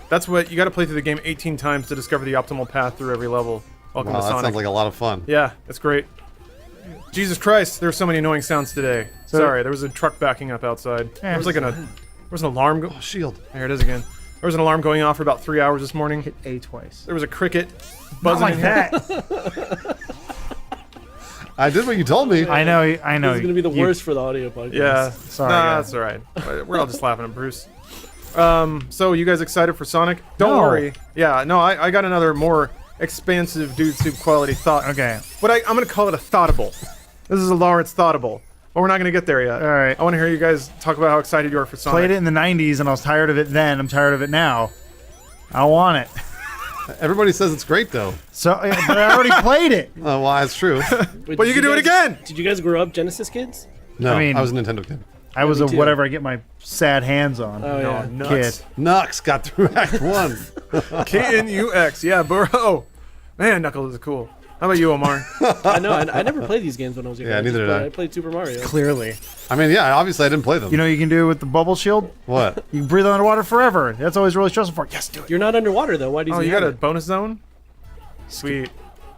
That's what you got to play through the game 18 times to discover the optimal path through every level. Welcome Wow, to that Sonic. sounds like a lot of fun. Yeah, that's great. Jesus Christ, there were so many annoying sounds today. Sorry, there was a truck backing up outside. There was like there was an alarm. Oh, shield. There it is again. There was an alarm going off for about 3 hours this morning. Hit A twice. There was a cricket Not buzzing like in here. that. I did what you told me. I know. This is gonna be the worst for the audio podcast. Yeah, Sorry, nah, guys. that's all right. We're all just laughing at Bruce. So you guys excited for Sonic? Don't No. worry. Yeah, no, I got another more expansive Dude Soup quality thought. Okay. But I'm gonna call it a thoughtable. This is a Lawrence thoughtable. But we're not gonna get there yet. All right. I want to hear you guys talk about how excited you are for Sonic. Played it in the 90s and I was tired of it then. I'm tired of it now. I want it. Everybody says it's great, though. So, but I already played it. Oh, well, that's true. Wait, But you can do it again. Did you guys grow up Genesis kids? No, I mean- I was a Nintendo kid. I was me a too. whatever I get my sad hands on. Oh yeah. Nuts. Kid. Nux got through Act 1. KNUX. Yeah, bro. Man, Knuckles is cool. How about you, Omar? I know. I never played these games when I was younger. Yeah, neither did I. I played Super Mario. Clearly. I mean, yeah, obviously I didn't play them. You know what you can do with the bubble shield? What? You can breathe underwater forever. That's always really stressful for. Yes, do it. You're not underwater though. Why do you? Oh, you got have a it? bonus zone? Sweet.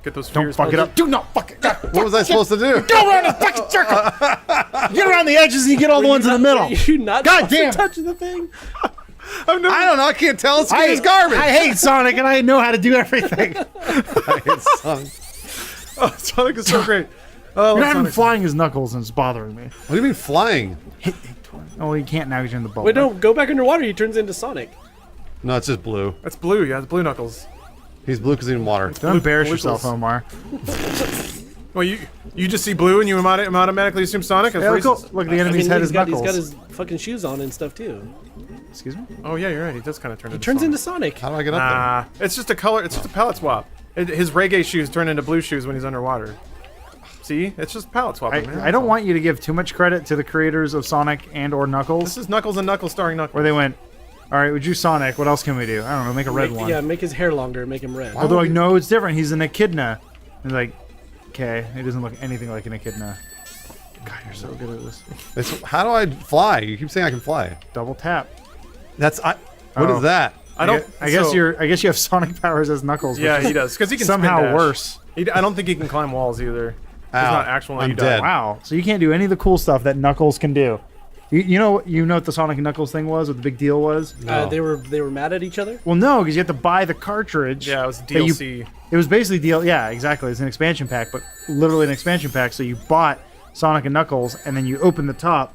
Get those Don't fears. fuck it up. Do not fuck it up. What was I supposed to do? Go around the fucking circle. Get around the edges and you get all the ones in the middle. You're not God supposed to damn. touch the thing. I don't know. I can't tell. This game is garbage. I hate Sonic and I know how to do everything. I hate Sonic. Oh, Sonic is so great. Oh, You're not even Sonic. flying as Knuckles and it's bothering me. What do you mean flying? Oh, you can't now because you're in the bubble. Wait, no, go back underwater. He turns into Sonic. No, it's just blue. That's blue. Yeah, it's blue Knuckles. He's blue because he's in water. Don't embarrass Blue yourself, Knuckles. Omar. Well, you just see blue and you automatically assume Sonic. That's Yeah, look, racist. look, the enemy's head is he's Knuckles. got his fucking shoes on and stuff too. Excuse me? Oh yeah, you're right. He does kind of turn. He turns into Sonic. How do I get up Nah, it's just a color. It's just a palette swap. His reggae shoes turn into blue shoes when he's underwater. See, it's just palette swapping. man. I don't want you to give too much credit to the creators of Sonic and or Knuckles, This is Knuckles and Knuckles starring Knuckles. where they went, all right, would you Sonic? What else can we do? I don't know, make a red one. Yeah, make his hair longer. Make him red. Although like, no, it's different. He's an echidna. And like, okay, he doesn't look anything like an echidna. God, you're so good at this. It's, how do I fly? You keep saying I can fly. Double tap. What Oh. is that? I don't. I guess so- you have Sonic powers as Knuckles. Yeah, which he is does because he can somehow spin dash. worse. I don't think he can climb walls either. He's Ow, not actual. I'm you dead. die. Wow. So you can't do any of the cool stuff that Knuckles can do. You know what the Sonic and Knuckles thing was? What the big deal was? They were mad at each other. Well, no, because you have to buy the cartridge. Yeah, it was that you- DLC. It was basically deal. Yeah, exactly. It's an expansion pack, but literally an expansion pack. So you bought Sonic and Knuckles, and then you open the top,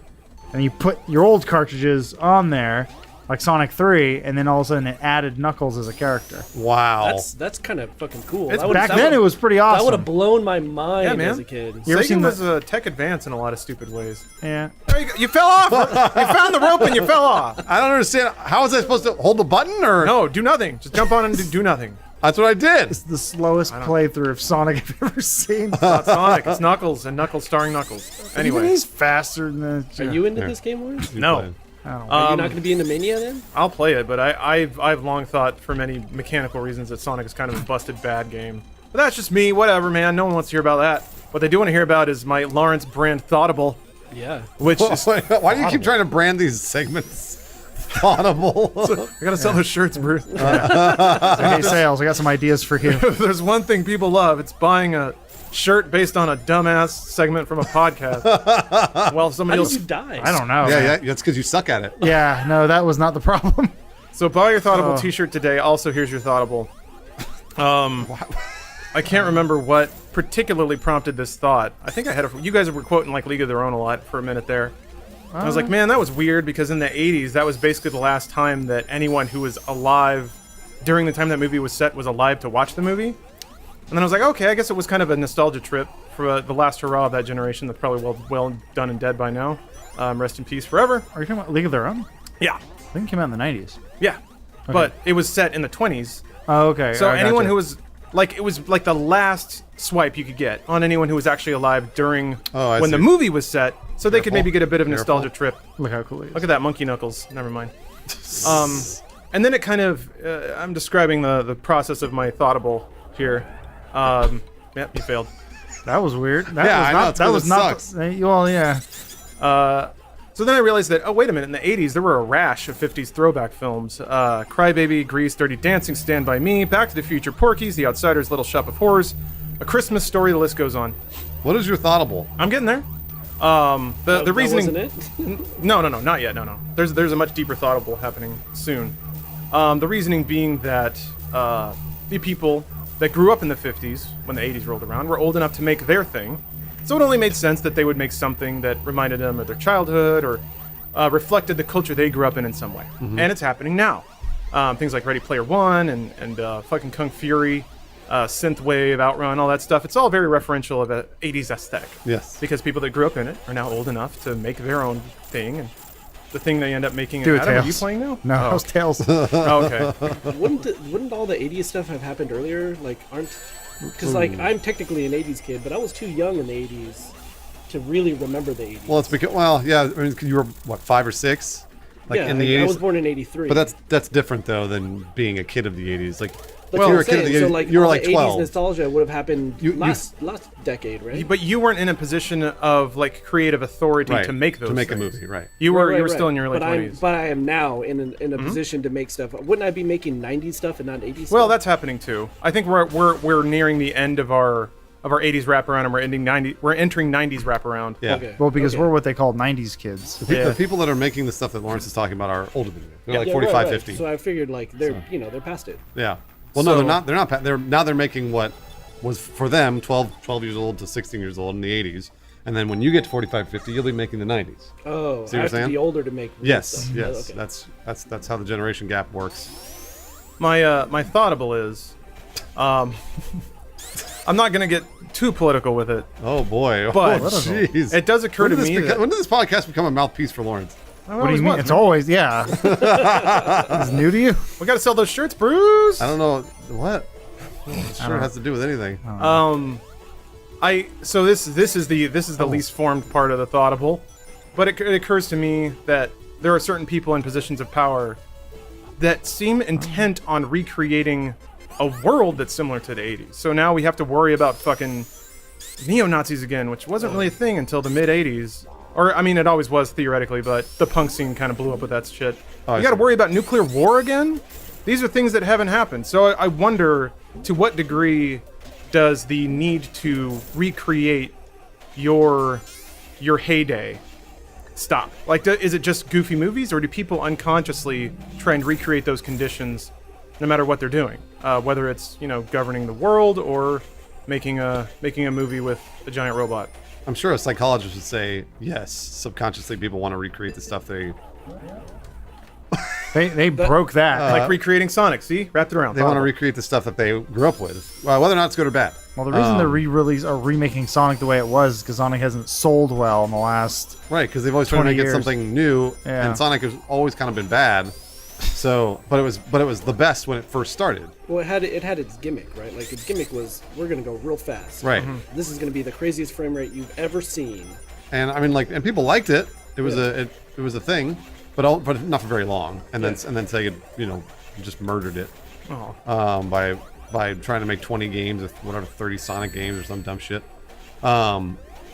and you put your old cartridges on there, like Sonic 3, and then all of a sudden it added Knuckles as a character. Wow. That's kind of fucking cool. It's- Back then, it was pretty That awesome. would have blown my mind Yeah, man. as a kid. You ever Sega seen was a tech advance in a lot of stupid ways. Yeah. There you go. You fell off. You found the rope and you fell off. I don't understand. How was I supposed to hold the button? Or No, do nothing. Just jump on and do nothing. that's what I did. It's the slowest playthrough of Sonic I've ever seen. It's not Sonic. It's Knuckles and Knuckles starring Knuckles. Even Anyway, he's faster than the. Are you into this game, Warren? no. I don't know. Are you not going to be into Mania then? I'll play it, but I've long thought for many mechanical reasons that Sonic is kind of a busted bad game. But that's just me. Whatever, man. No one wants to hear about that. What they do want to hear about is my Lawrence brand Thoughtable, Yeah. which is Why do you keep trying to brand these segments? Audible. I gotta sell those shirts, Bruce. Hey, sales, I got some ideas for you. If there's one thing people love, it's buying a shirt based on a dumbass segment from a podcast. Well, How somebody did else. you die? I don't know. Yeah, man. that's because you suck at it. Yeah, no, that was not the problem. So buy your Thoughtable Oh. T-shirt today. Also, here's your Thoughtable. I can't remember what particularly prompted this thought. I think I had you guys were quoting like League of Their Own a lot for a minute there. I was like, man, that was weird because in the 80s, that was basically the last time that anyone who was alive during the time that movie was set was alive to watch the movie. And then I was like, okay, I guess it was kind of a nostalgia trip for the last hurrah of that generation that's probably well done and dead by now. Rest in peace forever. Are you talking about League of Their Own? Yeah, I think it came out in the 90s. yeah. But it was set in the 20s. Oh, okay. So I anyone gotcha. who was like, it was like the last swipe you could get on anyone who was actually alive during I when the see. movie was set, so they could Careful. maybe get a bit of Careful. nostalgia trip. Look how cool he is. Look at that monkey knuckles. Never mind. And then it kind of I'm describing the process of my Thoughtable here. Yep, you failed. That was weird. That Yeah, was I know, not, it's that 'cause was it not. sucks. Well, yeah. So then I realized that, oh, wait a minute, in the 80s, there were a rash of 50s throwback films. Crybaby, Grease, Dirty Dancing, Stand By Me, Back to the Future, Porky's, The Outsiders, Little Shop of Horrors, A Christmas Story, the list goes on. What is your Thoughtable? I'm getting there. The That reasoning... wasn't it? No, not yet, no. There's a much deeper Thoughtable happening soon. The reasoning being that the people that grew up in the 50s, when the 80s rolled around, were old enough to make their thing. So it only made sense that they would make something that reminded them of their childhood or reflected the culture they grew up in some way. And it's happening now. Things like Ready Player One and fucking Kung Fury, Synthwave, Outrun, all that stuff. It's all very referential of a 80s aesthetic. Yes. Because people that grew up in it are now old enough to make their own thing. And the thing they end up making... Do it, Adam, are you Tails. playing now? No, Oh. that was Tails. Oh, okay. Wouldn't all the 80s stuff have happened earlier? Like, because like I'm technically an 80s kid, but I was too young in the 80s to really remember the 80s. Well, it's because I mean, you were what 5 or 6, like yeah, in the 80s. I was born in 83. But that's different though than being a kid of the 80s. Like, But if you were a I'm kid of the saying, 80s, so like you were all like the 80s 12. nostalgia would have happened You- last decade, right? But you weren't in a position of like creative authority Right, to make those to make a things. movie, right? You were Right, you were right. still in your early but 20s. But I am now in a position to make stuff. Wouldn't I be making 90s stuff and not 80s stuff? Well, that's happening too. I think we're nearing the end of our 80s wraparound, and we're entering 90s wraparound. Yeah. Okay. Well, because Okay. we're what they call 90s kids. Yeah. The people that are making the stuff that Lawrence is talking about are older than you. They're like Yeah, 45, right, right. 50. So I figured like they're they're past it. Yeah. Well, no, So- they're not. They're not. They're making what was for them 12 years old to 16 years old in the 80s, and then when you get to 45, 50, you'll be making the 90s. Oh, See I what have I'm to saying? be older to make real Yes, stuff. yes. Oh, okay. That's how the generation gap works. My Thoughtable is, I'm not gonna get too political with it. Oh boy. But- oh, jeez. It does occur When to did this me that when did this podcast become a mouthpiece for Lawrence? What do you mean? It's always, yeah. It's new to you? We gotta sell those shirts, Bruce. I don't know what. Sure has to do with anything. So this is the least formed part of the Thoughtable, but it occurs to me that there are certain people in positions of power that seem intent on recreating a world that's similar to the 80s. So now we have to worry about fucking neo-Nazis again, which wasn't really a thing until the mid-80s. Or, I mean, it always was theoretically, but the punk scene kind of blew up with that shit. I You gotta see. worry about nuclear war again? These are things that haven't happened. So I wonder, to what degree does the need to recreate your heyday stop? Like, is it just goofy movies, or do people unconsciously try and recreate those conditions no matter what they're doing? Whether it's, governing the world or making a movie with a giant robot. I'm sure a psychologist would say yes. Subconsciously, people want to recreate the stuff they They broke that. Like recreating Sonic, see? Wrapped it around. want to Thoughtful. recreate the stuff that they grew up with, whether or not it's good or bad. Well, the reason they're re-release or remaking Sonic the way it was because Sonic hasn't sold well in the last. Right, because they've always tried to 20 make it years. something new, Yeah. and Sonic has always kind of been bad. So, but it was the best when it first started. Well, it had its gimmick, right? Like its gimmick was we're gonna go real fast. Right. This is gonna be the craziest frame rate you've ever seen. And I mean, and people liked it. It was it was a thing, but not for very long. And then Sega, just murdered it by trying to make 20 games with whatever 30 Sonic games or some dumb shit.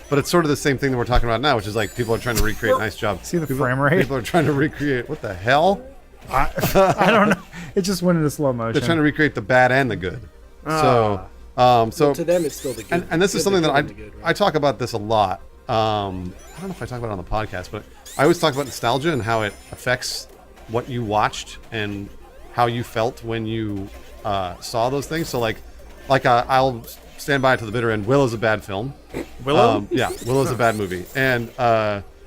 but it's sort of the same thing that we're talking about now, which is like people are trying to recreate. Nice job. See the people, frame rate? People are trying to recreate. What the hell? I don't know. It just went into slow motion. They're trying to recreate the bad and the good. So to them, it's still the good. and this is something that good, I talk about this a lot. I don't know if I talk about it on the podcast, but I always talk about nostalgia and how it affects what you watched and how you felt when you saw those things. So like I'll stand by it to the bitter end. Willow's a bad film. Willow? Yeah, Willow's a bad movie, and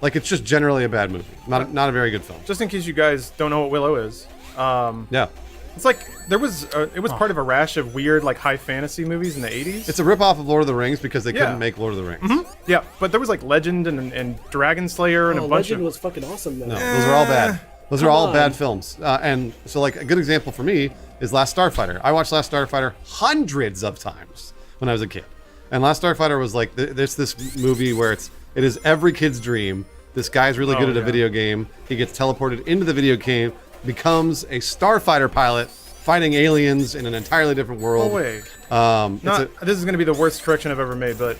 like it's just generally a bad movie. Not a very good film. Just in case you guys don't know what Willow is. Yeah, It's like it was part of a rash of weird like high fantasy movies in the 80s. it's a ripoff of Lord of the Rings because they Yeah. couldn't make Lord of the Rings. Yeah, but there was like Legend and Dragon Slayer and Oh, a bunch Legend of was fucking awesome though. No, those are all bad. Those are all on. bad films. And so, like, a good example for me is Last Starfighter. I watched Last Starfighter hundreds of times when I was a kid. And Last Starfighter was like, there's this movie where it is every kid's dream. This guy's really good at a video game. He gets teleported into the video game, becomes a starfighter pilot, fighting aliens in an entirely different world. Oh wait. It's This is going to be the worst correction I've ever made, but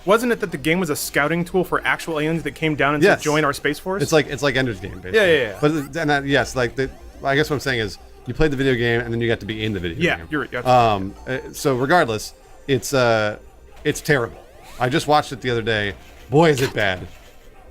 wasn't it that the game was a scouting tool for actual aliens that came down and Yes. said join our space force? it's like Ender's Game, basically. Yeah. But and that, yes, like I guess what I'm saying is you played the video game and then you got to be in the video yeah, game. you're right. So regardless, it's terrible. I just watched it the other day. Boy, is it bad.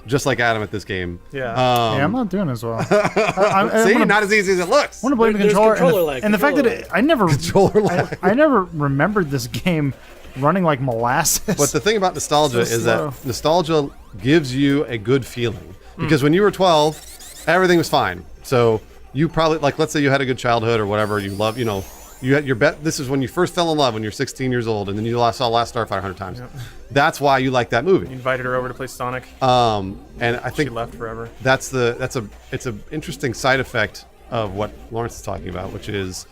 Just like Adam at this game. Yeah. Yeah, I'm not doing as well. I'm See, gonna, not as easy as it looks. I want to blame the There's controller, controller and lag, the fact that controller I never Controller lag. I never remembered this game running like molasses. But the thing about nostalgia So is slow. that nostalgia gives you a good feeling. Because when you were 12, everything was fine. So you probably, like, let's say you had a good childhood or whatever, you love, you had your bet. This is when you first fell in love when you're 16 years old, and then you saw Last Starfighter 100 times. That's why you like that movie. You invited her over to play Sonic. And I She think left forever. it's an interesting side effect of what Lawrence is talking about, which is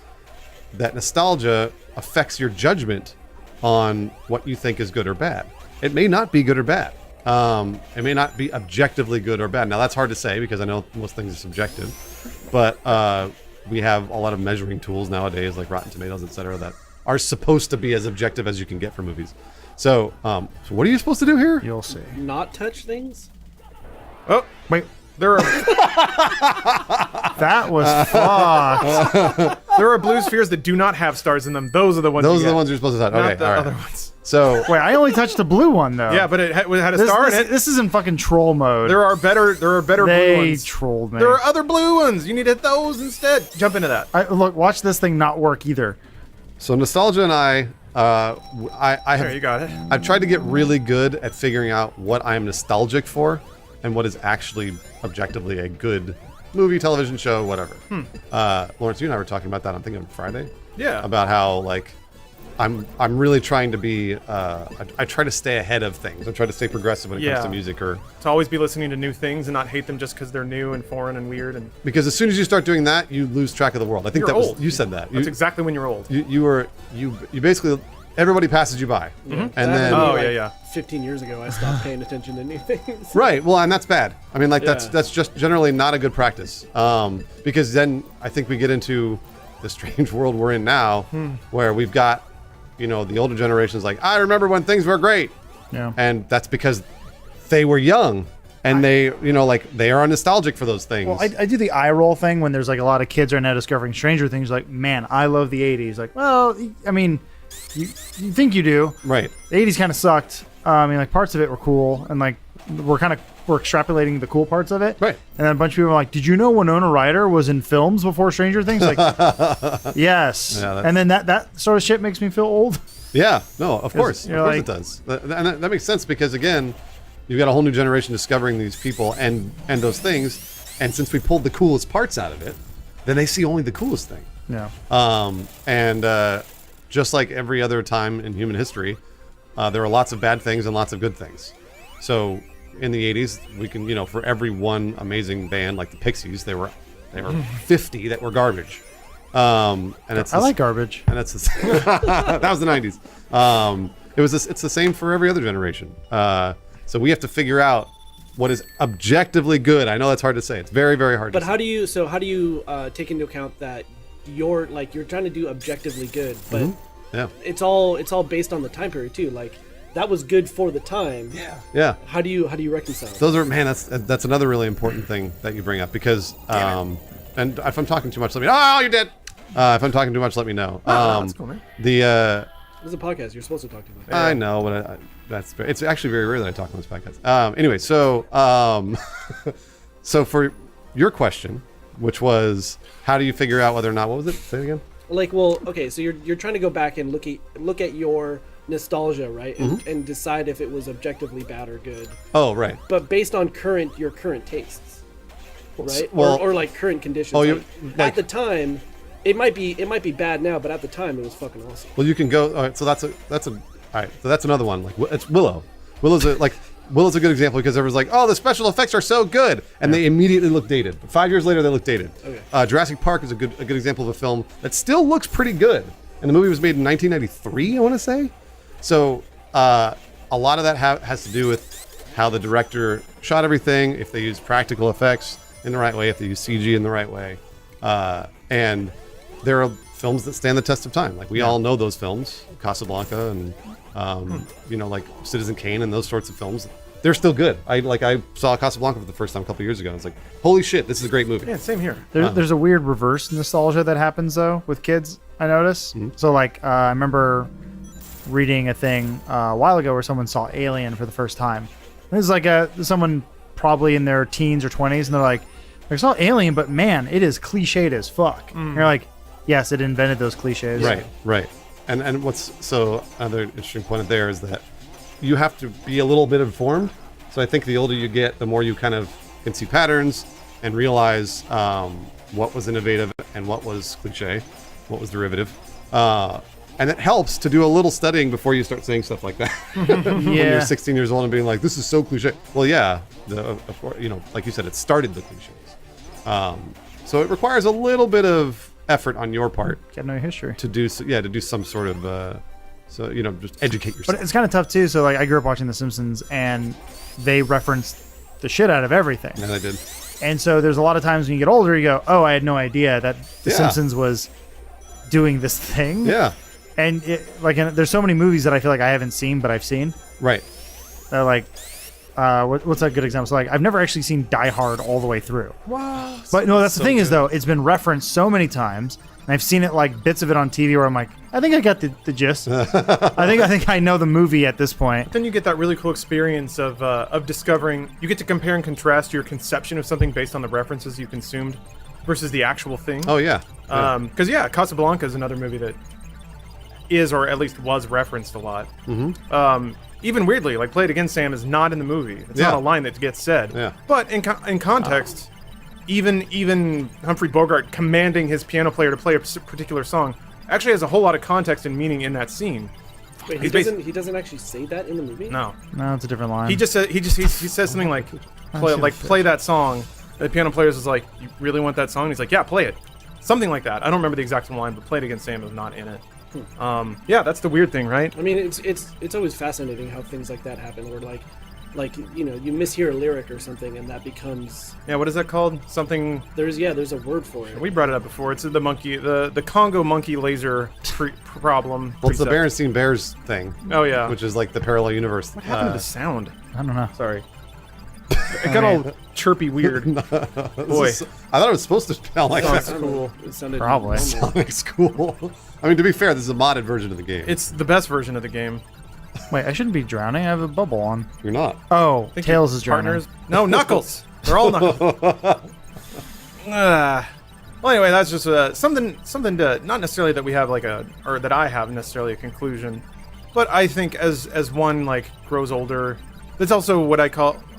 that nostalgia affects your judgment on what you think is good or bad. It may not be good or bad. It may not be objectively good or bad. Now that's hard to say because I know most things are subjective, but we have a lot of measuring tools nowadays, like Rotten Tomatoes, etc., that are supposed to be as objective as you can get for movies. So, so what are you supposed to do here? You'll see. Not touch things. Oh, Wait, there are that was fucked. there are blue spheres that do not have stars in them. Those are the ones. Those you are the get, ones you're supposed to touch. not Okay, the all right. other ones. So, Wait, I only touched the blue one though. Yeah, but it had a this, star this, in it. this isn't fucking troll mode. There are better blue they ones. trolled me. There are other blue ones. You need to hit those instead. Jump into that. Look, watch this thing not work either. so nostalgia and I There, have you got it. I've tried to get really good at figuring out what I'm nostalgic for and what is actually objectively a good movie, television show, whatever. Lawrence, you and I were talking about that, I'm thinking on Friday. Yeah. About how, like, I'm really trying to be, I try to stay ahead of things. I try to stay progressive when it comes Yeah. to music, or To always be listening to new things and not hate them just because they're new and foreign and weird. And because as soon as you start doing that, you lose track of the world. I think You're that was, old. you said that. that's You, exactly when you're old. you basically, everybody passes you by. And then, Oh, yeah. 15 years ago, I stopped paying attention to new things. right. Well, and that's bad. I mean, like Yeah. that's just generally not a good practice. Because then I think we get into the strange world we're in now, where we've got, the older generations like, I remember when things were great, Yeah. and that's because they were young, and they are nostalgic for those things. Well, I do the eye roll thing when there's like a lot of kids are now discovering Stranger Things. Like, man, I love the '80s. Like, well, I mean, you think you do. Right. The '80s kind of sucked. I mean, like parts of it were cool, and like we're extrapolating the cool parts of it. Right. And then a bunch of people are like, "Did you know Winona Ryder was in films before Stranger Things?" Like, yes. Yeah, that's- And then that sort of shit makes me feel old. Yeah, no, of course. Of you're course like- it does. And that makes sense because, again, you've got a whole new generation discovering these people and those things. And since we pulled the coolest parts out of it, then they see only the coolest thing. Yeah. Just like every other time in human history, there are lots of bad things and lots of good things. So in the 80s, we can, for every one amazing band like the Pixies, there were 50 that were garbage. And it's I like garbage. and that's that was the 90s. It's the same for every other generation. So we have to figure out what is objectively good. I know that's hard to say. It's very, very hard But to how do you take into account that you're trying to do objectively good, but say. Yeah. it's all based on the time period too. Like that was good for the time. Yeah. How do you reconcile? Those are, man, that's another really important thing that you bring up because, and if I'm talking too much, let me know. Oh, you did. If I'm talking too much, let me know. That's cool, man. The This is a podcast. You're supposed to talk to me. I know, but it's actually very rare that I talk on this podcast. Anyway, so so for your question, which was how do you figure out whether or not, what was it? Say it again. Like, well, okay, so you're trying to go back and look at your nostalgia, right, and decide if it was objectively bad or good. Oh, right. But based on your current tastes, right? Well- or like current conditions. Oh, Like, you like, at the time, it might be bad now, but at the time it was fucking awesome. well, you can go. All right, so that's a all right. So that's another one. Like it's Willow. Willow's a good example because everyone's like, oh, the special effects are so good, and they immediately look dated. 5 years later, they look dated. Okay. Jurassic Park is a good example of a film that still looks pretty good, and the movie was made in 1993, I want to say. So a lot of that has to do with how the director shot everything, if they use practical effects in the right way, if they use CG in the right way, and there are films that stand the test of time. Like we all know those films, Casablanca and like Citizen Kane and those sorts of films. They're still good. I saw Casablanca for the first time a couple years ago. I was like, holy shit, this is a great movie. Yeah, same here. There's a weird reverse nostalgia that happens though with kids. I notice. So like I remember reading a thing a while ago where someone saw Alien for the first time. It was like someone probably in their teens or 20s, and they're like, I saw Alien, but man, it is cliched as fuck. And you're like, yes, it invented those cliches. Right. And what's so another interesting point there is that you have to be a little bit informed. So I think the older you get, the more you kind of can see patterns and realize what was innovative and what was cliche, what was derivative. And it helps to do a little studying before you start saying stuff like that. When you're 16 years old and being like, this is so cliche. Well, yeah, of course, like you said, it started the cliches. So it requires a little bit of effort on your part Got no history. to do some sort of just educate yourself. But it's kind of tough too. So like I grew up watching The Simpsons, and they referenced the shit out of everything. Yeah, I did. And so there's a lot of times when you get older, you go, oh, I had no idea that The Yeah. Simpsons was doing this thing. Yeah, And there's so many movies that I feel like I haven't seen, but I've seen. right. They're like, what's a good example? So like, I've never actually seen Die Hard all the way through. Wow. But no, that's the thing is though, it's been referenced so many times, and I've seen it like bits of it on TV where I'm like, I think I got the gist. I think I know the movie at this point. Then you get that really cool experience of discovering. You get to compare and contrast your conception of something based on the references you consumed versus the actual thing. Oh yeah. Because Casablanca is another movie that is, or at least was, referenced a lot. Even weirdly, like "Play It Again, Sam" is not in the movie. It's Yeah. not a line that gets said. Yeah. But in context, even Humphrey Bogart commanding his piano player to play a particular song actually has a whole lot of context and meaning in that scene. Wait, He's he doesn't actually say that in the movie? No, No, it's a different line. he says something like play that song. The piano player is like, you really want that song? And he's like, yeah, play it. Something like that. I don't remember the exact line, but "Play It Again, Sam" is not in it. That's the weird thing, right? I mean, it's always fascinating how things like that happen, where like you mishear a lyric or something, and that becomes Yeah, what is that called? Something. there's a word for it. We brought it up before. It's the monkey, the Congo monkey laser problem. Well, it's the precept. Berenstein Bears thing. Oh, yeah. Which is like the parallel universe. What happened to the sound? I don't know. Sorry. It got all chirpy weird. Boy, I thought it was supposed to sound like Sounds that. cool. It sounded Probably. normal. It's cool. I mean, to be fair, this is a modded version of the game. It's the best version of the game. Wait, I shouldn't be drowning. I have a bubble on. You're not. Oh, Think Tails your is drowning. partners. No, Knuckles. They're all Knuckles. Well, anyway, that's just something to not necessarily that we have or that I have necessarily a conclusion, but I think as one like grows older, that's also what I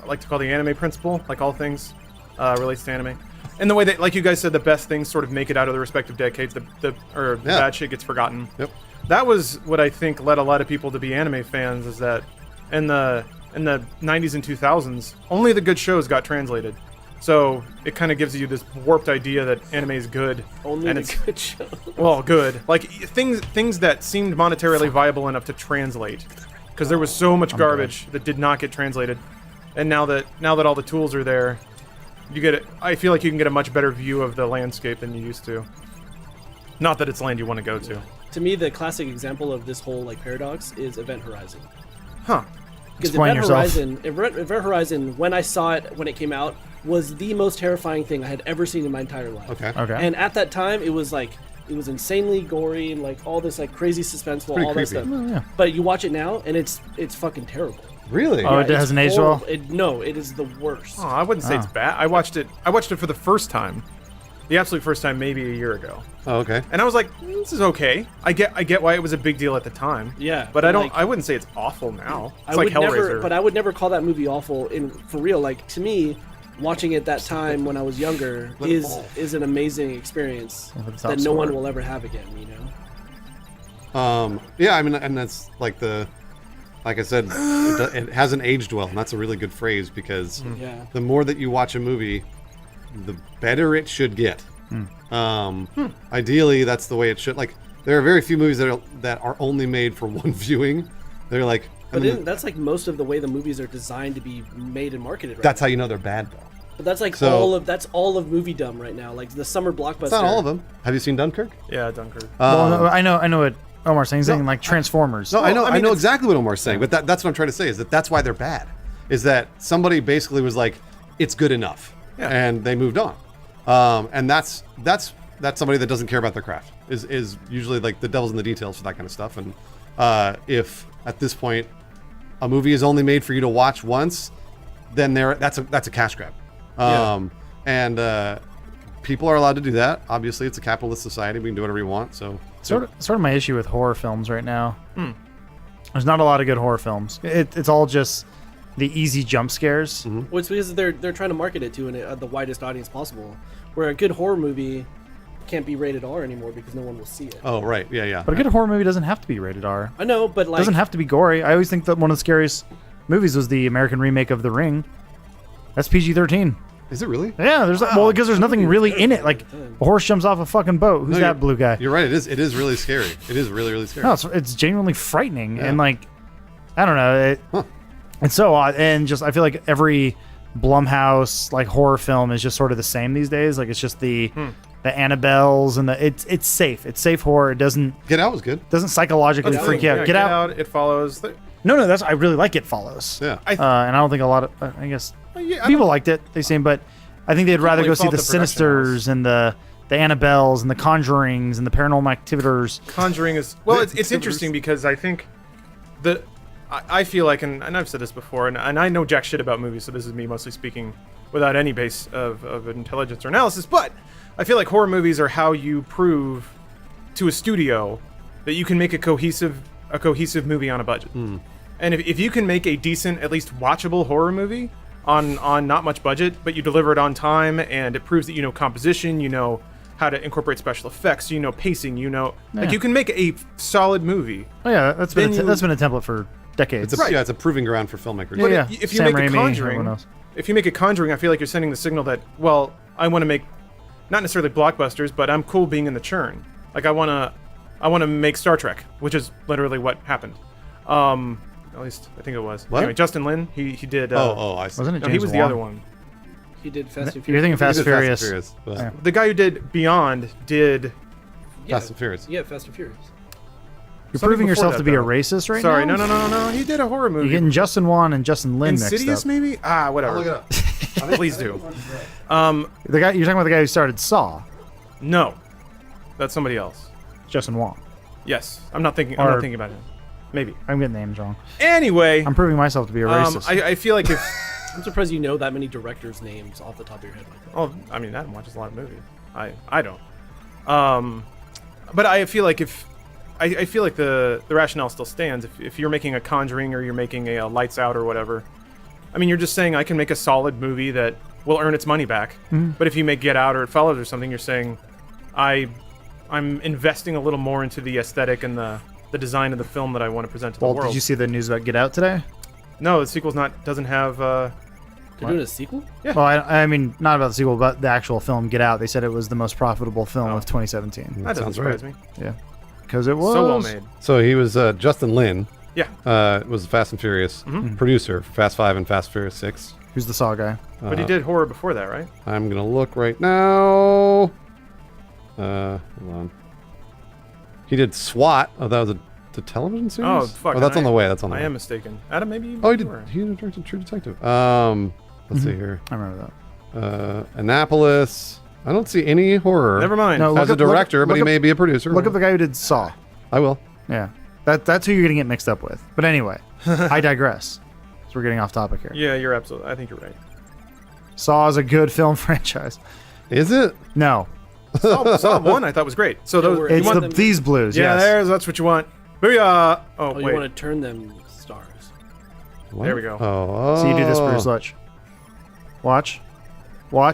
like to call the anime principle. Like all things relates to anime, and the way that, like you guys said, the best things sort of make it out of the respective decades. The bad shit gets forgotten. Yep. That was what I think led a lot of people to be anime fans. Is that in the 90s and 2000s, only the good shows got translated. So it kind of gives you this warped idea that anime is good. Only and the it's good show. well, good. Like things that seemed monetarily viable enough to translate, because there was so much garbage that did not get translated. And now that all the tools are there, you get it. I feel like you can get a much better view of the landscape than you used to. Not that it's land you want to go to. To me, the classic example of this whole like paradox is Event Horizon. Because Explain Event yourself. Horizon, Event Horizon, when I saw it when it came out, was the most terrifying thing I had ever seen in my entire life. Okay. Okay. And at that time, it was insanely gory and like all this like crazy suspenseful, pretty all that creepy. stuff. But you watch it now, and it's fucking terrible. Really? Oh, it It's hasn't aged horrible. well? No, it is the worst. Oh, I wouldn't say it's bad. I watched it for the first time, the absolute first time, maybe a year ago, Oh, okay. and I was like, this is okay. I get why it was a big deal at the time. Yeah, but I don't. like- I wouldn't say it's awful now. It's I like would Hellraiser. never, but I would never call that movie awful. For real, like to me, watching it that time when I was younger is an amazing experience that no one will ever have again. You know. Yeah, I mean, and that's like like I said, it hasn't aged well, and that's a really good phrase because Yeah. the more that you watch a movie, the better it should get. Ideally, that's the way it should. Like, there are very few movies that are only made for one viewing. They're like, I But mean, that's like most of the way the movies are designed to be made and marketed. Right that's now. how you know they're bad, though. But that's like So- all of moviedom right now. Like the summer blockbuster. It's not all of them. Have you seen Dunkirk? Yeah, Dunkirk. Well, no, I know what Omar's saying. He's saying like Transformers. No, I know. I I, mean, know it's- exactly what Omar's saying, but that's what I'm trying to say is that's why they're bad. Is that somebody basically was like, it's good enough, Yeah. and they moved on. And that's somebody that doesn't care about their craft. Is usually like the devil's in the details for that kind of stuff. And if at this point a movie is only made for you to watch once, then that's a cash grab. And people are allowed to do that. Obviously, it's a capitalist society. We can do whatever we want. So Sort of my issue with horror films right now. There's not a lot of good horror films. It's all just the easy jump scares. Well, it's because they're trying to market it to the widest audience possible. Where a good horror movie can't be rated R anymore because no one will see it. Oh, right. Yeah. But a good horror movie doesn't have to be rated R. I know, but It like doesn't have to be gory. I always think that one of the scariest movies was the American remake of The Ring. That's PG-13. Is it really? Yeah, because there's nothing really in it. Like a horse jumps off a fucking boat. Who's No, that you're- blue guy? You're right. It is really scary. It is really, really scary. No, it's genuinely frightening and like I don't know. It's so odd and just I feel like every Blumhouse like horror film is just sort of the same these days. Like it's just the Annabelles and it's safe. It's safe horror. It doesn't Get Out was good. psychologically freak you out. Yeah, Get out. It follows. No, that's I really like It Follows. Yeah. And I don't think a lot of I guess Yeah, I people liked it. They seem, but I think they'd rather like go see fault the the production Sinisters and the Annabelles and the Conjurings and the Paranormal Activities. Conjuring is well. It's interesting because I think I feel like, and I've said this before, and I know jack shit about movies, so this is me mostly speaking without any base of intelligence or analysis. But I feel like horror movies are how you prove to a studio that you can make a cohesive movie on a budget. And if you can make a decent, at least watchable horror movie on not much budget, but you deliver it on time, and it proves that you know composition, you know how to incorporate special effects, you know pacing, you know like you can make a solid movie. Oh yeah, that's been Then that's been a template for decades. It's a proving ground for filmmakers. Yeah, yeah. If you Sam make Raimi, a everyone Conjuring, else. if you make a Conjuring, I feel like you're sending the signal that, well, I want to make not necessarily blockbusters, but I'm cool being in the churn. Like I want to make Star Trek, which is literally what happened. At least I think it was. What? Anyway, Justin Lin, he did. I see. Wasn't it No, James he was the Wan? other one. he did Fast and You're Furious. thinking Fast He and did Furious. but Yeah. The guy who did Beyond did. Fast and Furious. Yeah, Fast and Furious. You're Something proving before yourself that, to be a though. racist right Sorry, now. no. He did a horror movie. You're getting Justin Wan and Justin Lin Insidious, mixed up. maybe? Whatever. Look it up. Please do. The guy you're talking about the guy who started Saw, No, that's somebody else. Justin Wan. Yes, I'm not thinking Or- about him. Maybe. I'm getting names wrong. Anyway, I'm proving myself to be a racist. I feel like if I'm surprised you know that many directors' names off the top of your head. Like that. oh, I mean, Adam watches a lot of movies. I don't. But I feel like I feel like the rationale still stands. If you're making a Conjuring or you're making a Lights Out or whatever, I mean, you're just saying I can make a solid movie that will earn its money back. But if you make Get Out or It Follows or something, you're saying I'm investing a little more into the aesthetic and the design of the film that I want to present to the well, world. did you see the news about Get Out today? No, the sequel's doesn't have. They're doing a sequel? Well, I mean, not about the sequel, but the actual film Get Out. They said it was the most profitable film of 2017. That doesn't Sounds surprise right. me. Yeah, because it was So well made. So he was Justin Lin. Yeah, Was Fast and Furious producer for Fast 5 and Fast Furious 6. Who's the Saw guy? but he did horror before that, right? I'm gonna look right now. Hold on. He did SWAT. Oh, that was a The television series? Oh, fuck. Oh, that's on the way. That's on the I way. am mistaken. Adam, maybe. Oh, you were. he directed True Detective. Let's see here. I remember that. Annapolis. I don't see any horror. Never mind. No, As a director, but he may be a producer. Look up the guy who did Saw. I will. Yeah, that's who you're gonna get mixed up with. But anyway, I digress. So we're getting off topic here. Yeah, you're absolutely. I think you're right. Saw is a good film franchise. Is it? No, Saw 1 I thought was great. So those. we're- you it's want these blues. Yeah, yes. that's what you want. Booyah! Oh, Oh, wait. you want to turn them stars. What? There we go. Oh. So you do this, Bruce Lutch. Watch,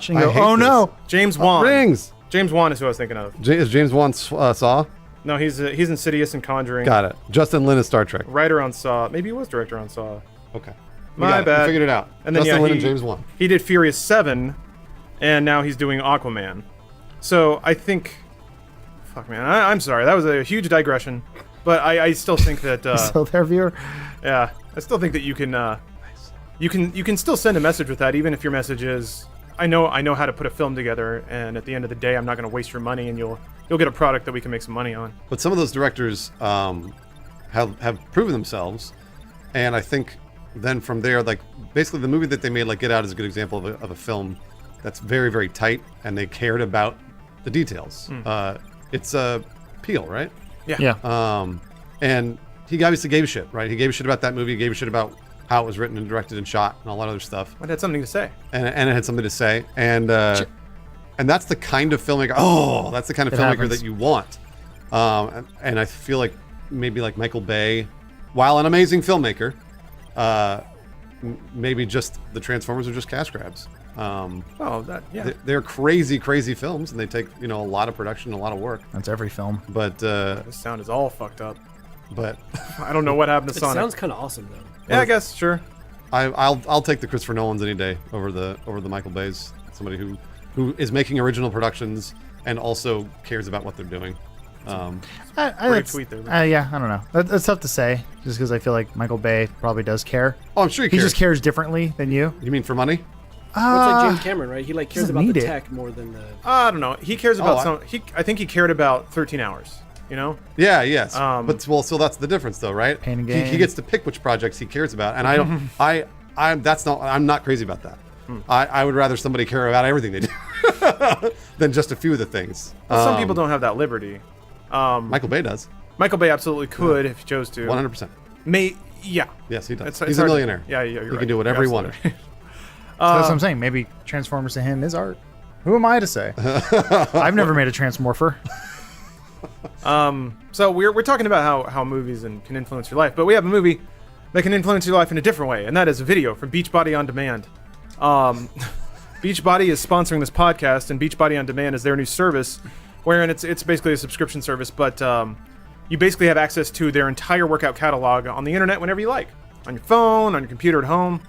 and I go. hate Oh no! this. James Wan. Rings. James Wan is who I was thinking of. Is James Wan Saw? No, he's Insidious and Conjuring. Got it. Justin Lin is Star Trek. Writer on Saw. Maybe he was director on Saw. Okay. My got it. bad. We figured it out. And then Justin Lin he, and James Wan. He did Furious 7, and now he's doing Aquaman. So I think, fuck man, I'm sorry, that was a huge digression, but I still think that So there, viewer. yeah, I still think that you can still send a message with that, even if your message is I know how to put a film together, and at the end of the day, I'm not going to waste your money, and you'll get a product that we can make some money on. But some of those directors have proven themselves, and I think then from there, like basically the movie that they made, like Get Out, is a good example of a film that's very, very tight, and they cared about the details. It's Peele, right? Yeah. And he obviously gave a shit, right? He gave a shit about that movie. He gave a shit about how it was written and directed and shot and all that other stuff. It had something to say. And it had something to say. And that's the kind of filmmaker. Oh, that's the kind of filmmaker happens. that you want. And I feel like maybe like Michael Bay, while an amazing filmmaker, maybe just the Transformers are just cash grabs. Oh, that yeah. They're crazy, crazy films, and they take a lot of production, a lot of work. That's every film. But This sound is all fucked up. but I don't know what happened to It Sonic. sounds kind of awesome though. Yeah, I guess sure. I'll take the Christopher Nolans any day over the Michael Bays. Somebody who is making original productions and also cares about what they're doing. Great tweet there. Yeah, I don't know. That's tough to say, just because I feel like Michael Bay probably does care. Oh, I'm sure he He cares. just cares differently than you. You mean for money? Well, it's like James Cameron, right? He cares doesn't about the need it. tech more than the. I don't know. He cares about I- I think he cared about 13 hours. You know. Yeah, yes. Um, So that's the difference, though, right? Pain and He gain. gets to pick which projects he cares about, and I don't. I'm not crazy about that. Hmm. I would rather somebody care about everything they do than just a few of the things. Some people don't have that liberty. Michael Bay does. Michael Bay absolutely could if he chose to. 100%. Yeah. Yes, he does. It's He's a hard to- millionaire. Yeah, you're He right. can do whatever he You're wanted. absolutely That's what I'm saying. Maybe Transformers to him is art. Who am I to say? I've never made a Transmorpher. So we're talking about how movies can influence your life, but we have a movie that can influence your life in a different way, and that is a video from Beachbody On Demand. Beachbody is sponsoring this podcast, and Beachbody On Demand is their new service, wherein it's basically a subscription service, but you basically have access to their entire workout catalog on the internet whenever you like, on your phone, on your computer at home,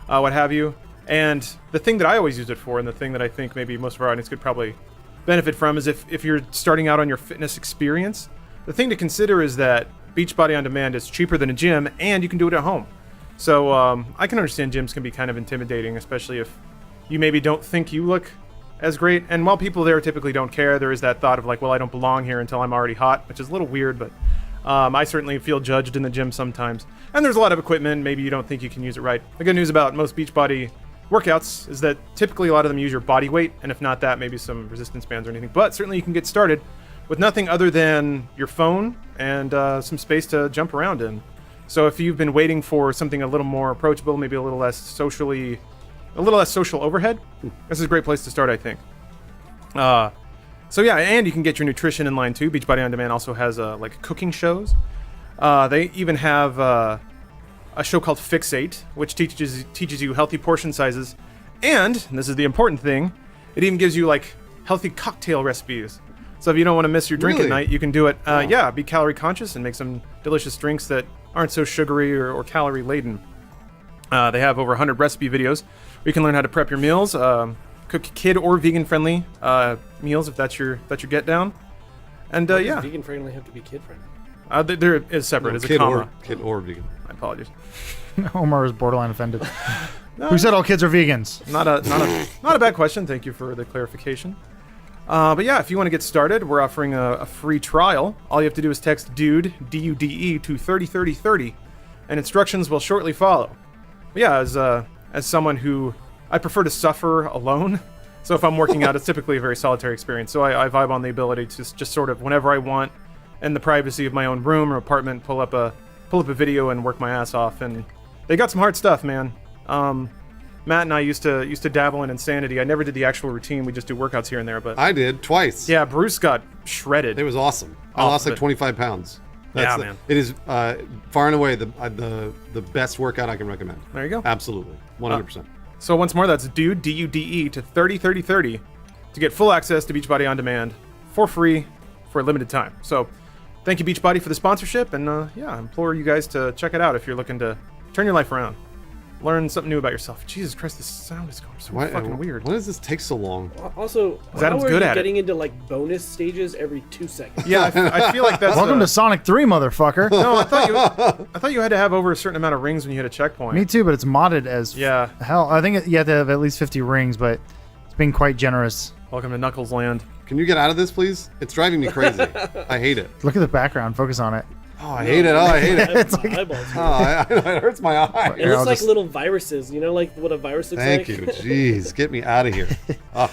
what have you. And the thing that I always use it for, and the thing that I think maybe most of our audience could probably benefit from, is if you're starting out on your fitness experience, the thing to consider is that Beachbody On Demand is cheaper than a gym, and you can do it at home. So I can understand gyms can be kind of intimidating, especially if you maybe don't think you look as great. And while people there typically don't care, there is that thought of like, well, I don't belong here until I'm already hot, which is a little weird, but I certainly feel judged in the gym sometimes. And there's a lot of equipment, maybe you don't think you can use it right. The good news about most Beachbody workouts is that typically a lot of them use your body weight, and if not that, maybe some resistance bands or anything. But certainly you can get started with nothing other than your phone and some space to jump around in. So if you've been waiting for something a little more approachable, maybe a little less social overhead, this is a great place to start, I think. So yeah, and you can get your nutrition in line too. Beachbody On Demand also has like cooking shows. They even have a show called Fixate, which teaches you healthy portion sizes, and this is the important thing, it even gives you like healthy cocktail recipes. So if you don't want to miss your drink Really? at night, you can do it. Yeah, be calorie conscious and make some delicious drinks that aren't so sugary or calorie laden. They have over 100 recipe videos where you can learn how to prep your meals, cook kid or vegan friendly meals if that's your get down. And yeah, Does vegan friendly have to be kid friendly? there is separate as a kid comma. or vegan. My apologies. Omar is borderline offended. Who said all kids are vegans? Not a bad question. Thank you for the clarification. But yeah, if you want to get started, we're offering a free trial. All you have to do is text DUDE, D-U-D-E, to 303030, and instructions will shortly follow. But yeah, as someone who I prefer to suffer alone, so if I'm working out, it's typically a very solitary experience. So I vibe on the ability to just sort of whenever I want, in the privacy of my own room or apartment, pull up a video and work my ass off. And they got some hard stuff, man. Matt and I used to dabble in Insanity. I never did the actual routine. We just do workouts here and there. But I did twice. yeah, Bruce got shredded. It was awesome. I Off lost of like it. 25 pounds. Yeah, man. It is far and away the best workout I can recommend. There you go. Absolutely, 100%. So once more, that's DUDE, D-U-D-E, to 303030 to get full access to Beachbody On Demand for free for a limited time. So thank you, Beachbody, for the sponsorship. And yeah, I implore you guys to check it out if you're looking to turn your life around. Learn something new about yourself. Jesus Christ, this sound is going so fucking weird. Why does this take so long? Also, how Adam's are good you at it. getting into like bonus stages every 2 seconds? Yeah, I feel like that's Welcome to Sonic 3, motherfucker. No, I thought you had to have over a certain amount of rings when you hit a checkpoint. Me too, but it's modded as Yeah. hell. I think you have to have at least 50 rings, but it's been quite generous. Welcome to Knuckles Land. Can you get out of this, please? It's driving me crazy. I hate it. Look at the background. Focus on it. Oh, I hate it. Oh, I hate it. It's like eyeballs. Oh, it hurts my eye. It Here, looks I'll like just- little viruses. You know, like what a virus looks Thank like. you. Jeez, get me out of here. Oh,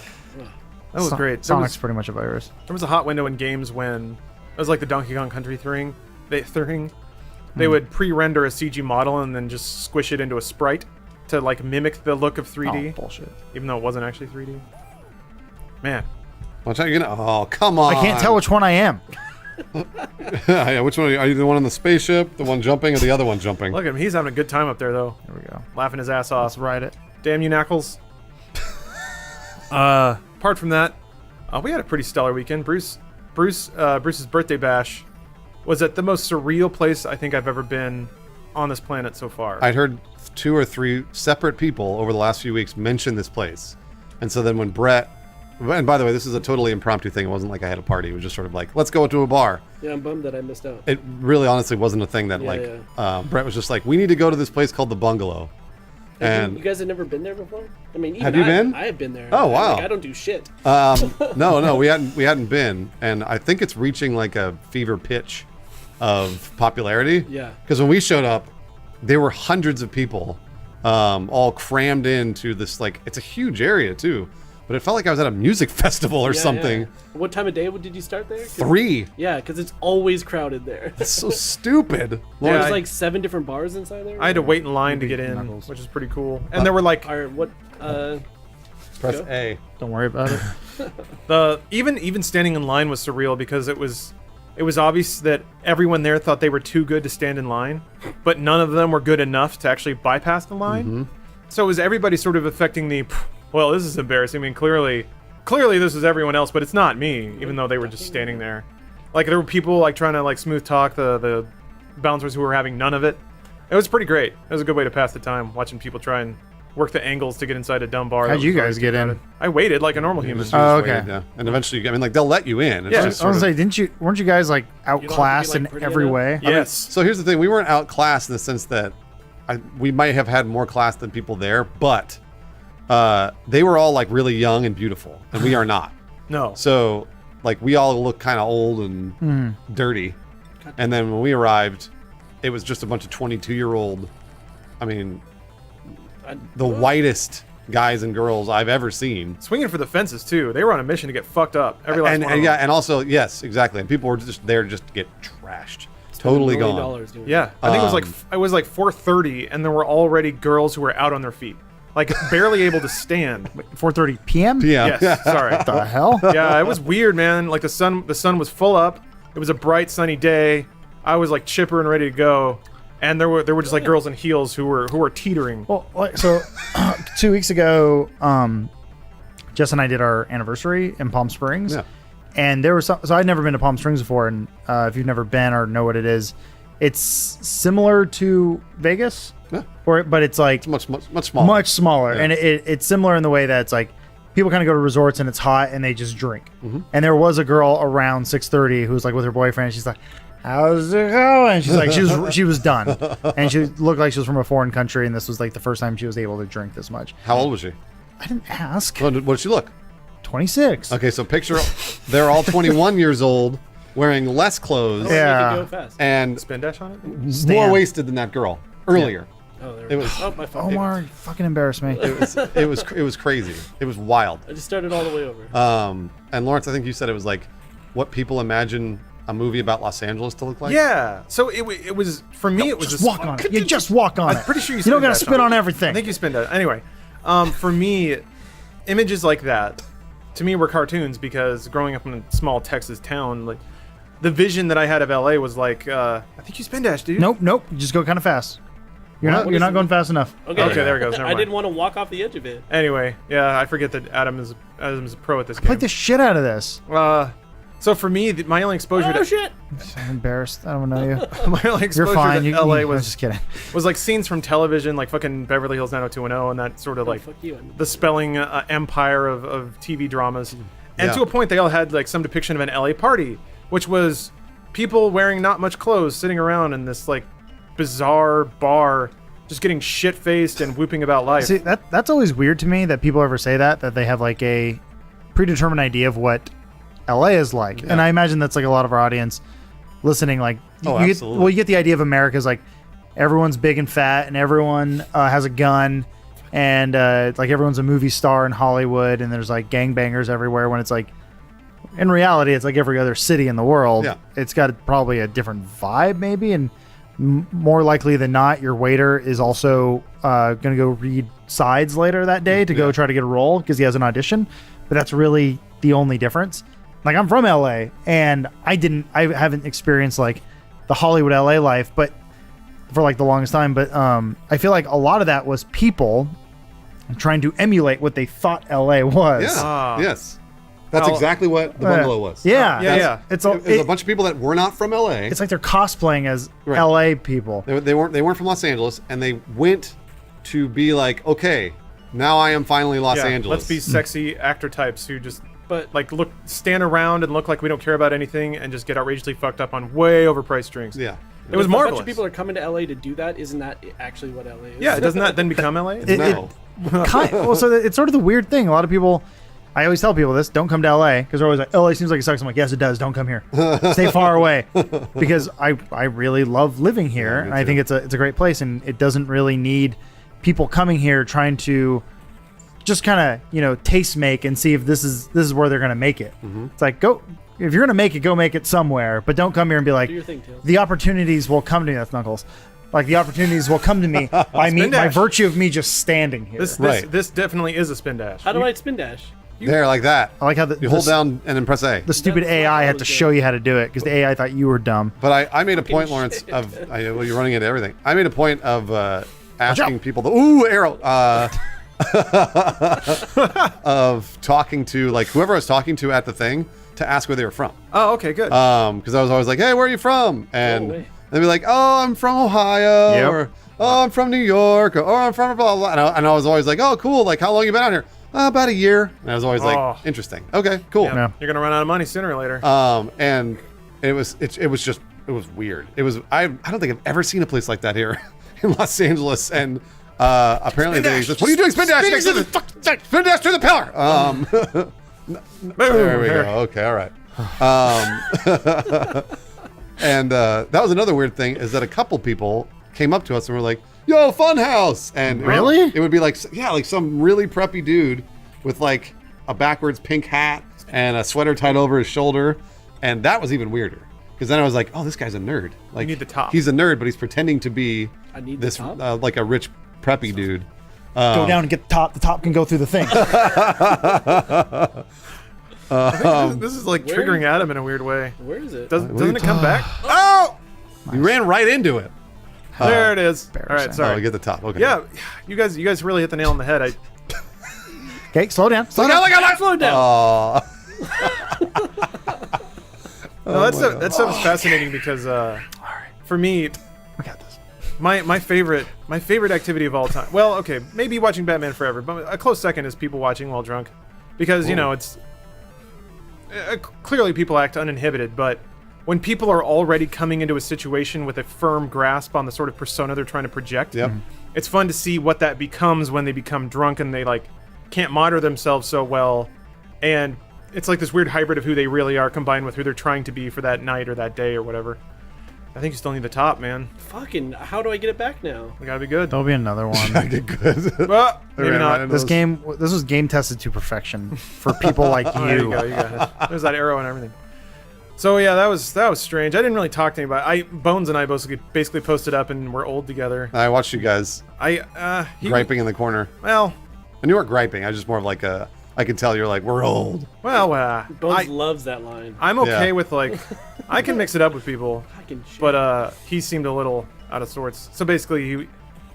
That was great. There Sonic's was, pretty much a virus. there was a hot window in games when it was like the Donkey Kong Country thing. They would pre-render a CG model and then just squish it into a sprite to like mimic the look of 3D, Oh, bullshit. even though it wasn't actually 3D. Man, watch out, you're gonna. Oh, come on. I can't tell which one I am. Yeah, which one are you? Are you the one on the spaceship, the one jumping, or the other one jumping? look at him. He's having a good time up there though, There we go. laughing his ass off. Let's ride it. Damn you, Knuckles. Apart from that, we had a pretty stellar weekend. Bruce's birthday bash was at the most surreal place I think I've ever been on this planet so far. I'd heard 2 or 3 separate people over the last few weeks mention this place, and so then when Brett, and by the way, this is a totally impromptu thing. It wasn't like I had a party. It was just sort of like, let's go to a bar. Yeah, I'm bummed that I missed out. It really, honestly, wasn't a thing that Brett was just like, we need to go to this place called the Bungalow. You guys have never been there before? I mean, even Have you been? I have been there. Oh, wow. I don't do shit. No, we hadn't been, and I think it's reaching like a fever pitch of popularity. Yeah. Because when we showed up, there were hundreds of people, all crammed into this like it's a huge area too, but it felt like I was at a music festival or Yeah, something. yeah. What time of day did you start there? 3. Yeah, because it's always crowded there. It's so stupid. Yeah, There's I- like 7 different bars inside there. I had to wait in line to get in, Knuckles. which is pretty cool. And there were like Or what? Press Go. A. Don't worry about it. the even standing in line was surreal because it was obvious that everyone there thought they were too good to stand in line, but none of them were good enough to actually bypass the line. So it was everybody sort of affecting the, well, this is embarrassing. I mean, clearly this is everyone else, but it's not me, even though they were just standing there. Like there were people like trying to like smooth talk the bouncers who were having none of it. It was pretty great. It was a good way to pass the time, watching people try and work the angles to get inside a dumb bar. that How'd you was guys always get in? crowded. I waited like a normal human. Oh, okay. Waited, yeah. And eventually, I mean, like they'll let you in. It's Yeah. just I was sort gonna of- say, weren't you guys like outclassed like, in pretty every enough? way? Yes. So here's the thing: we weren't outclassed in the sense that we might have had more class than people there, but they were all like really young and beautiful, and we are not. No. So like we all look kind of old and dirty, and then when we arrived, it was just a bunch of 22-year-old. I mean, the whitest guys and girls I've ever seen. Swinging for the fences too. They were on a mission to get fucked up. Every last And, one. and of yeah, them. and also yes, exactly. And people were just there just to get trashed, totally $1 million gone. doing Yeah, I think it was like 4:30, and there were already girls who were out on their feet, like barely able to stand. 4:30 p.m. Yeah. Yes, sorry. The hell? Yeah, it was weird, man. Like the sun was full up. It was a bright, sunny day. I was like chipper and ready to go, and there were just like girls in heels who were teetering. Well, like, so 2 weeks ago, Jess and I did our anniversary in Palm Springs. Yeah. And there was so I'd never been to Palm Springs before, and if you've never been or know what it is, it's similar to Vegas, Yeah. but it's like Much smaller. much smaller, Yeah. and it's similar in the way that it's like people kind of go to resorts and it's hot and they just drink. And there was a girl around 6:30 who was like with her boyfriend. And she's like, "How's it going?" She's like, she was done, and she looked like she was from a foreign country, and this was like the first time she was able to drink this much. How old was she? I didn't ask. What did she look? 26. Okay, so picture they're all 21 years old, wearing less clothes, Yeah. Make it go fast. and Spin dash on it? more Stan. wasted than that girl earlier. Oh, there It we was go. Oh, my phone. Omar, you fucking embarrassed me. it was crazy. It was wild. I just started all the way over. And Lawrence, I think you said it was like what people imagine a movie about Los Angeles to look like. Yeah. So it was for me. It was Just walk on it. You just walk on it. I'm pretty sure you. You don't spin gotta dash spin on it. everything. I think you spin that. Anyway, for me, images like that, to me, were cartoons because growing up in a small Texas town, like the vision that I had of LA was like, I think you spin dash, dude. Nope. You just go kind of fast. You're not going fast enough. Okay, there it goes. Never I mind. didn't want to walk off the edge of it. Anyway, yeah, I forget that Adam is a pro at this Play game. the shit out of this. So for me, my only exposure Oh to shit! I'm embarrassed. I don't know you. my only exposure You're fine. to You, LA I was was just kidding. like scenes from television, like fucking Beverly Hills 90210, and that sort of like Fuck you. the spelling empire of TV dramas. And Yeah. to a point, they all had like some depiction of an LA party, which was people wearing not much clothes, sitting around in this like bizarre bar, just getting shit faced and whooping about life. See, that's always weird to me that people ever say that they have like a predetermined idea of what LA is like. And I imagine that's like a lot of our audience listening. Like, Oh, you get, absolutely. well, you get the idea of America is like everyone's big and fat and everyone has a gun and like everyone's a movie star in Hollywood and there's like gangbangers everywhere when it's like, in reality, it's like every other city in the world. Yeah. It's got probably a different vibe maybe. And more likely than not, your waiter is also going to go read sides later that day to go try to get a role because he has an audition. But that's really the only difference. Like, I'm from LA and I haven't experienced like the Hollywood LA life, but for like the longest time. But I feel like a lot of that was people trying to emulate what they thought LA was. Yeah. Yes. That's Well, exactly what the bungalow was. Yeah. Yeah, yeah. It's It was a bunch of people that were not from LA. it's like they're cosplaying as Right. LA people. They weren't from Los Angeles, and they went to be like, okay, now I am finally Los Yeah, Angeles. let's be sexy actor types who just But like stand around and look like we don't care about anything and just get outrageously fucked up on way overpriced drinks. Yeah. It was if a bunch marvelous. of people are coming to LA to do that. Isn't that actually what LA is? Yeah, doesn't that then become LA? No. Well, so it's sort of the weird thing. A lot of people, I always tell people this: don't come to LA because they're always like, "LA seems like it sucks." I'm like, "Yes, it does. Don't come here. Stay far away," because I really love living here, and I think it's a great place, and it doesn't really need people coming here trying to just kind of taste make and see if this is where they're gonna make it. It's like, go if you're gonna make it, go make it somewhere, but don't come here and be like, Do your thing, Tails. the opportunities will come to me. That's Knuckles. Like, the opportunities will come to me by dash. virtue of me just standing here. Right. This definitely is a spin dash. How do I spin dash? There, like that. I like how You hold down and then press A. the stupid That's AI what I had to was show doing. you how to do it because the AI thought you were dumb. But I made a point, Fucking Lawrence, shit. well, you're running into everything. I made a point of asking people, arrow, of talking to, like, whoever I was talking to at the thing to ask where they were from. Oh, okay, good. Because I was always like, hey, where are you from? And away. they'd be like, oh, I'm from Ohio, Yep. or oh, I'm from New York, or oh, I'm from blah, blah, blah. And I was always like, oh, cool. Like, how long you been out here? About a year. And I was always Oh. like, interesting. Okay, cool. Yeah, You're gonna run out of money sooner or later. And it was weird. It was I don't think I've ever seen a place like that here in Los Angeles. And apparently they just, what are you doing? Spin dash next to the spin dash to the pillar. There we go. Okay, all right. And that was another weird thing is that a couple people came up to us and were like, "Yo, Funhouse!" And Really? it would be like, yeah, like some really preppy dude with like a backwards pink hat and a sweater tied over his shoulder, and that was even weirder because then I was like, "Oh, this guy's a nerd. Like, need the top. He's a nerd, but he's pretending to be I need the this top? like a rich preppy dude." Go down and get the top. The top can go through the thing. This is like triggering Adam in a weird way. Where is it? Doesn't it come back? Oh, you ran right into it. There it is. All right, Oh, sorry. get the top. Okay. Yeah, you guys really hit the nail on the head. Okay, slow down. Slow down. Slow down. Aw. No, that stuff is fascinating because for me, We got this. my favorite activity of all time. Well, okay, maybe watching Batman Forever, but a close second is people watching while drunk, because you know it's clearly people act uninhibited, but when people are already coming into a situation with a firm grasp on the sort of persona they're trying to project, Yep. it's fun to see what that becomes when they become drunk and they like can't monitor themselves so well, and it's like this weird hybrid of who they really are combined with who they're trying to be for that night or that day or whatever. I think you still need the top, man. Fucking, how do I get it back now? We gotta be good. There'll be another one. Get good. Well, maybe not. This was game tested to perfection for people like you. There you go. You got it. There's that arrow and everything. So yeah, that was strange. I didn't really talk to anybody. Bones and I basically posted up and we're old together. I watched you guys griping in the corner. Well, And you weren't griping. I was just more of like I could tell you're like, we're old. well, Bones loves that line. I'm okay Yeah. with like, I can mix it up with people, Fucking shit. but he seemed a little out of sorts. So basically,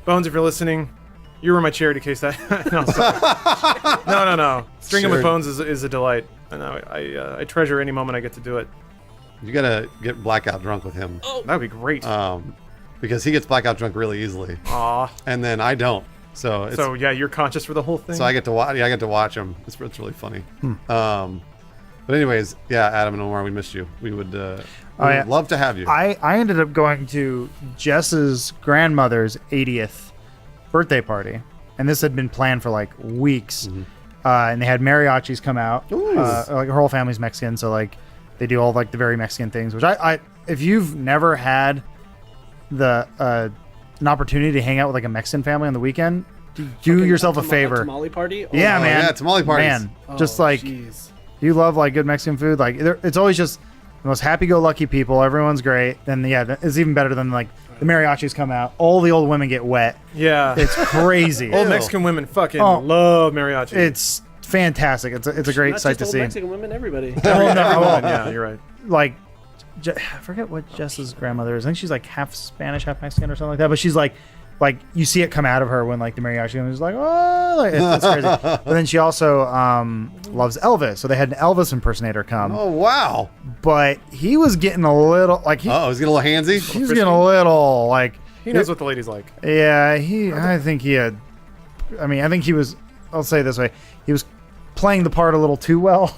Bones, if you're listening, you were my charity case. That no, sorry. no. Stringing with Sure. Bones is a delight, and I treasure any moment I get to do it. You gotta get blackout drunk with him. That would be great. Because he gets blackout drunk really easily. Aw. And then I don't. So it's So yeah, you're conscious for the whole thing. so I get to watch. Yeah, I get to watch him. It's really funny. But anyways, yeah, Adam and Omar, we missed you. We would, yeah. love to have you. I ended up going to Jess's grandmother's 80th birthday party, and this had been planned for like weeks. And they had mariachis come out. Like her whole family's Mexican, so like they do all like the very Mexican things. Which I if you've never had the an opportunity to hang out with like a Mexican family on the weekend, do yourself a favor. Tamale party? Oh, Yeah, man. yeah, tamale parties. Man, just oh, like jeez. you love like good Mexican food. Like it's always just the most happy-go-lucky people. Everyone's great. Then yeah, it's even better than like the mariachis come out. All the old women get wet. yeah. It's crazy. Old Mexican women fucking Oh. love mariachi. It's fantastic. It's a great Not sight just to old see. Mexican women, everybody. Well, no, well, yeah, you're right. like I forget what Jess's grandmother is. I think she's like half Spanish, half Mexican, or something like that. But she's like you see it come out of her when like the mariachi is like, oh, like, it's crazy. But then she also loves Elvis, so they had an Elvis impersonator come. Oh wow! But he was getting a little like He's getting a little handsy. he's getting a little like He knows what the ladies like. yeah. I think he was. I'll say it this way: he was playing the part a little too well.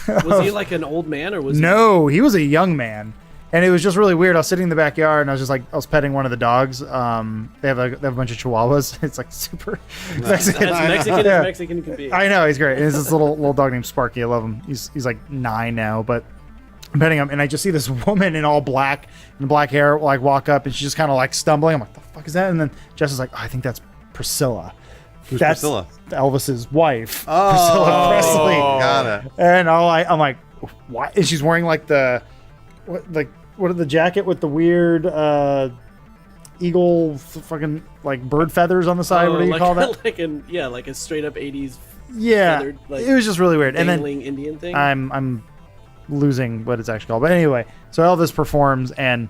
Was he like an old man or was No, he was a young man, and it was just really weird. I was sitting in the backyard, and I was petting one of the dogs. They have a bunch of Chihuahuas. It's like super Mexican. as Mexican Yeah. as Mexican can be? I know he's great. It's this little dog named Sparky. I love him. He's like 9 now, but I'm petting him, and I just see this woman in all black and black hair like walk up, and she's just kind of like stumbling. I'm like, the fuck is that? And then Jess is like, oh, I think that's Priscilla. Who's That's Priscilla? Elvis's wife, Oh, Priscilla Presley. Got it. And I'm like, why? And she's wearing like what are the jacket with the weird eagle fucking like bird feathers on the side? What do you like, call that? like a straight up 80s Yeah, feathered, like, it was just really weird. And then dangling Indian thing. I'm losing what it's actually called. But anyway, so Elvis performs, and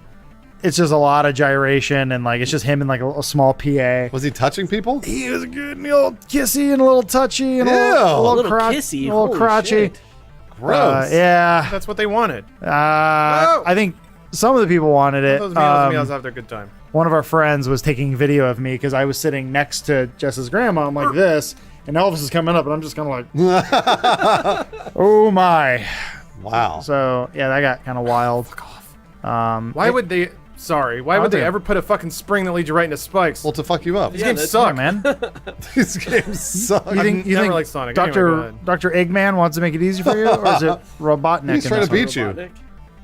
it's just a lot of gyration, and like it's just him and like a small PA. Was he touching people? He was good and a little kissy and a little touchy and Ew. a little little crotch- kissy. a little Holy crotchy. shit. Gross. Yeah. That's what they wanted. I think some of the people wanted it. Those meals have their good time. One of our friends was taking video of me because I was sitting next to Jess's grandma. I'm like this, and Elvis is coming up, and I'm just kind of like, oh my. Wow. So yeah, that got kind of wild. Why would they? Sorry, why would they ever put a fucking spring that leads you right into spikes? Well, to fuck you up. These Yeah, games that's- suck, Yeah, man. These games suck. You think never liked Sonic. Anyway, go ahead. Dr. Eggman wants to make it easy for you, or is it Robotnik? He's in trying this to one? beat you. Robotnik.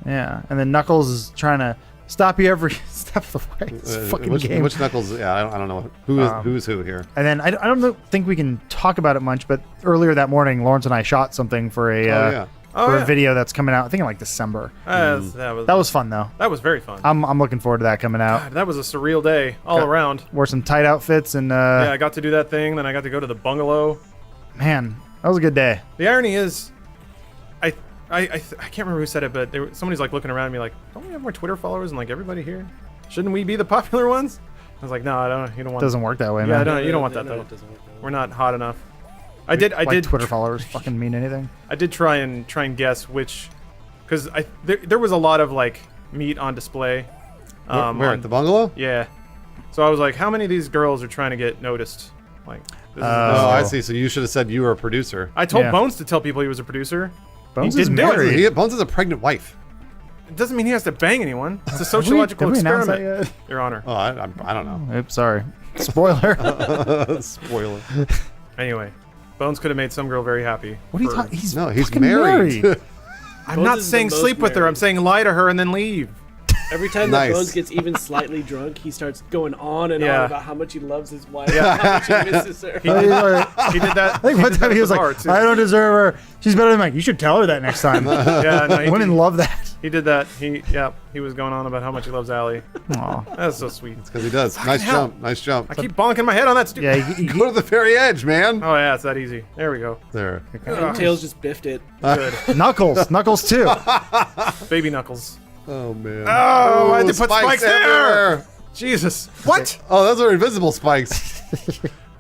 Yeah, and then Knuckles is trying to stop you every step of the way. It's a fucking game. Which Knuckles? Yeah, I don't know who's who here. And then I don't think we can talk about it much, but earlier that morning, Lawrence and I shot something for a yeah. a video that's coming out. I think in like December. That That was fun though. very fun. I'm looking forward to that coming out. God, that was a surreal day all around. Wore some tight outfits and Yeah, I got to do that thing. Then I got to go to the bungalow. man, that was a good day. The irony is, I can't remember who said it, but somebody's like looking around at me like, don't we have more Twitter followers than like everybody here? Shouldn't we be the popular ones? I was like, no, I don't. You don't want. Doesn't work that way, Yeah, I man. don't. You don't want that No, though. it doesn't work that way. We're not hot enough. I did Twitter followers fucking mean anything. I did try and guess which, because there was a lot of like meat on display. Where at the bungalow? Yeah. So I was like, how many of these girls are trying to get noticed? Like, this is Oh, I see. So you should have said you were a producer. I told Yeah. Bones to tell people he was a producer. Bones He is didn't do it. married. Bones has a pregnant wife. It doesn't mean he has to bang anyone. It's a sociological Did we announce that experiment, yet? Your Honor. Oh, I don't know. Oops, sorry. Spoiler. Spoiler. Anyway, Bones could have made some girl very happy. What are you For- talking? He's No, he's fucking married. I'm Bones not is the saying most sleep with her. married. I'm saying lie to her and then leave. Every time Nice. that Bones gets even slightly drunk, he starts going on and Yeah. on about how much he loves his wife, how much he misses her. He did that. I think one did that time at he was the like, bar, too. "I don't deserve her. She's better than Mike. You should tell her that next time." Yeah, no, Women love that. he did that. He was going on about how much he loves Allie. Aw. That's so sweet. Because he does. Nice hell. jump. Nice jump. I keep bonking my head on that stupid. Yeah, Go to the very edge, man. Oh yeah, it's that easy. There we go. There. And Tails just biffed it. Good. Knuckles too. Baby Knuckles. Oh man. Oh, why'd they put spikes there? everywhere. Jesus. What? Oh, those are invisible spikes.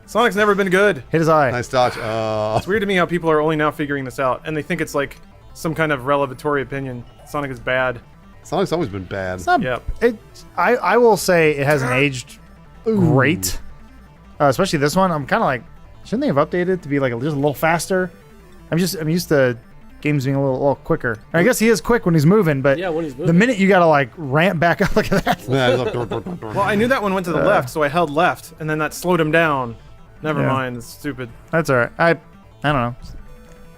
Sonic's never been good. Hit his eye. Nice dodge. It's weird to me how people are only now figuring this out, and they think it's like some kind of revelatory opinion. Sonic is bad. Sonic's always been bad. It's not- Yep. I will say it hasn't aged great. Especially this one. I'm kind of like, shouldn't they have updated to be like just a little faster? I'm used to games being a little quicker. And I guess he is quick when he's moving, but Yeah, when he's the moving. minute you gotta like ramp back up, look at that. Yeah, he's like, Well, I knew that one went to the left, so I held left, and then that slowed him down. Never Yeah. mind. It's stupid. That's all right. I don't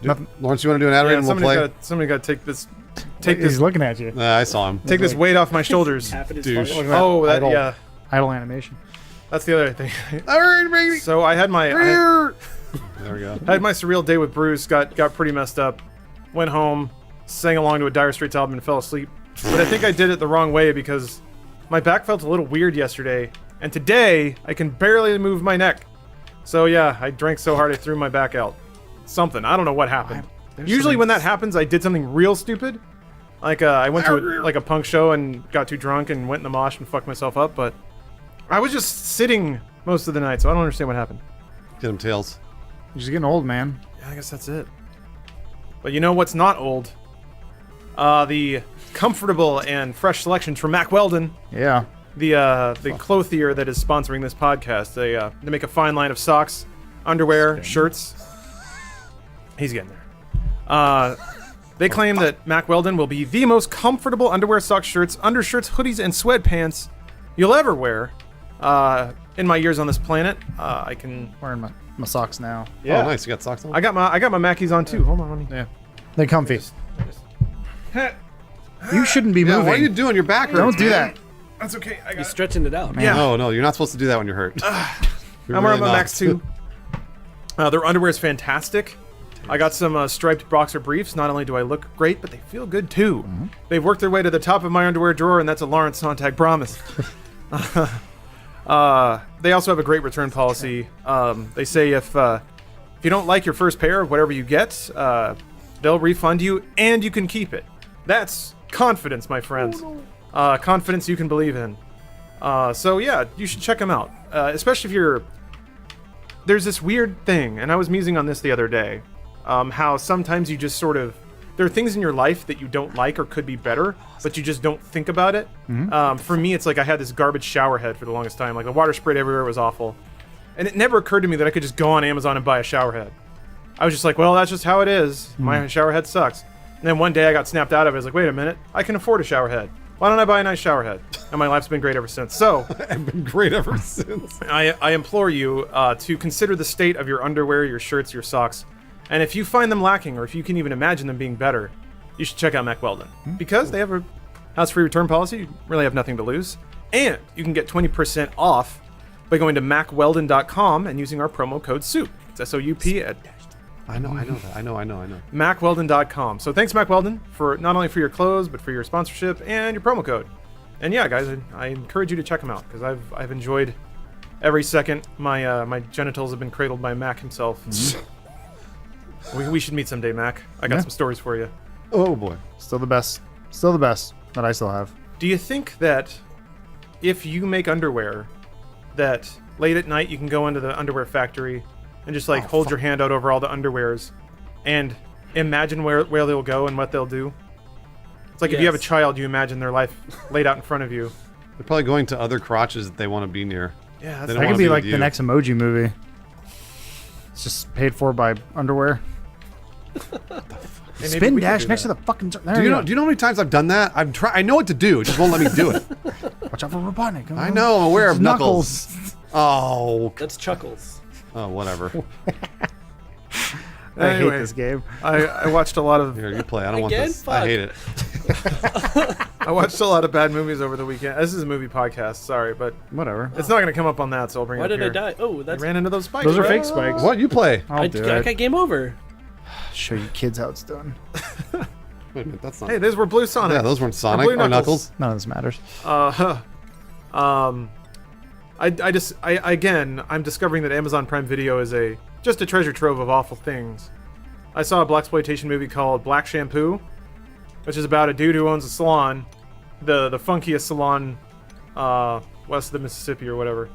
know. Lawrence, you want to do an ad read Yeah, and we'll play? somebody got to take He's this looking at you. I saw him. take this weight off my shoulders. Half of his Douche. fucking- Oh, that Idle. yeah. Idle animation. That's the other thing. All right, baby. So I had my There we go. I had my surreal day with Bruce. Got pretty messed up. Went home, sang along to a Dire Straits album, and fell asleep. But I think I did it the wrong way because my back felt a little weird yesterday, and today I can barely move my neck. So yeah, I drank so hard I threw my back out. Something. I don't know what happened. Usually when that happens, I did something real stupid. Like I went to a punk show and got too drunk and went in the mosh and fucked myself up. But I was just sitting most of the night, so I don't understand what happened. Get him, Tails. You're just getting old, man. Yeah, I guess that's it. But you know what's not old? The comfortable and fresh selections from Mack Weldon, Yeah. the clothier that is sponsoring this podcast. They make a fine line of socks, underwear, shirts. He's getting there. They claim that Mack Weldon will be the most comfortable underwear, socks, shirts, undershirts, hoodies, and sweatpants you'll ever wear. In my years on this planet, I can. Wearing my socks now. Yeah, Oh, nice. You got socks on? I got my Mackies on too. Hold on, let me. Yeah. They're comfy. You shouldn't be Yeah, moving. what are you doing? Your back hurts. Don't do man. that. That's okay. I He's got. stretching it out. Yeah. No, you're not supposed to do that when you're hurt. You're I'm wearing really my not. Max 2. Their underwear is fantastic. I got some striped boxer briefs. Not only do I look great, but they feel good too. They've worked their way to the top of my underwear drawer, and that's a Lawrence Sontag promise. They also have a great return policy. They say if you don't like your first pair of whatever you get, they'll refund you, and you can keep it. That's confidence, my friends. Confidence you can believe in. So yeah, you should check them out, especially if you're. There's this weird thing, and I was musing on this the other day. How sometimes you just sort of there are things in your life that you don't like or could be better, but you just don't think about it. For me, it's like I had this garbage shower head for the longest time. Like the water sprayed everywhere, was awful, and it never occurred to me that I could just go on Amazon and buy a shower head. I was just like, well, that's just how it is. My shower head sucks. And then one day I got snapped out of it. I was like, wait a minute, I can afford a shower head. Why don't I buy a nice shower head? And my life's been great ever since. So I've been great ever since. I implore you to consider the state of your underwear, your shirts, your socks, and if you find them lacking, or if you can even imagine them being better, you should check out Mack Weldon. Because they have a house-free return policy, you really have nothing to lose. And you can get 20% off by going to MackWeldon.com and using our promo code SOUP. It's S-O-U-P at I know that. I know. MackWeldon.com. So thanks, Mack Weldon, for not only for your clothes, but for your sponsorship and your promo code. And yeah, guys, I encourage you to check them out, because I've enjoyed every second. My genitals have been cradled by Mac himself. We should meet someday, Mac. I got Yeah. some stories for you. Oh boy. Still the best. Still the best that I still have. Do you think that if you make underwear, that late at night you can go into the underwear factory and just like hold your hand out over all the underwears and imagine where they'll go and what they'll do? It's like if you have a Yes. child, you imagine their life laid out in front of you. They're probably going to other crotches that they want to be near. Yeah, They that's don't That wanna could be be like with the you. next Emoji movie. It's just paid for by underwear. Hey, maybe Spin we could dash do next to that. the fucking. There Do you you know? go. Do you know how many times I've done that? I know what to do. It just won't let me do it. Watch out for Robotnik. I know. I'm aware of Knuckles. Oh. That's Chuckles. Oh, whatever. I hate Anyway. this game. I watched a lot of Here, you play. I don't want Again? this. I hate it. I watched a lot of bad movies over the weekend. This is a movie podcast, sorry, but Whatever. it's not going to come up on that, so I'll bring Why it up did I here. die? Oh, I that's. ran into those spikes. Those are bro. fake spikes. What you play? I'll I do got it. game over. Show you kids how it's done. Wait a minute, that's not. Hey, those were Blue Sonic. yeah, those weren't Sonic Blue or Knuckles. None of this matters. I'm discovering that Amazon Prime Video is just a treasure trove of awful things. I saw a blaxploitation movie called Black Shampoo, which is about a dude who owns a salon, the funkiest salon west of the Mississippi or whatever.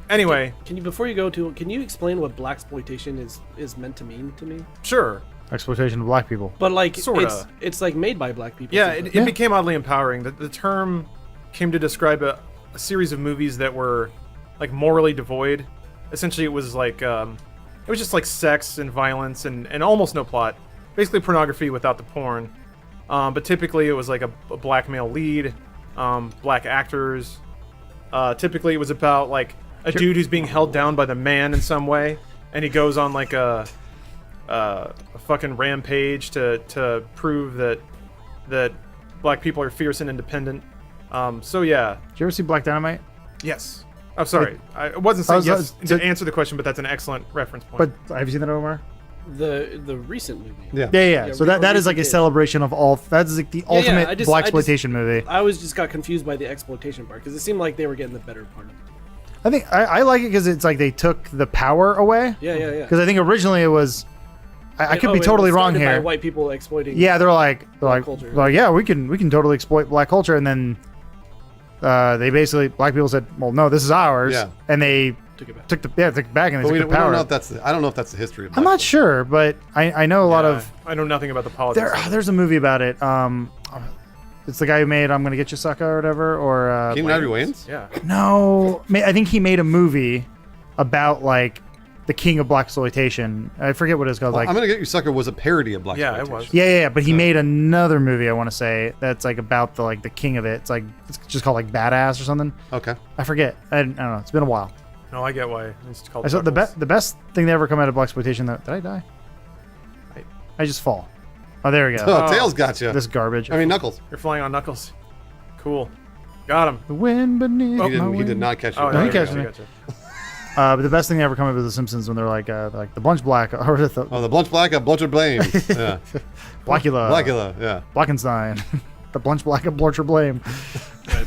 Anyway, Before you go to, can you explain what blaxploitation is meant to mean to me? sure. Exploitation of black people. But like, Sorta. it's like made by black people. Yeah, too, it became oddly empowering. The term came to describe a series of movies that were like morally devoid. Essentially, it was like it was just like sex and violence and almost no plot. Basically, pornography without the porn. But typically, it was like a black male lead, black actors. Typically, it was about like a dude who's being held down by the man in some way, and he goes on like a fucking rampage to prove that black people are fierce and independent. So yeah, Did you ever see Black Dynamite? yes. I'm sorry, I wasn't saying was- yes so- to answer the question, but that's an excellent reference point. But have you seen that, Omar? the recent movie. Yeah. Yeah. So that is like a recent celebration of all. That's like the yeah, ultimate I just- black exploitation movie. I was just got confused by the exploitation part because it seemed like they were getting the better part of it. I think I like it because it's like they took the power away. Yeah. Because I think originally it was. I could be it totally was wrong started by here. white people exploiting. Yeah, they're like culture. yeah, we can totally exploit black culture, and then they basically black people said, well, no, this is ours, Yeah. and they Took it back. took it back, and they But we took the don't power. know if that's. I don't know if that's the history of. I'm not sure, but I know a lot Yeah, of. I know nothing about the politics. There's a movie about it. It's the guy who made "I'm Gonna Get You, Sucker" or whatever, or Keenan Ivory Wayans. Yeah. no, I think he made a movie about like the king of black exploitation. I forget what it's called. Like I'm gonna get you, sucker was a parody of Black. Yeah, it Exploitation. was. yeah. But he made another movie. I want to say that's like about the king of it. It's just called like Badass or something. Okay. I forget. I don't know. It's been a while. No, I get why it's called. I saw the Knuckles. best thing that ever come out of black exploitation. Though, did I die? I just fall. Oh, there we go. Oh, Tails got you. This garbage. I mean, Knuckles. You're flying on Knuckles. Cool. Got him. the wind beneath He my did wings. not catch you. Oh, No, no, he I catches got you, me. got you. But the best thing that ever come out of The Simpsons when they're like the Blunch Black or the Oh, the Blunch Black, a Bluncher Blame. Yeah. Blackula, Blackula, yeah. Blackenstein, the Blunch Black and Bluncher Blame.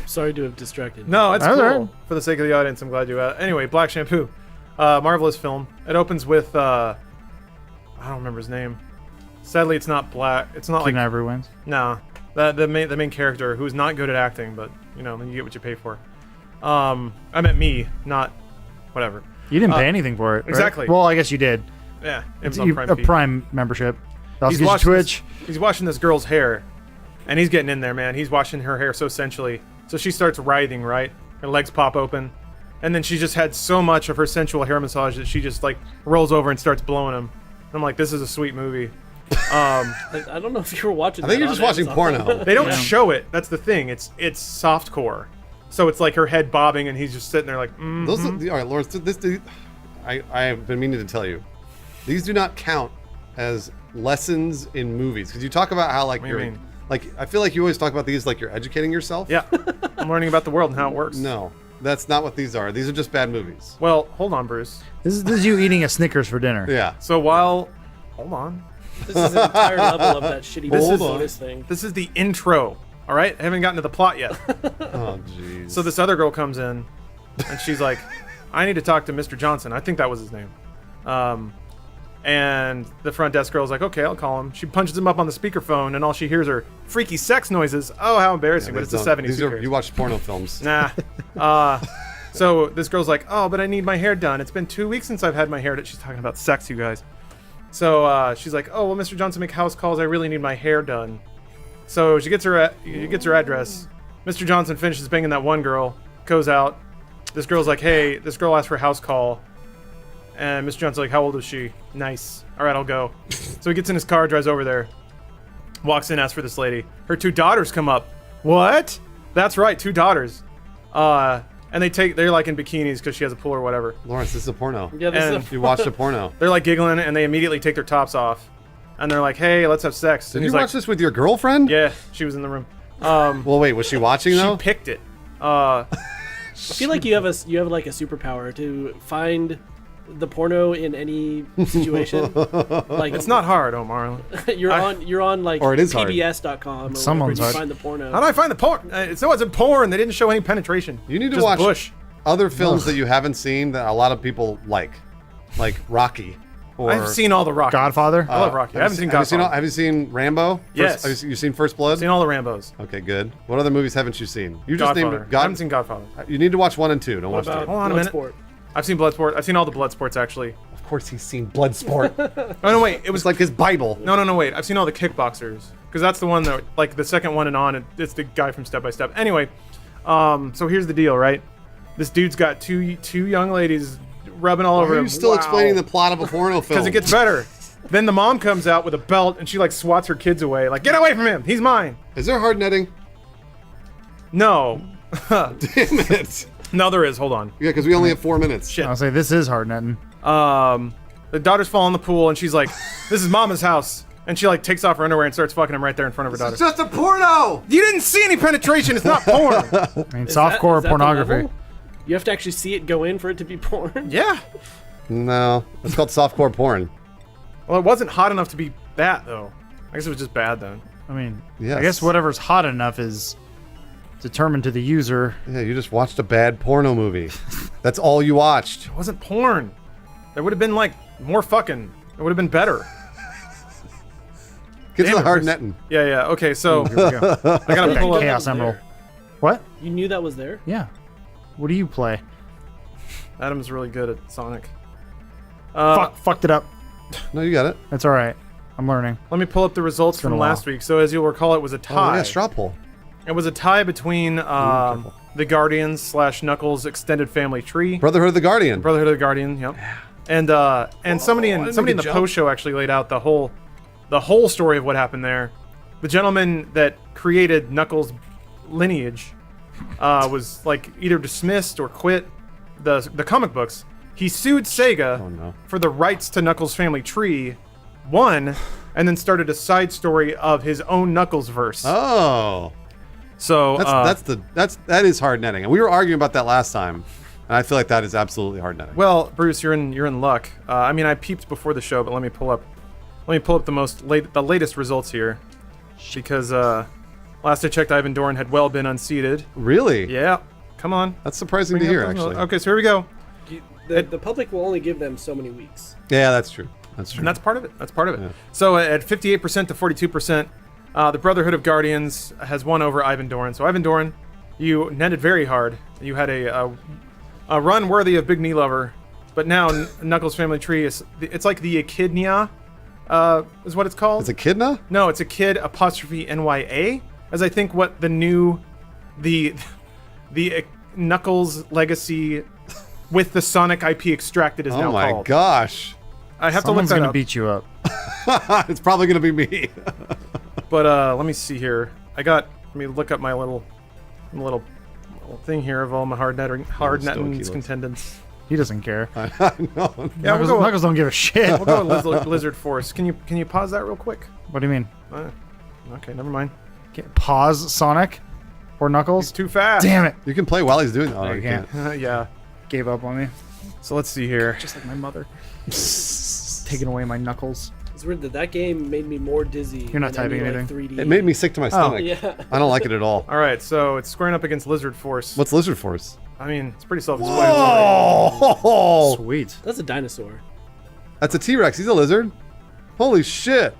Sorry to have distracted. No, it's All cool. right. For the sake of the audience, I'm glad you. Anyway, Black Shampoo, marvelous film. It opens with I don't remember his name. Sadly, it's not black. It's not Keenan like Ivory wins. no, the main character who's not good at acting, but you know, you get what you pay for. I meant me, not whatever. You didn't pay anything for it, right? exactly. Well, I guess you did. Yeah, It's Amazon Prime a feed. Prime membership. Also He's gives you washing Twitch. He's washing this girl's hair, and he's getting in there, man. He's washing her hair so sensually. So she starts writhing, right? Her legs pop open, and then she just had so much of her sensual hair massage that she just like rolls over and starts blowing him. And I'm like, this is a sweet movie. I don't know if you were watching. I think that you're just on watching Amazon. porno. They don't show it. That's the thing. It's softcore. So it's like her head bobbing, and he's just sitting there like, Those are, all right, Lawrence. I have been meaning to tell you, these do not count as lessons in movies because you talk about how like What do you you're mean? like I feel like you always talk about these like you're educating yourself. Yeah, I'm learning about the world and how it works. No, that's not what these are. These are just bad movies. Well, hold on, Bruce. This is you eating a Snickers for dinner. Yeah. So hold on. This is an entire level of that shitty Hold bonus thing. This is the intro. All right, I haven't gotten to the plot yet. Oh jeez. So this other girl comes in, and she's like, "I need to talk to Mr. Johnson." I think that was his name. And the front desk girl's like, "Okay, I'll call him." She punches him up on the speakerphone, and all she hears are freaky sex noises. Oh, how embarrassing! But it's the '70s. These who are, cares? you watch porno films. Nah. So this girl's like, "Oh, but I need my hair done. It's been 2 weeks since I've had my hair done." She's talking about sex, you guys. So she's like, "Oh, well, Mr. Johnson, make house calls. I really need my hair done." So she gets her address. Mr. Johnson finishes banging that one girl, goes out. This girl's like, "Hey," this girl asked for a house call. And Mr. Johnson's like, "How old is she?" "Nice. All right, I'll go." So he gets in his car, drives over there, walks in, asks for this lady. Her 2 daughters come up. What? That's right, 2 daughters. and they're like in bikinis because she has a pool or whatever. Lawrence, this is a porno. Yeah, this And is You watched a porno. They're like giggling, and they immediately take their tops off, and they're like, "Hey, let's have sex." Did and you he's watch like, this with your girlfriend? Yeah, she was in the room. Well, wait, was she watching though? She picked it. I feel like you have like a superpower to find the porno in any situation. Like It's not hard, Omar. you're on like Or it is hard. pbs.com or Someone's wherever you hard. find the porno. How do I find the porn? It wasn't porn. They didn't show any penetration. You need to Just watch bush. other films that you haven't seen that a lot of people like Rocky. Or I've seen all the Rocky. Godfather. I love Rocky. I haven't seen Godfather. Have you seen Rambo? Yes. Have you seen First Blood? I've seen all the Rambos. Okay, good. What other movies haven't you seen? You just Godfather. named I haven't seen Godfather. You need to watch 1 and 2. Don't watch What 3. about Hold on a minute. Bloodsport? I've seen Bloodsport. I've seen all the Bloodsports actually. Of course, he's seen Bloodsport. Oh no, wait. It It was was like his Bible. no, wait. I've seen all the Kickboxers because that's the one that like the second one and on. It's the guy from Step by Step. Anyway, so here's the deal, right? This dude's got two young ladies rubbing all Why over are him. you still explaining the plot of a porno film? Because it gets better. Then the mom comes out with a belt and she like swats her kids away. Like, get away from him. He's mine. Is there hard netting? No. Damn it. No, there is. Hold on. Yeah, because we only have 4 minutes. Shit. I'll say this is hard netting. The daughters fall in the pool and she's like, this is mama's house. And she like takes off her underwear and starts fucking him right there in front of her daughter. It's just a porno! You didn't see any penetration. It's not porn. I mean, Is that- softcore is that the pornography. level? You have to actually see it go in for it to be porn. Yeah. No, it's called softcore porn. Well, it wasn't hot enough to be that though. I guess it was just bad then. I mean, Yes. I guess whatever's hot enough is determined to the user. Yeah, you just watched a bad porno movie. That's all you watched. It wasn't porn. There would have been like more fucking. It would have been better. Get to Damn the it, hard Chris. netting. Yeah. Okay, so Here we go. I gotta pull up. Chaos Emerald. What? You knew that was there? Yeah. What do you play? Adam's really good at Sonic. Fucked it up. No, you got it. That's all right. I'm learning. Let me pull up the results been from a while. last week. So as you'll recall, it was a Oh, tie. yeah, straw poll. It was a tie between the Guardians / Knuckles extended family tree. Brotherhood of the Guardian. Brotherhood of the Guardian, yep. And somebody in didn't the make a jump. post show actually laid out the whole story of what happened there. The gentleman that created Knuckles' lineage was like either dismissed or quit the comic books. He sued Sega Oh, no. for the rights to Knuckles' family tree, won, and then started a side story of his own Knuckles verse. Oh. So That is hard netting. And we were arguing about that last time. And I feel like that is absolutely hard netting. well, Bruce, you're in luck. I mean, I peeped before the show, but let me pull up the latest results here, because last I checked, Ivan Doran had well been unseated. Really? Yeah, come on. That's surprising to Bring hear, up those- actually. Okay, so here we go, The public will only give them so many weeks. Yeah, that's true. That's true. and that's part of it. So at 58% to 42%, the Brotherhood of Guardians has won over Ivan Doran. So Ivan Doran, you netted very hard. You had a run worthy of Big Knee Lover, but now Knuckles' family tree it's like the Echidnia, is what it's called. It's Echidna? No, it's a kid apostrophe NYA, as I think what the new, the Knuckles legacy with the Sonic IP extracted is Oh now my called. gosh. I have Someone's to look that gonna up. beat you up. It's probably going to be me. But let me see here. Let me look up my little thing here of all my hard netting Stoic contendants. He doesn't care. No. Yeah, Knuckles, Knuckles don't give a shit. we'll go with Lizard Force. Can you pause that real quick? What do you mean? Okay, never mind. Pause Sonic or Knuckles? It's too fast. Damn it! You can play while he's doing that. Oh, you you can't. can't. Yeah. Gave up on me. So let's see here. Just like my mother. Taking away my Knuckles. It's weird that game made me more dizzy. You're not than typing any, anything. Like 3D. It made me sick to my stomach. Yeah. I don't like it at all. All right, so it's squaring up against Lizard Force. What's Lizard Force? I mean, it's pretty self-explanatory. Oh! Sweet. That's a dinosaur. That's a T-Rex. He's a lizard. Holy shit.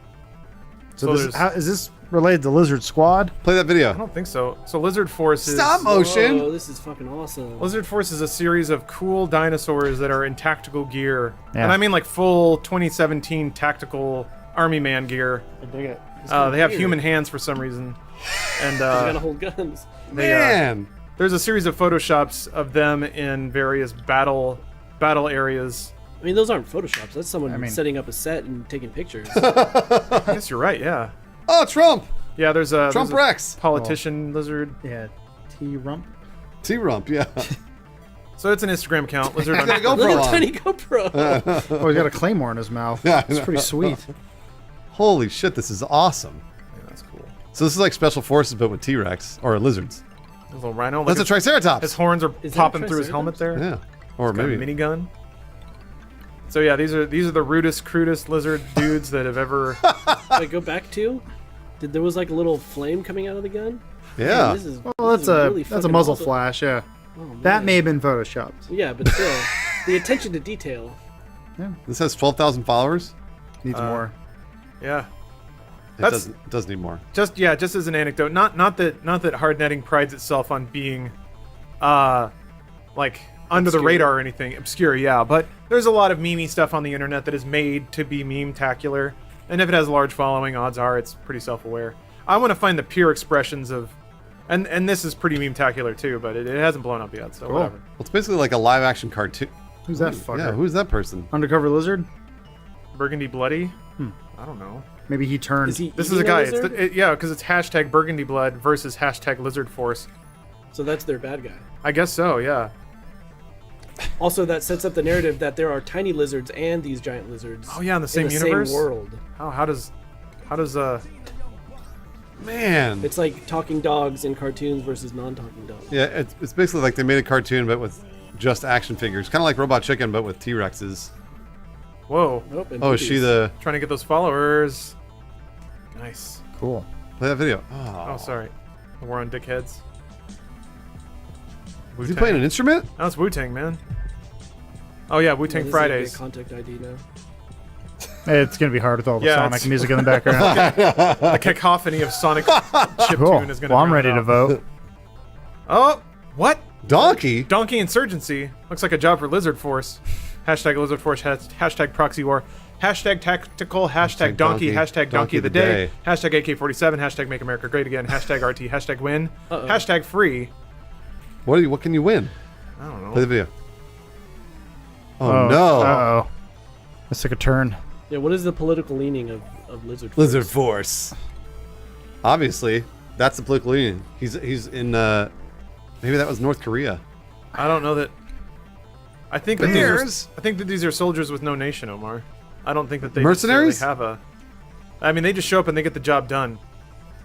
So, So this, how, is this related to Lizard Squad? Play that I video. don't think so. So Lizard Force is Stop motion. Oh, this is fucking awesome. Lizard Force is a series of cool dinosaurs that are in tactical gear. Yeah. And I mean like full 2017 tactical Army Man gear. I dig it. They have weird. human hands for some reason. And They're gonna hold guns. Man. there's a series of photoshops of them in various battle areas. I mean, those aren't photoshops. That's someone mean- setting up a set and taking pictures. I guess you're right, yeah. Oh, Trump. Yeah, there's a Trump Rex. politician lizard. Yeah. T-Rump. T-Rump, yeah. So it's an Instagram account. Lizard. He's got a GoPro Little on. tiny GoPro. Oh, he's got a claymore in his mouth. Yeah, I It's know. pretty sweet. Holy shit, this is awesome. Yeah, that's cool. So this is like Special Forces, but with T-Rex or lizards. A little rhino. That's a his Triceratops. horns are Is that a popping through his helmet Triceratops? there. Yeah, or Got a maybe. minigun. So yeah, these are the rudest, crudest lizard dudes that have ever. Wait, go back to. There was like a little flame coming out of the gun? Yeah. Man, this is, Well, this that's is a really that's a fucking muzzle awesome. flash. Yeah, Oh, that man. may have been photoshopped. Yeah, but still, the attention to detail. This has 12,000 followers. Needs more. Yeah. It That's- does need more. Just as an anecdote, not that hard netting prides itself on being like under the Obscure. radar or anything. Obscure, yeah, but there's a lot of meme stuff on the internet that is made to be meme-tacular. And if it has a large following, odds are it's pretty self-aware. I want to find the pure expressions of and this is pretty meme-tacular too, but it hasn't blown up yet, so whatever. Well, it's basically like a live-action cartoon. Who's that fucker? Yeah, who's that person? Undercover lizard? Burgundy Bloody? I don't know. Maybe he turned. Is he This is a eating guy. lizard? Yeah, because it's hashtag Burgundy Blood versus hashtag Lizard Force. So that's their bad guy. I guess so, yeah. Also, that sets up the narrative that there are tiny lizards and these giant lizards. Oh yeah, in the same in the universe. same world. How does Man. It's like talking dogs in cartoons versus non-talking dogs. Yeah, it's basically like they made a cartoon, but with just action figures. Kind of like Robot Chicken, but with T-Rexes. whoa? Nope, and Oh, is she boobies. the... Trying to get those followers. Nice. Cool. Play that video. Oh, sorry. We're on dickheads. Is he playing an instrument? Oh, it's Wu Tang, man. Oh yeah, Wu Yeah, Tang this is Fridays. a contact ID now. It's gonna be hard with all the Yeah, Sonic it's- music in the background. The cacophony of Sonic chiptune Cool. is gonna. Well, I'm drown ready it to out. vote. Oh, what? Donkey? Donkey Insurgency. Looks like a job for Lizard Force. Hashtag Lizard Force. Hashtag Proxy War. Hashtag Tactical. Hashtag Donkey. Hashtag Donkey of the Day. Hashtag AK-47. Hashtag Make America Great Again. Hashtag RT. Hashtag Win. Hashtag Free. What can you win? I don't know. Play the video. Oh, no. Uh-oh. This took a turn. Yeah, what is the political leaning of Lizard Force? Lizard Force. Obviously, that's the political union. He's in maybe that was North Korea. I don't know that. I think that Bears? these are soldiers with no nation, Omar. I don't think that they Mercenaries? necessarily have a. I mean, they just show up and they get the job done.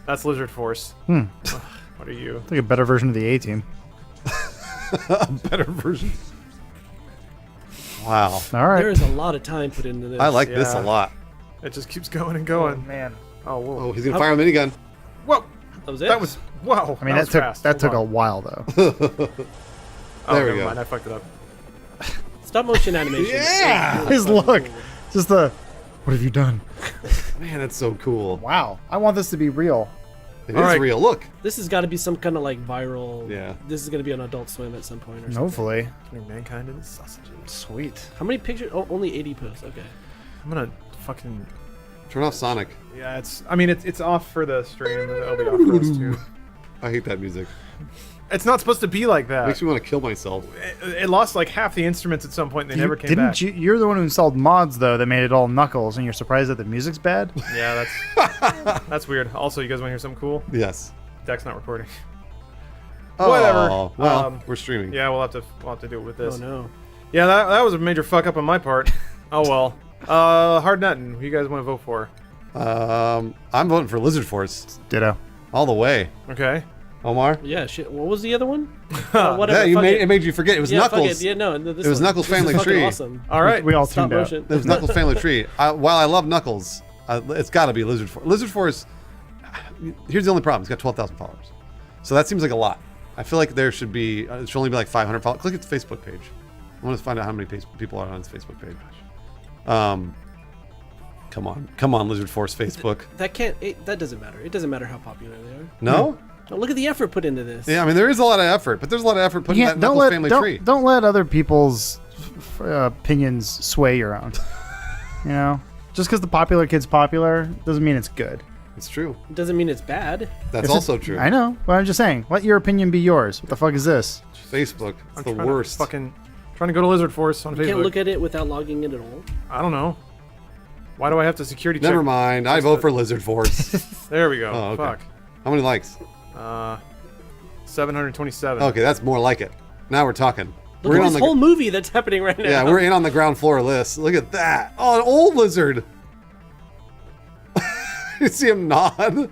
That's Lizard Force. Ugh, what are you? It's like a better version of the A-Team. Better version. Wow. All right. There is a lot of time put into this. I like this a Yeah. lot. It just keeps going and going. man. Oh, whoa. Oh, he's gonna fire a minigun. Whoa. That was it. That was whoa. I mean, was that fast. took a Hold on. while though. Oh, There we never go. mind. I fucked it up. Stop motion animation. Yeah! is His really look, fucking cool. just the. What have you done? Man, that's so cool. Wow. I want this to be real. It is All right. real. Look. This has got to be some kind of like viral. Yeah. This is gonna be on Adult Swim at some point or something. Hopefully. Turn mankind into sausages. Sweet. How many pictures? Oh, only 80 posts. Okay. I'm gonna fucking. Turn off Sonic. Yeah, it's. I mean, it's off for the stream. It'll be off for us too. I hate that music. It's not supposed to be like that. Makes me want to kill myself. It lost like half the instruments at some point and they never came Didn't back. you're the one who installed mods though that made it all Knuckles, and you're surprised that the music's bad? Yeah, that's weird. Also, you guys want to hear something cool? Yes. Deck's not recording. Oh, Whatever. well, we're streaming. Yeah, we'll have to do it with this. Oh no. Yeah, that was a major fuck up on my part. Oh well. Hard nuttin'. Who you guys want to vote for? I'm voting for Lizard Force Ditto. all the way. Okay. Omar. Yeah. Shit. What was the other one? Yeah, Whatever. you fuck made it. it made you forget. It was Yeah, fuck Knuckles. it. Yeah, no. This It was one. Knuckles This is Family fucking Tree. Awesome. All right. We all Stop tuned out. motion. It was Knuckles Family Tree. While I love Knuckles, it's got to be Lizard Force. Lizard Force. Here's the only problem. He's got 12,000 followers, so that seems like a lot. I feel like there should be. It should only be like 500 followers. Click at the Facebook page. I want to find out how many people are on his Facebook page. Come on, Lizard Force Facebook. That can't. That doesn't matter. It doesn't matter how popular they are. No. Oh, look at the effort put into this. Yeah, I mean there is a lot of effort, but there's a lot of effort put in that Knuckles Family Tree. Don't let other people's opinions sway your own. You know, just because the popular kid's popular doesn't mean it's good. It's true. It doesn't mean it's bad. That's It's also just- true. I know, but I'm just saying, let your opinion be yours. What the fuck is this? Facebook. It's I'm the trying to worst. trying to go to Lizard Force on You Facebook. can't look at it without logging in at all. I don't know. Why do I have to security check? Never mind. I vote for Lizard Force. There we go. Oh, okay. Fuck. How many likes? 727. Okay, that's more like it. Now we're talking. Look at this whole movie that's happening right now. Yeah, we're in on the ground floor list. Look at that. Oh, an old lizard. You see him nod?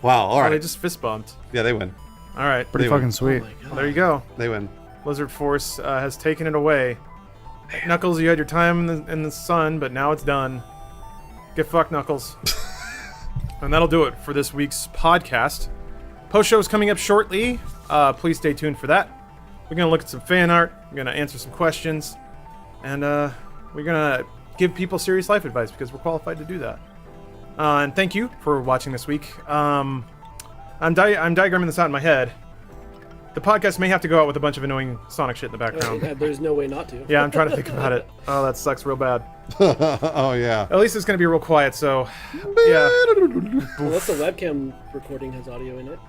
Wow, all right. They just fist bumped. Yeah, they win. All right. Pretty They fucking win. sweet. Well, there you go. They win. Blizzard Force has taken it away. Knuckles, you had your time in the sun, but now it's done. Get fucked, Knuckles. And that'll do it for this week's podcast. Post show is coming up shortly. Please stay tuned for that. We're going to look at some fan art. We're going to answer some questions. And we're going to give people serious life advice because we're qualified to do that. And thank you for watching this week. I'm diagramming this out in my head. The podcast may have to go out with a bunch of annoying Sonic shit in the background. There's no way not to. Yeah, I'm trying to think about it. Oh, that sucks real bad. Oh, yeah. At least it's going to be real quiet, so yeah. Unless the webcam recording has audio in it.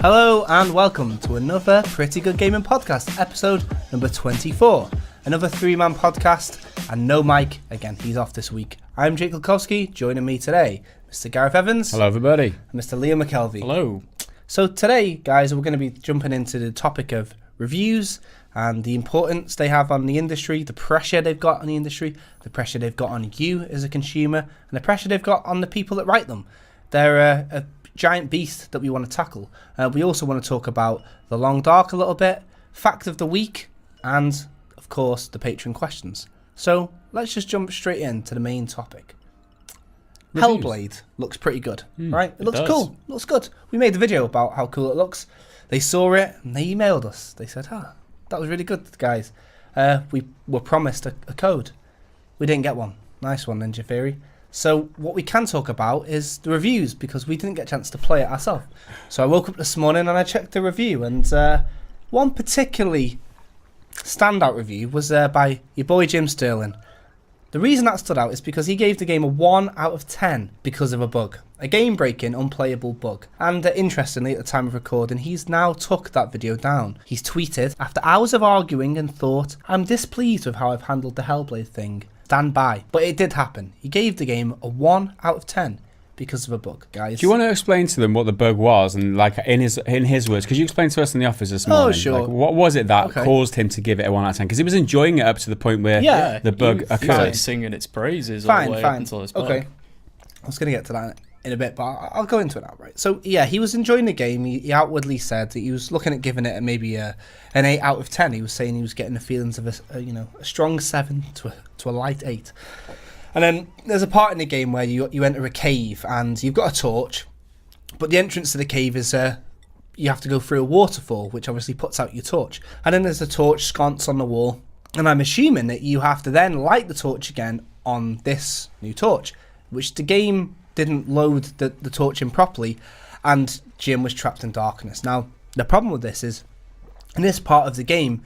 Hello and welcome to another Pretty Good Gaming Podcast, episode number 24. Another three-man podcast and no Mike. Again, he's off this week. I'm Jake Lukowski. Joining me today, Mr. Gareth Evans. Hello, everybody. And Mr. Liam McKelvey. Hello. So today, guys, we're going to be jumping into the topic of reviews and the importance they have on the industry, the pressure they've got on the industry, the pressure they've got on you as a consumer, and the pressure they've got on the people that write them. They're a giant beast that we want to tackle. We also want to talk about The Long Dark a little bit, fact of the week, and, of course, the Patreon questions. So let's just jump straight into the main topic. Reviews. Hellblade looks pretty good, right? It looks does. cool. Looks good. We made the video about how cool it looks. They saw it and they emailed us. They said, that was really good, guys. We were promised a code. We didn't get one. Nice one, Ninja Theory. So what we can talk about is the reviews because we didn't get a chance to play it ourselves. So I woke up this morning and I checked the review, and one particularly standout review was by your boy Jim Sterling. The reason that stood out is because he gave the game a 1 out of 10 because of a bug. A game-breaking, unplayable bug. And interestingly, at the time of recording, he's now took that video down. He's tweeted, "After hours of arguing and thought, I'm displeased with how I've handled the Hellblade thing. Stand by." But it did happen. He gave the game a 1 out of 10 because of a bug, guys. Do you want to explain to them what the bug was, and like in his words? Because you explained to us in the office this morning. Sure. Like, what was it that caused him to give it a 1 out of 10? Because he was enjoying it up to the point where the bug He was occurred. like singing its praises all the way up until this bug. Okay. I was going to get to that in a bit, but I'll go into it now, right? So, yeah, he was enjoying the game. He outwardly said that he was looking at giving it maybe an 8 out of 10. He was saying he was getting the feelings of a strong 7 to a light 8. And then there's a part in the game where you enter a cave and you've got a torch, but the entrance to the cave is you have to go through a waterfall, which obviously puts out your torch. And then there's a torch sconce on the wall, and I'm assuming that you have to then light the torch again on this new torch, which the game didn't load the torch in properly, and Jim was trapped in darkness. Now, the problem with this is, in this part of the game,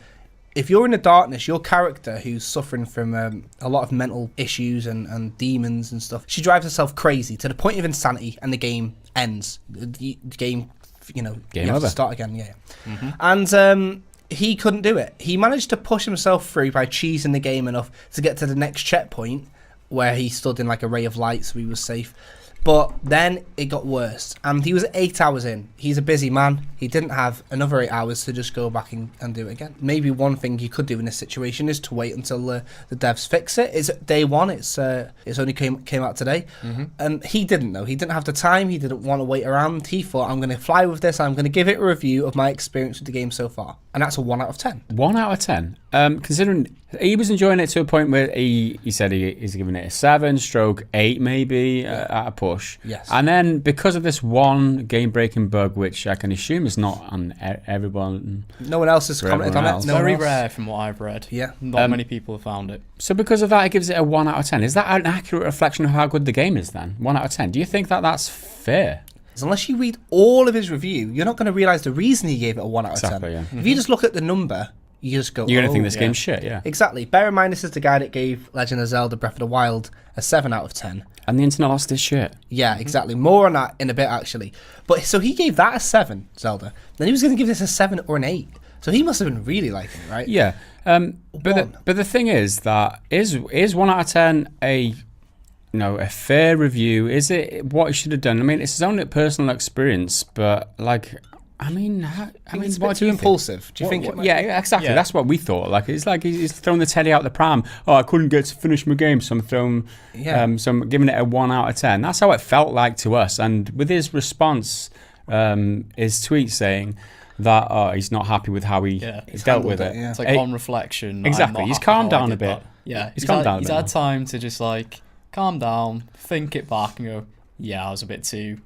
if you're in the darkness, your character, who's suffering from a lot of mental issues and demons and stuff, she drives herself crazy to the point of insanity, and the game ends. The game, Game you have over. to start again, yeah. Mm-hmm. And he couldn't do it. He managed to push himself through by cheesing the game enough to get to the next checkpoint, where he stood in like a ray of light, so he was safe. But then it got worse, and he was 8 hours in. He's a busy man. He didn't have another 8 hours to just go back and do it again. Maybe one thing you could do in this situation is to wait until the devs fix it. It's day one. It's only came out today. And he didn't know. He didn't have the time. He didn't want to wait around. He thought, I'm going to fly with this. I'm going to give it a review of my experience with the game so far. And that's a 1 out of 10. 1 out of 10. Considering he was enjoying it to a point where he said he's giving it a 7/8 maybe at a push. Yes. And then because of this one game-breaking bug, which I can assume is not on everyone. No one else has For commented on everyone it. else. No one Very else. rare from what I've read. Yeah. Not many people have found it. So because of that, it gives it a 1 out of 10. Is that an accurate reflection of how good the game is then? 1 out of 10. Do you think that that's fair? Unless you read all of his review, you're not going to realise the reason he gave it a 1 out of 10. Exactly, yeah. If you just look at the number, you just go, You're going to think "Oh." this game's shit, yeah. Exactly. Bear in mind, this is the guy that gave Legend of Zelda Breath of the Wild a 7 out of 10. And the internet lost its shit. Yeah, exactly. More on that in a bit, actually. But so he gave that a 7, Zelda. Then he was going to give this a 7 or an 8. So he must have been really liking it, right? Yeah. But the thing is that is 1 out of 10 a a fair review? Is it what he should have done? I mean, it's his own personal experience, but like, I mean, it's a bit too impulsive. Do you think? Yeah, exactly. Yeah. That's what we thought. Like, it's like he's throwing the teddy out the pram. Oh, I couldn't get to finish my game, so I'm throwing. So I'm giving it a 1 out of 10. That's how it felt like to us. And with his response, his tweet saying that he's not happy with how he dealt with it. It's like on reflection. Exactly. He's calmed down a bit. He's calmed down. He's had time to just like calm down, think it back, and go, I was a bit too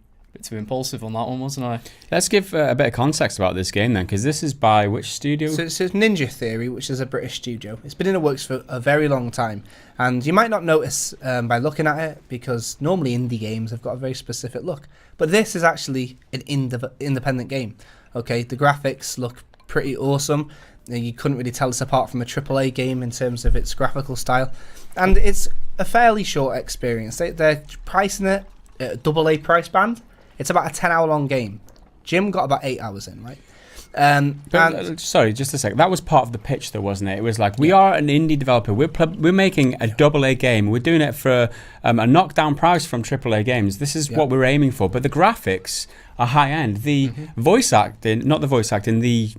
impulsive on that one, wasn't I? Let's give a bit of context about this game then, because this is by which studio? So it's Ninja Theory, which is a British studio. It's been in the works for a very long time, and you might not notice by looking at it, because normally indie games have got a very specific look, but this is actually an independent game. Okay, the graphics look pretty awesome. You couldn't really tell us apart from a AAA game in terms of its graphical style, and it's a fairly short experience. They're pricing it at a AA price band. It's about a 10-hour long game. Jim got about 8 hours in, right? Sorry, just a sec. That was part of the pitch, though, wasn't it? It was like, we are an indie developer. We're making a AA game. We're doing it for a knockdown price from AAA games. This is what we're aiming for. But the graphics are high end. The voice acting, not the voice acting, the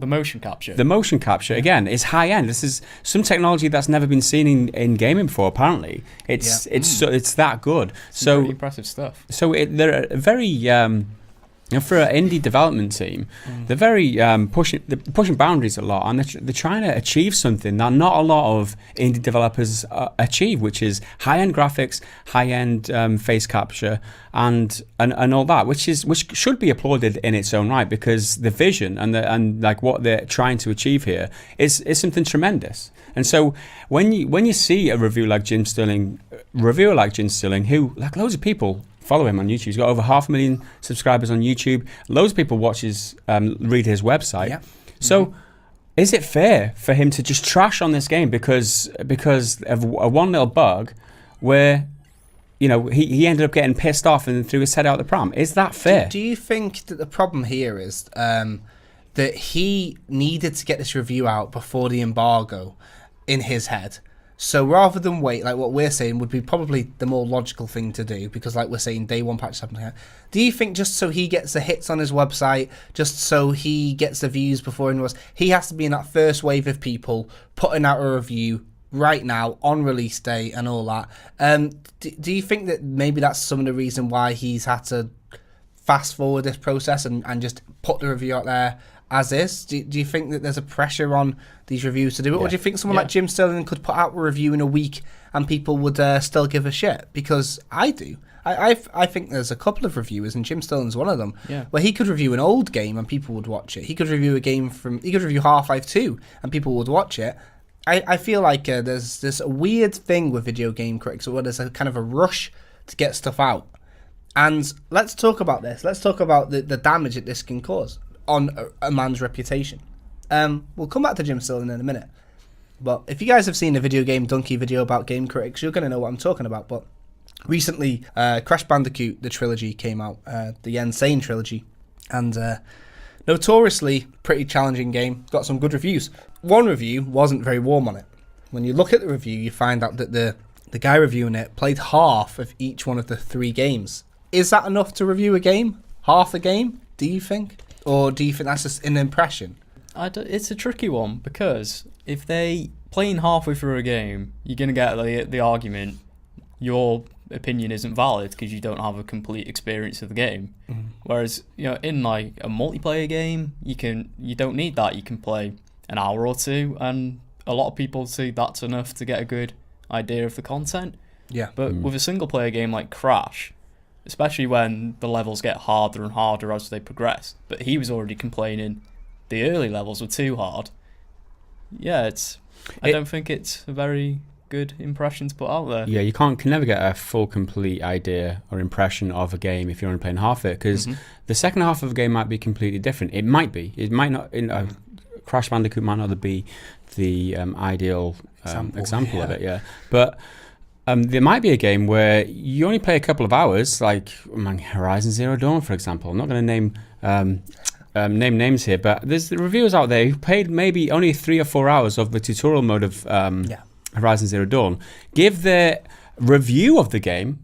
motion capture. The motion capture, again, is high end. This is some technology that's never been seen in gaming before, apparently. It's that good. So really impressive stuff. So they're very for an indie development team, they're very pushing boundaries a lot, and they're trying to achieve something that not a lot of indie developers achieve, which is high-end graphics, high-end face capture, and all that, which should be applauded in its own right, because the vision and like what they're trying to achieve here is something tremendous. And so when you see a reviewer like Jim Sterling, who, like, loads of people follow him on YouTube. He's got over 500,000 subscribers on YouTube. Loads of people read his website. Yeah. So is it fair for him to just trash on this game because of a one little bug where, he ended up getting pissed off and threw his head out the pram? Is that fair? Do you think that the problem here is that he needed to get this review out before the embargo in his head? So rather than wait, like what we're saying would be probably the more logical thing to do, because like we're saying, day one patch 7. Do you think just so he gets the hits on his website, just so he gets the views before anyone else, he has to be in that first wave of people putting out a review right now on release day and all that? Do you think that maybe that's some of the reason why he's had to fast forward this process and just put the review out there as is? Do you think that there's a pressure on these reviews to do it? Or do you think someone like Jim Sterling could put out a review in a week and people would still give a shit? Because I do. I think there's a couple of reviewers, and Jim Sterling's one of them, where he could review an old game and people would watch it. He could review he could review Half-Life 2 and people would watch it. I feel like there's this weird thing with video game critics where there's a kind of a rush to get stuff out. And let's talk about this. Let's talk about the damage that this can cause on a man's reputation. We'll come back to Jim Sterling in a minute. But if you guys have seen a Video Game Donkey video about game critics, you're going to know what I'm talking about. But recently, Crash Bandicoot, the trilogy, came out, the Insane trilogy. And notoriously pretty challenging game. Got some good reviews. One review wasn't very warm on it. When you look at the review, you find out that the guy reviewing it played half of each one of the 3 games. Is that enough to review a game? Half a game, do you think? Or do you think that's just an impression? It's a tricky one, because if they playing halfway through a game, you're going to get the argument your opinion isn't valid because you don't have a complete experience of the game. Whereas, in like a multiplayer game, you don't need that. You can play an hour or two, and a lot of people see that's enough to get a good idea of the content. Yeah. But with a single player game like Crash, especially when the levels get harder and harder as they progress, but he was already complaining the early levels were too hard. I don't think it's a very good impression to put out there. Yeah, you can never get a full, complete idea or impression of a game if you're only playing half of it, because the second half of a game might be completely different. It might be. It might not. Crash Bandicoot might not be the ideal example of it. Yeah, but. There might be a game where you only play a couple of hours, like Horizon Zero Dawn, for example. I'm not going to name names here, but there's the reviewers out there who played maybe only 3 or 4 hours of the tutorial mode of Horizon Zero Dawn. Give their review of the game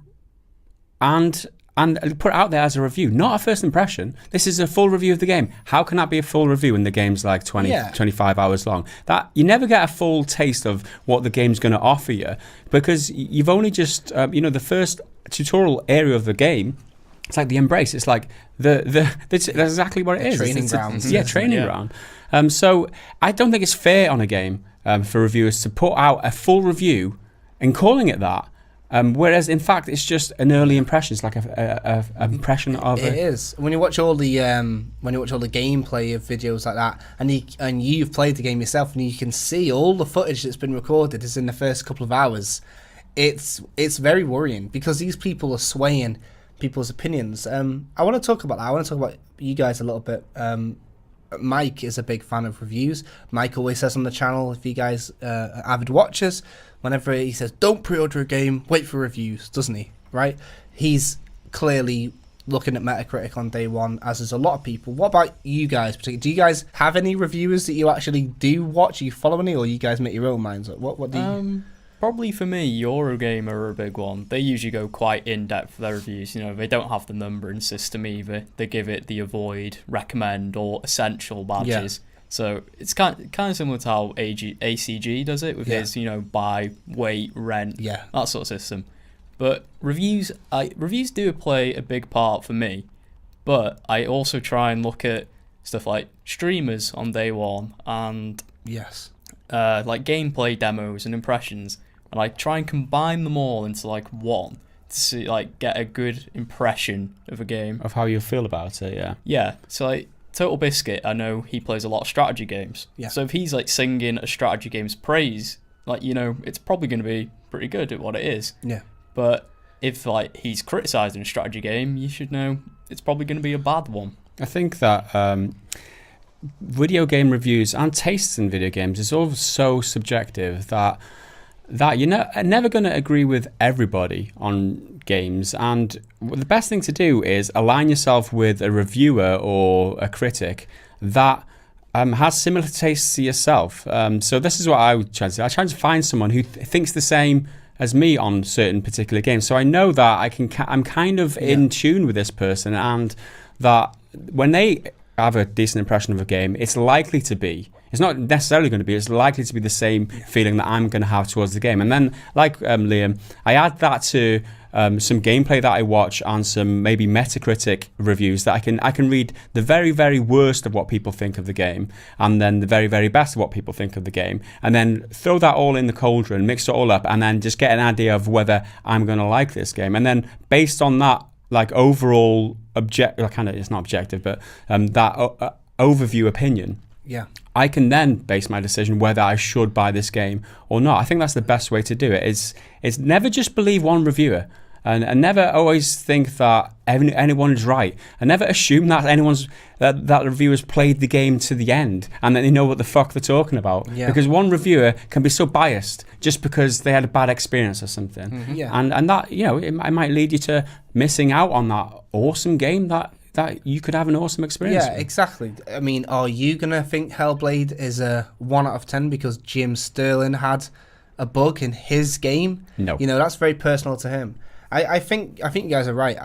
and put it out there as a review, not a first impression. This is a full review of the game. How can that be a full review when the game's like 25 hours long? That you never get a full taste of what the game's going to offer you, because you've only just the first tutorial area of the game. It's like the embrace. It's like that's exactly what it is. Training ground. Training ground. So I don't think it's fair on a game for reviewers to put out a full review and calling it that. Whereas in fact it's just an early impression. It's like a impression of it. It is. When you watch all the gameplay of videos like that, and you've played the game yourself, and you can see all the footage that's been recorded is in the first couple of hours. It's very worrying, because these people are swaying people's opinions. I want to talk about that. I want to talk about you guys a little bit. Mike is a big fan of reviews. Mike always says on the channel, if you guys are avid watchers, whenever he says, don't pre-order a game, wait for reviews, doesn't he? Right? He's clearly looking at Metacritic on day one, as is a lot of people. What about you guys? Do you guys have any reviewers that you actually do watch? Are you follow any, or you guys make your own minds up? What do you... Probably for me, Eurogamer are a big one. They usually go quite in-depth for their reviews. They don't have the numbering system either. They give it the avoid, recommend, or essential badges. Yeah. So it's kind of similar to how ACG does it with his, buy, wait, rent, that sort of system. But reviews do play a big part for me. But I also try and look at stuff like streamers on day one and like gameplay demos and impressions. And I try and combine them all into like one to see, like, get a good impression of a game. Of how you feel about it, yeah. Yeah, so like Total Biscuit, I know he plays a lot of strategy games. Yeah. So if he's like singing a strategy game's praise, like, it's probably going to be pretty good at what it is. Yeah. But if like he's criticising a strategy game, you should know it's probably going to be a bad one. I think that video game reviews and tastes in video games is all so subjective that you're never going to agree with everybody on games, and the best thing to do is align yourself with a reviewer or a critic that has similar tastes to yourself. So this is what I would try to do. I try to find someone who thinks the same as me on certain particular games, so I know that I'm kind of in tune with this person, and that when they have a decent impression of a game, it's likely to be. It's not necessarily going to be. It's likely to be the same feeling that I'm going to have towards the game. And then, like Liam, I add that to some gameplay that I watch and some maybe Metacritic reviews that I can read the very, very worst of what people think of the game, and then the very, very best of what people think of the game, and then throw that all in the cauldron, mix it all up, and then just get an idea of whether I'm going to like this game. And then based on that, like overall it's not objective, but that overview opinion. Yeah. I can then base my decision whether I should buy this game or not. I think that's the best way to do it. It's never just believe one reviewer, and never always think that anyone is right, and never assume that that reviewer's played the game to the end and that they know what the fuck they're talking about. Yeah. Because one reviewer can be so biased just because they had a bad experience or something. Mm-hmm. Yeah. And that, it might lead you to missing out on that awesome game that you could have an awesome experience. Yeah, with. Exactly. I mean, are you going to think Hellblade is a 1 out of 10 because Jim Sterling had a bug in his game? No. That's very personal to him. I think you guys are right.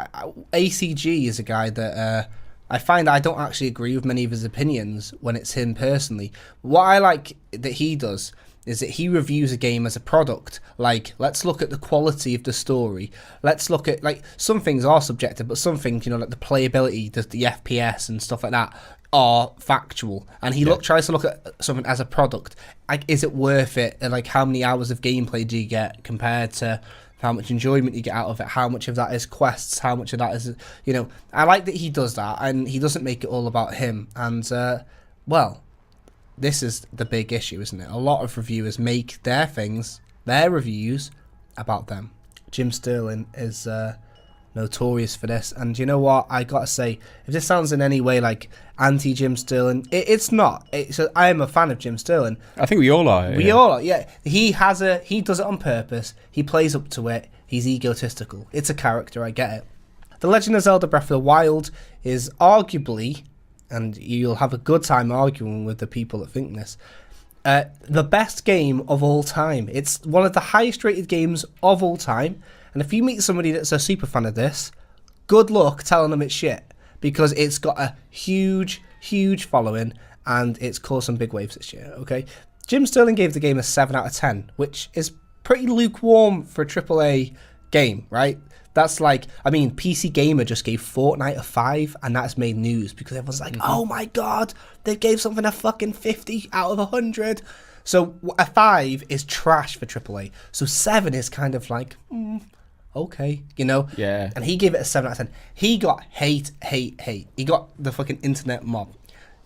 ACG is a guy that I find I don't actually agree with many of his opinions when it's him personally. What I like that he does is that he reviews a game as a product. Like, let's look at the quality of the story. Let's look at, like, some things are subjective, but some things, like the playability, the FPS and stuff like that are factual. And he tries to look at something as a product. Like, is it worth it? And, like, how many hours of gameplay do you get compared to how much enjoyment you get out of it? How much of that is quests? How much of that is, I like that he does that, and he doesn't make it all about him. And, this is the big issue, isn't it? A lot of reviewers make their reviews about them. Jim Sterling is notorious for this. And you know what? I gotta say, if this sounds in any way like anti-Jim Sterling, it's not. I am a fan of Jim Sterling. I think we all are. We all are, yeah. He does it on purpose. He plays up to it. He's egotistical. It's a character, I get it. The Legend of Zelda Breath of the Wild is arguably, and you'll have a good time arguing with the people that think this, the best game of all time. It's one of the highest rated games of all time. And if you meet somebody that's a super fan of this, good luck telling them it's shit, because it's got a huge, huge following and it's caused some big waves this year. Okay, Jim Sterling gave the game a 7 out of 10, which is pretty lukewarm for a AAA game, right? That's like, I mean, PC Gamer just gave Fortnite a 5, and that's made news because everyone's like, oh my god, they gave something a fucking 50 out of 100. So a 5 is trash for AAA. So 7 is kind of like, okay, you know? Yeah. And he gave it a 7 out of 10. He got hate. He got the fucking internet mob.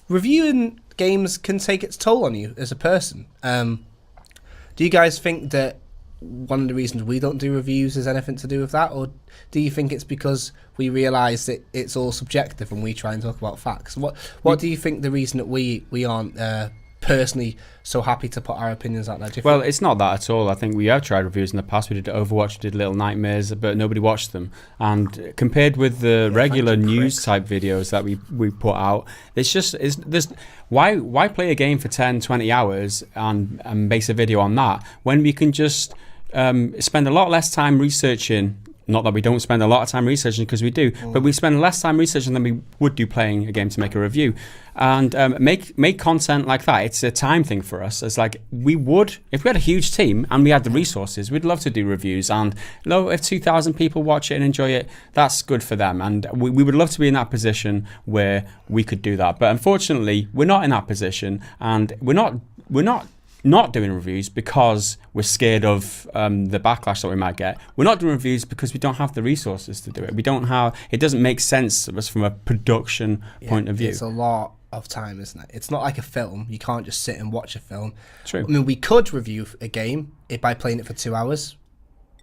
Reviewing games can take its toll on you as a person. Do you guys think that one of the reasons we don't do reviews has anything to do with that, or do you think it's because we realise that it's all subjective and we try and talk about facts? What do you think the reason that we aren't personally so happy to put our opinions out there? Well, it's not that at all. I think we have tried reviews in the past. We did Overwatch, we did Little Nightmares, but nobody watched them. And compared with the regular news type videos that we put out, there's why play a game for 10, 20 hours and base a video on that when we can just spend a lot less time researching. Not that we don't spend a lot of time researching, because we do, but we spend less time researching than we would do playing a game to make a review. And make content like that. It's a time thing for us. It's like we would, if we had a huge team and we had the resources, we'd love to do reviews. And if 2,000 people watch it and enjoy it, that's good for them. And we would love to be in that position where we could do that. But unfortunately, we're not in that position, and we're not doing reviews because we're scared of the backlash that we might get. We're not doing reviews because we don't have the resources to do it. It doesn't make sense to us from a production point of view. It's a lot of time, isn't it? It's not like a film. You can't just sit and watch a film. True. I mean, we could review a game by playing it for 2 hours.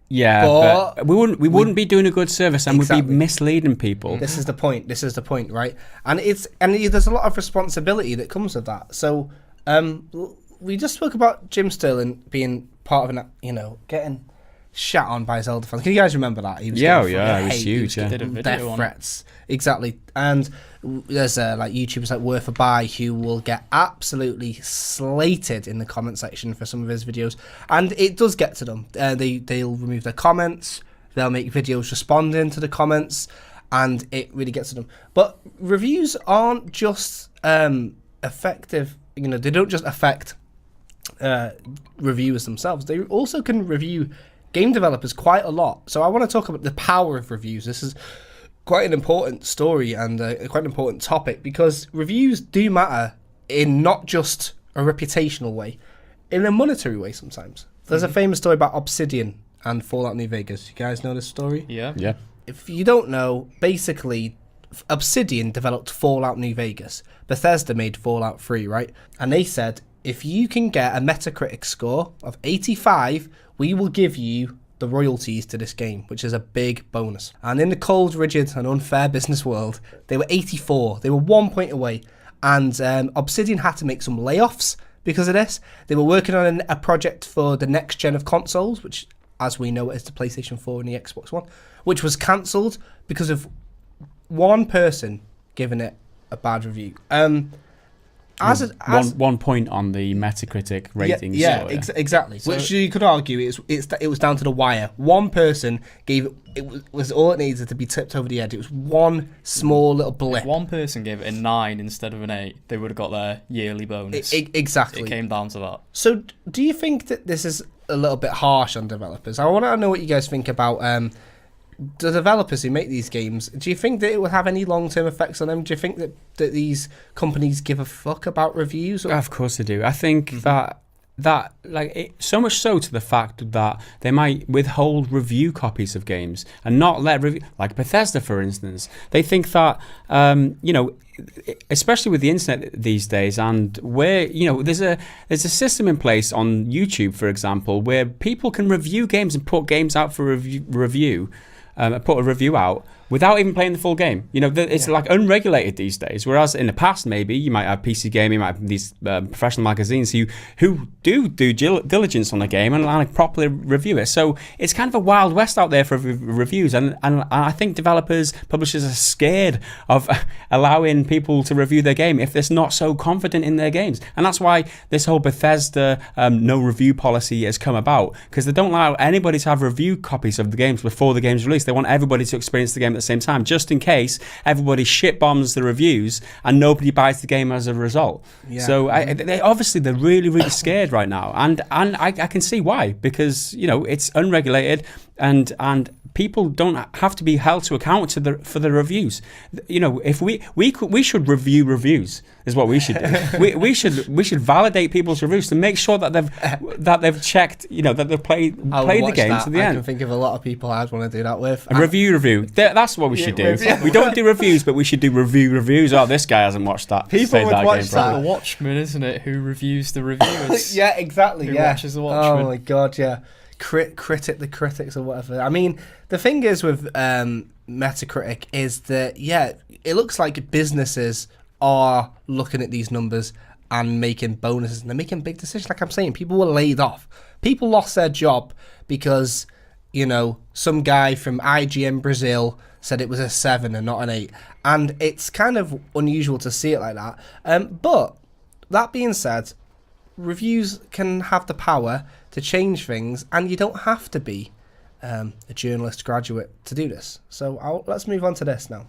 Yeah, but we wouldn't be doing a good service, and Exactly. we'd be misleading people. This is the point, right? And there's a lot of responsibility that comes with that. So, we just spoke about Jim Sterling being part of getting shat on by Zelda fans. Can you guys remember that? He was Yeah, getting it was hate, huge. he was Yeah. Did a video death on it. threats. Exactly. And there's like YouTubers like Worth a Buy who will get absolutely slated in the comment section for some of his videos, and it does get to them. They'll remove their comments. They'll make videos responding to the comments, and it really gets to them. But reviews aren't just effective. They don't just affect reviewers themselves. They also can review game developers quite a lot. So I want to talk about the power of reviews. This is quite an important story and quite an important topic, because reviews do matter in not just a reputational way, in a monetary way sometimes. There's a famous story about Obsidian and Fallout New Vegas. You guys know this story? Yeah. Yeah. If you don't know, basically Obsidian developed Fallout New Vegas. Bethesda made Fallout 3, right? And they said, if you can get a Metacritic score of 85, we will give you the royalties to this game, which is a big bonus. And in the cold, rigid, and unfair business world, they were 84. They were 1 point away. And Obsidian had to make some layoffs because of this. They were working on a project for the next gen of consoles, which, as we know, is the PlayStation 4 and the Xbox One, which was cancelled because of one person giving it a bad review. 1 point on the Metacritic rating. Exactly. So, which you could argue it was down to the wire. One person gave it was all it needed to be tipped over the edge. It was one small little blip. If one person gave it a 9 instead of an 8, they would have got their yearly bonus. Exactly. It came down to that. So, do you think that this is a little bit harsh on developers? I want to know what you guys think about the developers who make these games. Do you think that it will have any long-term effects on them? Do you think that these companies give a fuck about reviews? Of course they do. I think that so much so to the fact that they might withhold review copies of games and not let review, like Bethesda, for instance. They think that especially with the internet these days, and where there's a system in place on YouTube, for example, where people can review games and put games out for review. Put a review out without even playing the full game. You know, it's like unregulated these days. Whereas in the past, maybe you might have PC Gamer, you might have these professional magazines who do diligence on the game and like properly review it. So it's kind of a wild west out there for reviews, and I think developers, publishers are scared of allowing people to review their game if they're not so confident in their games. And that's why this whole Bethesda no review policy has come about, because they don't allow anybody to have review copies of the games before the game's released. They want everybody to experience the game at the same time, just in case everybody shit bombs the reviews and nobody buys the game as a result. Yeah. So they're really, really scared right now, and I can see why, because you know it's unregulated and people don't have to be held to account for the reviews. You know, if we should review reviews is what we should do. we should validate people's reviews to make sure that they've checked, you know, that they've played the game to the end. I can think of a lot of people I'd want to do that with. A review. That's what we should do. We don't do reviews, but we should do reviews. Oh, this guy hasn't watched that. People would watch that. The Watchmen, isn't it? Who reviews the reviewers? Yeah, exactly. Who watches the Watchmen? Oh my god, yeah. Critic the critics or whatever. I mean, the thing is with Metacritic is that it looks like businesses are looking at these numbers and making bonuses, and they're making big decisions. Like I'm saying, people were laid off. People lost their job because, you know, some guy from IGN Brazil said it was a 7 and not an 8, and it's kind of unusual to see it like that. But that being said, reviews can have the power to change things, and you don't have to be a journalist graduate to do this. So let's move on to this now.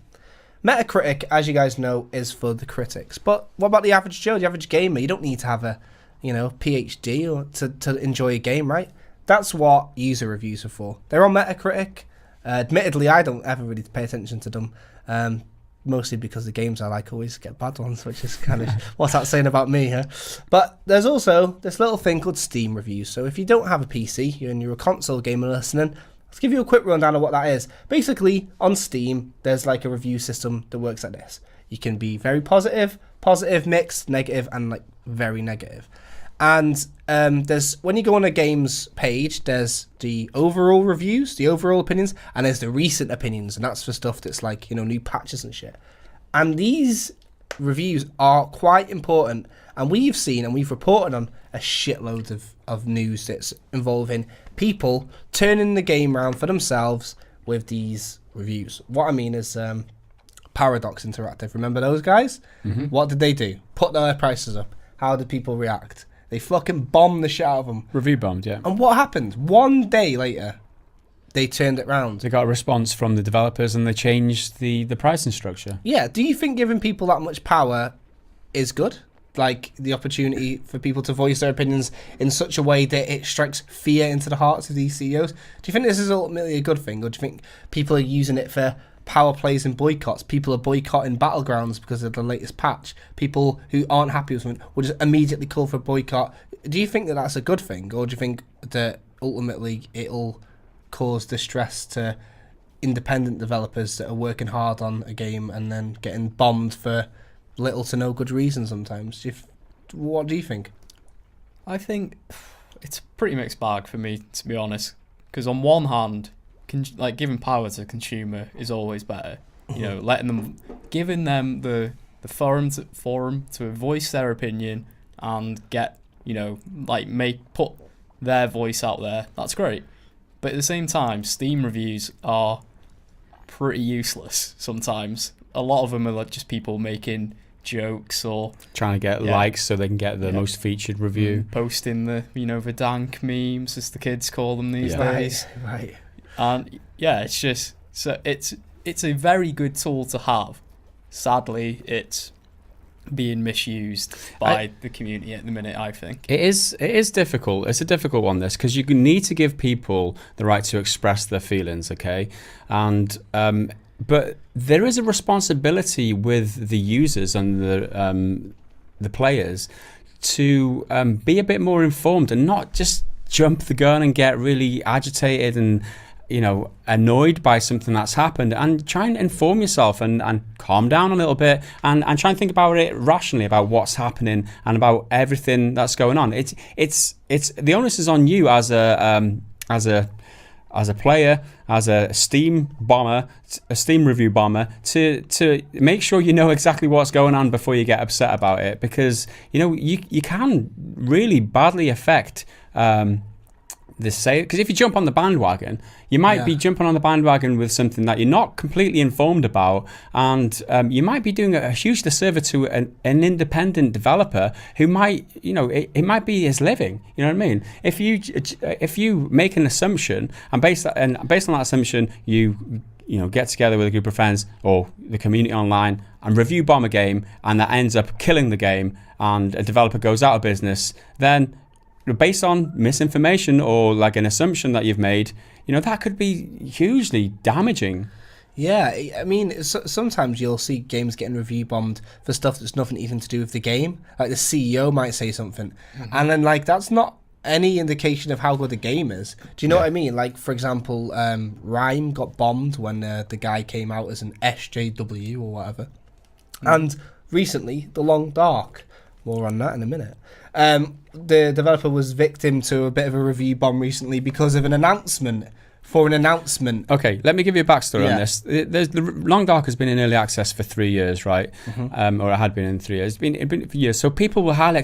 Metacritic, as you guys know, is for the critics. But what about the average Joe, the average gamer? You don't need to have a, you know, PhD or to enjoy a game, right? That's what user reviews are for. They're on Metacritic. Admittedly, I don't ever really pay attention to them. Mostly because the games I like always get bad ones, which is kind of what's that saying about me, huh? But there's also this little thing called Steam reviews. So if you don't have a PC and you're a console gamer listening, let's give you a quick rundown of what that is. Basically, on Steam, there's like a review system that works like this. You can be very positive, mixed, negative, and like very negative. And there's, when you go on a game's page, there's the overall reviews, the overall opinions, and there's the recent opinions, and that's for stuff that's like, you know, new patches and shit. And these reviews are quite important, and we've seen and we've reported on a shitload of news that's involving people turning the game around for themselves with these reviews. What I mean is Paradox Interactive. Remember those guys? Mm-hmm. What did they do? Put their prices up. How did people react? They fucking bombed the shit out of them. Review bombed, yeah. And what happened? One day later, they turned it round. They got a response from the developers and they changed the pricing structure. Yeah. Do you think giving people that much power is good? Like the opportunity for people to voice their opinions in such a way that it strikes fear into the hearts of these CEOs? Do you think this is ultimately a good thing? Or do you think people are using it for power plays and boycotts? People are boycotting Battlegrounds because of the latest patch. People who aren't happy with something will just immediately call for a boycott. Do you think that that's a good thing, or do you think that ultimately it'll cause distress to independent developers that are working hard on a game and then getting bombed for little to no good reason sometimes? What do you think? I think it's a pretty mixed bag for me, to be honest, because on one hand, like giving power to consumer is always better. You know, giving them the forum to voice their opinion and get, you know, like put their voice out there. That's great. But at the same time, Steam reviews are pretty useless sometimes. A lot of them are like just people making jokes or trying to get likes so they can get the most featured review. Posting the, you know, the dank memes, as the kids call them these days. Right. And it's just, so it's a very good tool to have. Sadly, it's being misused by the community at the minute, I think. It is difficult. It's a difficult one, this, because you need to give people the right to express their feelings, okay? And but there is a responsibility with the users and the players to be a bit more informed and not just jump the gun and get really agitated and, you know, annoyed by something that's happened, and try and inform yourself and calm down a little bit and try and think about it rationally, about what's happening and about everything that's going on. It's the onus is on you as a as a player, as a Steam bomber, a Steam review bomber, to make sure you know exactly what's going on before you get upset about it, because you can really badly affect the sale. Because if you jump on the bandwagon, you might be jumping on the bandwagon with something that you're not completely informed about, and you might be doing a huge disservice to an independent developer who might, it might be his living. You know what I mean? If you make an assumption and based on that assumption, you get together with a group of friends or the community online and review bomb a game, and that ends up killing the game, and a developer goes out of business, then based on misinformation or like an assumption that you've made, that could be hugely damaging. Yeah, I mean, sometimes you'll see games getting review bombed for stuff that's nothing even to do with the game. Like the CEO might say something, and then that's not any indication of how good the game is. Do you know what I mean? Like, for example, Rime got bombed when the guy came out as an SJW or whatever. And recently, The Long Dark. More on that in a minute. The developer was victim to a bit of a review bomb recently because of an announcement. Okay, let me give you a backstory on this. The Long Dark has been in early access for 3 years, right? Or it had been in 3 years. It's been for years. So people were highly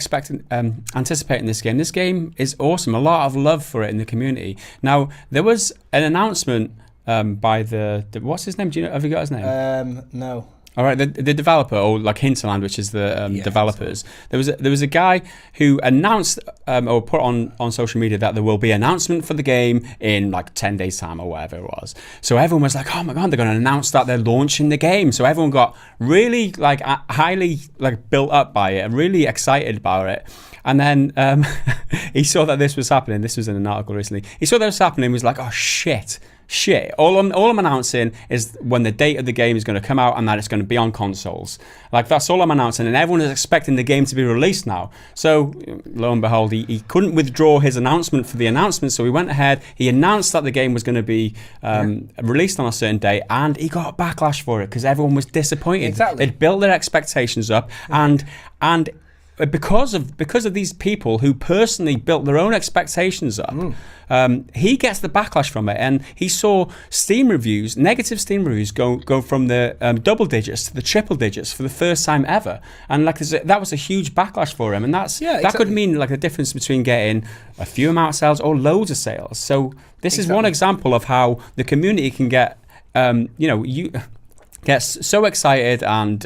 anticipating this game. This game is awesome. A lot of love for it in the community. Now, there was an announcement by the what's his name? Have you got his name? No. All right, the developer, or like Hinterland, which is the developers. There was a guy who announced or put on social media that there will be an announcement for the game in like 10 days time or whatever it was. So everyone was like, oh my God, they're going to announce that they're launching the game. So everyone got really highly built up by it and really excited about it. And then he saw that this was happening. This was in an article recently. He saw that was happening and was like, oh shit. All I'm announcing is when the date of the game is going to come out and that it's going to be on consoles. Like, that's all I'm announcing, and everyone is expecting the game to be released now. So lo and behold, he couldn't withdraw his announcement for the announcement, so he went ahead, he announced that the game was going to be released on a certain date, and he got a backlash for it because everyone was disappointed. Exactly. They'd built their expectations up, and because of these people who personally built their own expectations up, he gets the backlash from it, and he saw negative Steam reviews go from the double digits to the triple digits for the first time ever, and that was a huge backlash for him, and that could mean like the difference between getting a few amount of sales or loads of sales. So this is one example of how the community can get you get so excited and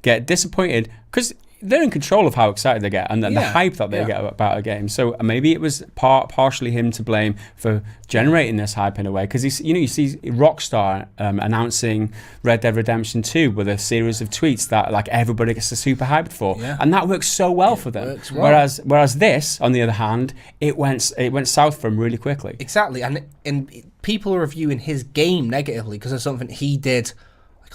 get disappointed because they're in control of how excited they get and the hype that they get about a game. So maybe it was partially him to blame for generating this hype in a way, because you see Rockstar announcing Red Dead Redemption 2 with a series of tweets that like everybody gets super hyped for, and that works so well for them. Whereas this, on the other hand, it went south for him really quickly. Exactly, and people are reviewing his game negatively because of something he did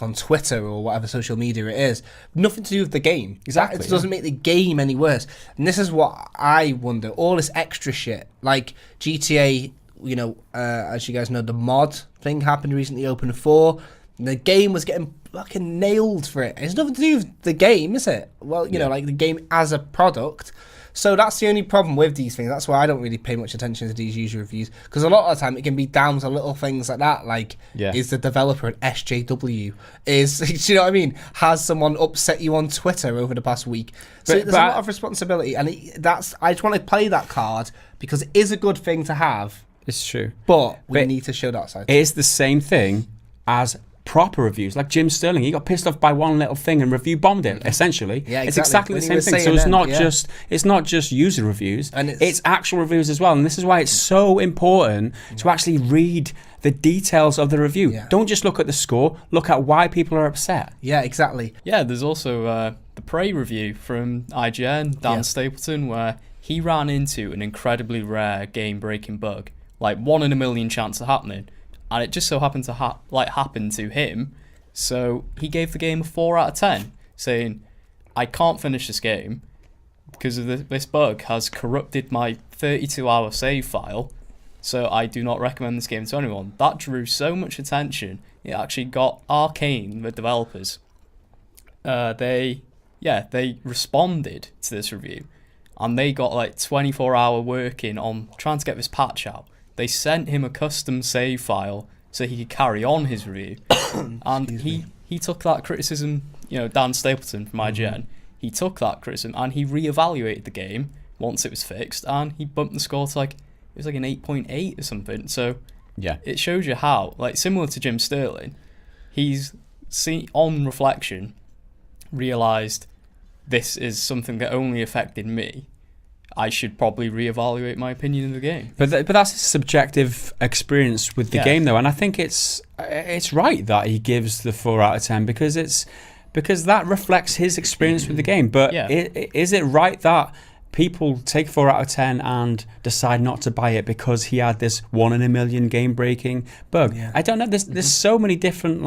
on Twitter or whatever social media it is. Nothing to do with the game. Exactly. It doesn't make the game any worse. And this is what I wonder. All this extra shit, like GTA, as you guys know, the mod thing happened recently, Open 4. The game was getting fucking nailed for it. It's nothing to do with the game, is it? Well, like the game as a product. So that's the only problem with these things. That's why I don't really pay much attention to these user reviews, because a lot of the time it can be down to little things like that, like is the developer an SJW? Do you know what I mean? Has someone upset you on Twitter over the past week? So there's a lot of responsibility, and I just want to play that card because it is a good thing to have. It's true, but we need to show that side. It's the same thing as proper reviews, like Jim Sterling. He got pissed off by one little thing and review bombed it. Essentially, it's exactly the same thing. So it's not just user reviews, and it's actual reviews as well. And this is why it's so important to actually read the details of the review. Don't just look at the score. Look at why people are upset. Yeah, exactly. Yeah, there's also the Prey review from IGN, Dan Stapleton, where he ran into an incredibly rare game-breaking bug, like 1 in a million chance of happening. And it just so happened to happen to him. So he gave the game a 4 out of 10, saying, I can't finish this game because of this bug has corrupted my 32-hour save file, so I do not recommend this game to anyone. That drew so much attention, it actually got Arcane, the developers, they responded to this review, and they got like 24-hour working on trying to get this patch out. they sent him a custom save file so he could carry on his review. And he took that criticism, Dan Stapleton from IGN, he took that criticism and he reevaluated the game once it was fixed, and he bumped the score to it was like an 8.8 or something. So yeah, it shows you how, similar to Jim Sterling, he's on reflection realised this is something that only affected me. I should probably reevaluate my opinion of the game. But that's his subjective experience with the game, though, and I think it's right that he gives the 4 out of 10 because that reflects his experience with the game. But is it right that people take 4 out of 10 and decide not to buy it because he had this 1 in a million game-breaking bug? Yeah. I don't know. There's so many different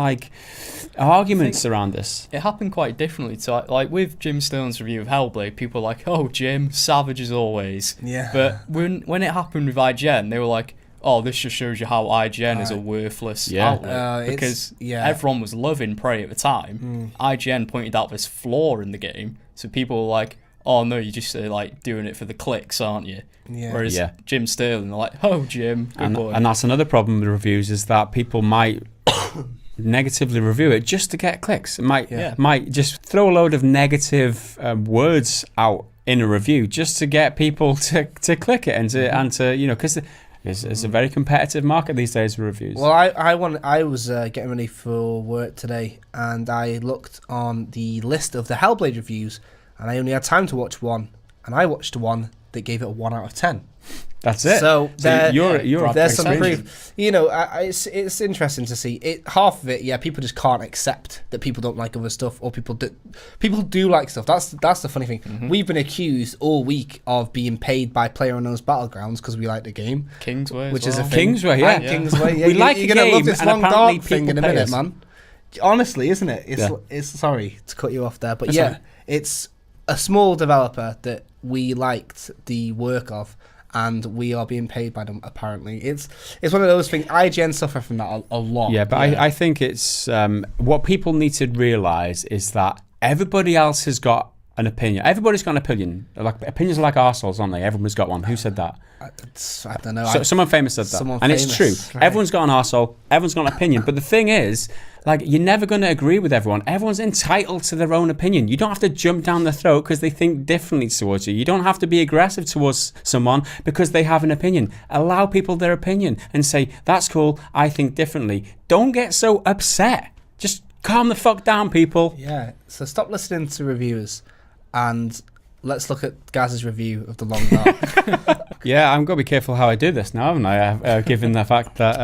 arguments around this. It happened quite differently. So, with Jim Sterling's review of Hellblade, people were like, "Oh, Jim, savage as always." Yeah. But when it happened with IGN, they were like, "Oh, this just shows you how IGN is a worthless outlet," because everyone was loving Prey at the time. IGN pointed out this flaw in the game, so people were like, "Oh no, you're just doing it for the clicks, aren't you?" Yeah. Whereas Jim Sterling, they're like, "Oh, Jim, good boy." And that's another problem with reviews, is that people might negatively review it just to get clicks. It might just throw a load of negative words out in a review just to get people to click it and to because it's a very competitive market these days with reviews. Well, I was getting ready for work today, and I looked on the list of the Hellblade reviews, and I only had time to watch one, and I watched one that gave it a 1 out of 10. That's it. So there's some proof. It's interesting to see it. Half of it, people just can't accept that people don't like other stuff, or people do like stuff. That's the funny thing. Mm-hmm. We've been accused all week of being paid by PlayerUnknown's Battlegrounds because we like the game. Kingsway, which is a thing. Kingsway, yeah. Kingsway. We like you're the gonna game, love this and long apparently dark thing in a people pay minute, us. man. Honestly, isn't it? It's sorry to cut you off there, but it's a small developer that we liked the work of, and we are being paid by them. Apparently, it's one of those things. IGN suffer from that a lot. Yeah, but I think it's what people need to realise is that everybody else has got an opinion. Everybody's got an opinion. Opinions are like arseholes, aren't they? Everyone's got one. Who said that? I don't know. Someone famous said that, and it's true. Right. Everyone's got an arsehole. Everyone's got an opinion. But the thing is, you're never going to agree with everyone. Everyone's entitled to their own opinion. You don't have to jump down their throat because they think differently towards you. You don't have to be aggressive towards someone because they have an opinion. Allow people their opinion and say, "That's cool. I think differently." Don't get so upset. Just calm the fuck down, people. Yeah. So stop listening to reviewers, and let's look at Gaz's review of The Long Dark. Yeah, I'm going to be careful how I do this now, haven't I? Given the fact that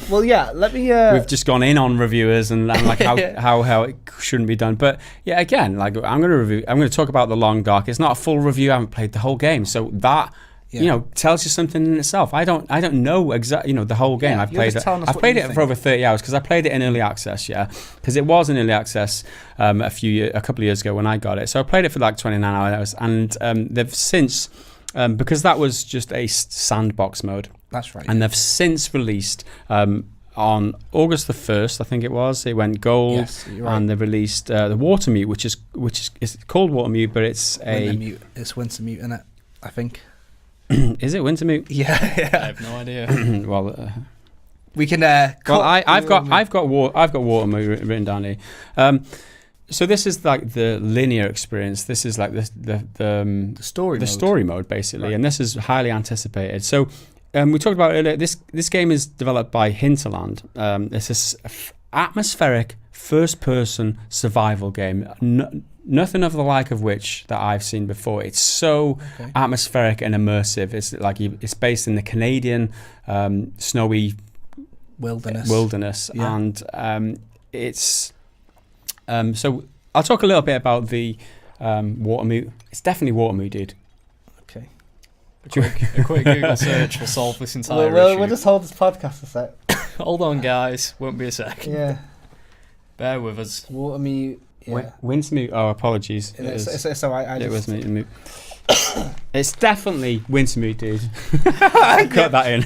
let me. We've just gone in on reviewers and how it shouldn't be done. But yeah, again, I'm going to talk about The Long Dark. It's not a full review. I haven't played the whole game, so that tells you something in itself. I don't know exactly the whole game. I've played it. I've played it for over 30 hours because I played it in early access. Yeah, because it was in early access a couple of years ago when I got it. So I played it for 29 hours, and they've since. Because that was just a sandbox mode. That's right. And they've since released on August the 1st, I think it was. It went gold, yes, you're right. And they released the Watermute, which is it's called Watermute, but it's Wintermute. It's Wintermute, isn't it? I think. Is it Wintermute? Yeah. I have no idea. Well, we can. I've got Watermute written down here. So this is the linear experience. This is the story mode basically, right. And this is highly anticipated. So we talked about earlier. This game is developed by Hinterland. It's this atmospheric first-person survival game. Nothing of the like of which that I've seen before. It's so atmospheric and immersive. It's based in the Canadian snowy wilderness, and it's. So I'll talk a little bit about the Watermute. It's definitely Watermute, dude. Okay. A quick Google search will solve this entire issue. We'll just hold this podcast a sec. Hold on, guys. Won't be a sec. Yeah. Bear with us. Watermute. Yeah. Wintermute. Oh, apologies. It's all right. It was Mute. It's definitely Wintermute, dude. Cut that in.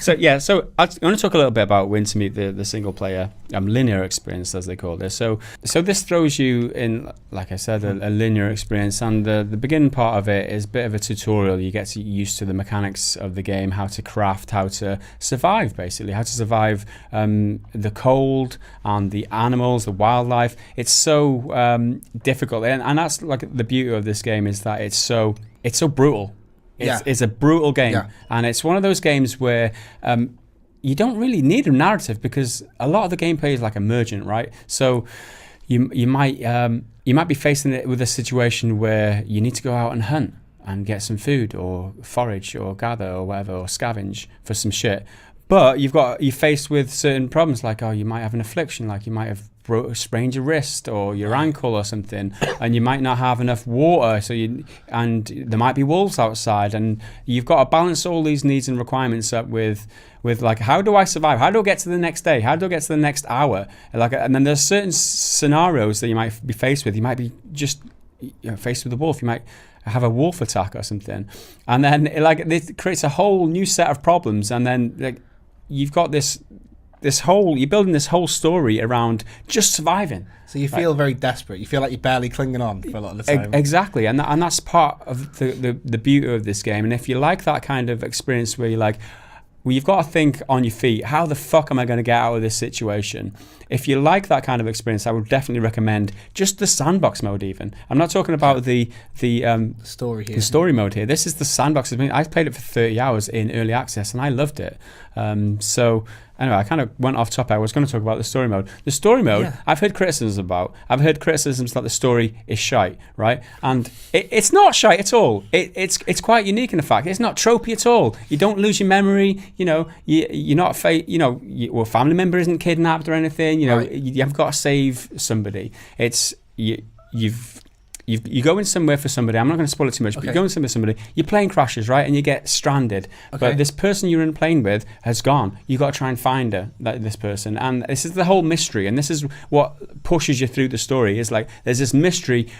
So I want to talk a little bit about Wintermute, the single player linear experience, as they call this. So this throws you in, like I said, a linear experience, and the beginning part of it is a bit of a tutorial. You get used to the mechanics of the game, how to craft, how to survive, basically, how to survive the cold and the animals, the wildlife. It's so difficult, and that's like the beauty of this game, is that it's so brutal. It's a brutal game, and it's one of those games where you don't really need a narrative, because a lot of the gameplay is like emergent, right? So you might be facing it with a situation where you need to go out and hunt and get some food or forage or gather or whatever, or scavenge for some shit. But you're faced with certain problems, like you might have an affliction, like you might have sprained your wrist or your ankle or something, and you might not have enough water, and there might be wolves outside, and you've got to balance all these needs and requirements up with like, how do I survive? How do I get to the next day? How do I get to the next hour? And then there's certain scenarios that you might be faced with. You might be just faced with a wolf. You might have a wolf attack or something, and then it creates a whole new set of problems. And then you've got you're building this whole story around just surviving. So you feel very desperate. You feel like you're barely clinging on for a lot of the time. Exactly, and that's part of the beauty of this game. And if you like that kind of experience where you're like, well, you've got to think on your feet, how the fuck am I going to get out of this situation? If you like that kind of experience, I would definitely recommend just the sandbox mode even. I'm not talking about the story here. The story mode here. This is the sandbox. I mean, I played it for 30 hours in early access, and I loved it. So anyway, I kind of went off topic. I was going to talk about the story mode. The story mode, I've heard criticisms about. I've heard criticisms that the story is shite, right? And it's not shite at all. It's quite unique in the fact it's not tropey at all. You don't lose your memory. You're not your family member isn't kidnapped or anything. You haven't got to save somebody. It's you go in somewhere for somebody. I'm not going to spoil it too much, but you go in somewhere for somebody. Your plane crashes, right, and you get stranded. But this person you're in a plane with has gone. You got to try and find this person, and this is the whole mystery. And this is what pushes you through the story. Is like there's this mystery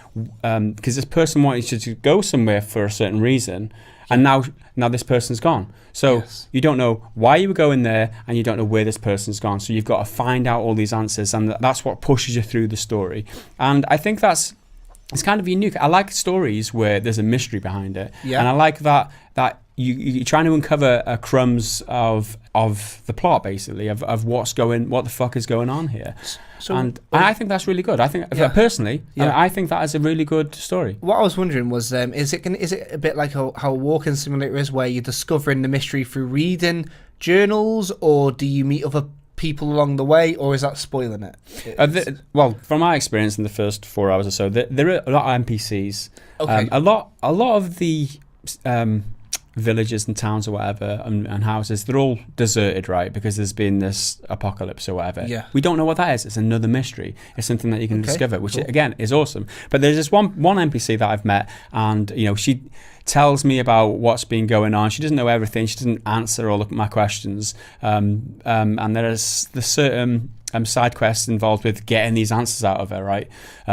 because this person wanted you to go somewhere for a certain reason, and now this person's gone. So you don't know why you were going there, and you don't know where this person's gone. So you've got to find out all these answers, and that's what pushes you through the story. And I think it's kind of unique. I like stories where there's a mystery behind it, and I like that you're trying to uncover crumbs of the plot, basically, of what the fuck is going on here. And I think that's really good. I think personally, I think that is a really good story. What I was wondering was, is it a bit like how Walking Simulator is, where you're discovering the mystery through reading journals, or do you meet other people along the way, or is that spoiling it? Well, from my experience in the first 4 hours or so, there are a lot of NPCs. A lot of the villages and towns or whatever and houses, they're all deserted, right? Because there's been this apocalypse or whatever. We don't know what that is. It's another mystery. It's something that you can discover, which again is awesome. But there's this one NPC that I've met, and she tells me about what's been going on. She doesn't know everything. She doesn't answer all of my questions. And there's the certain side quests involved with getting these answers out of her, right?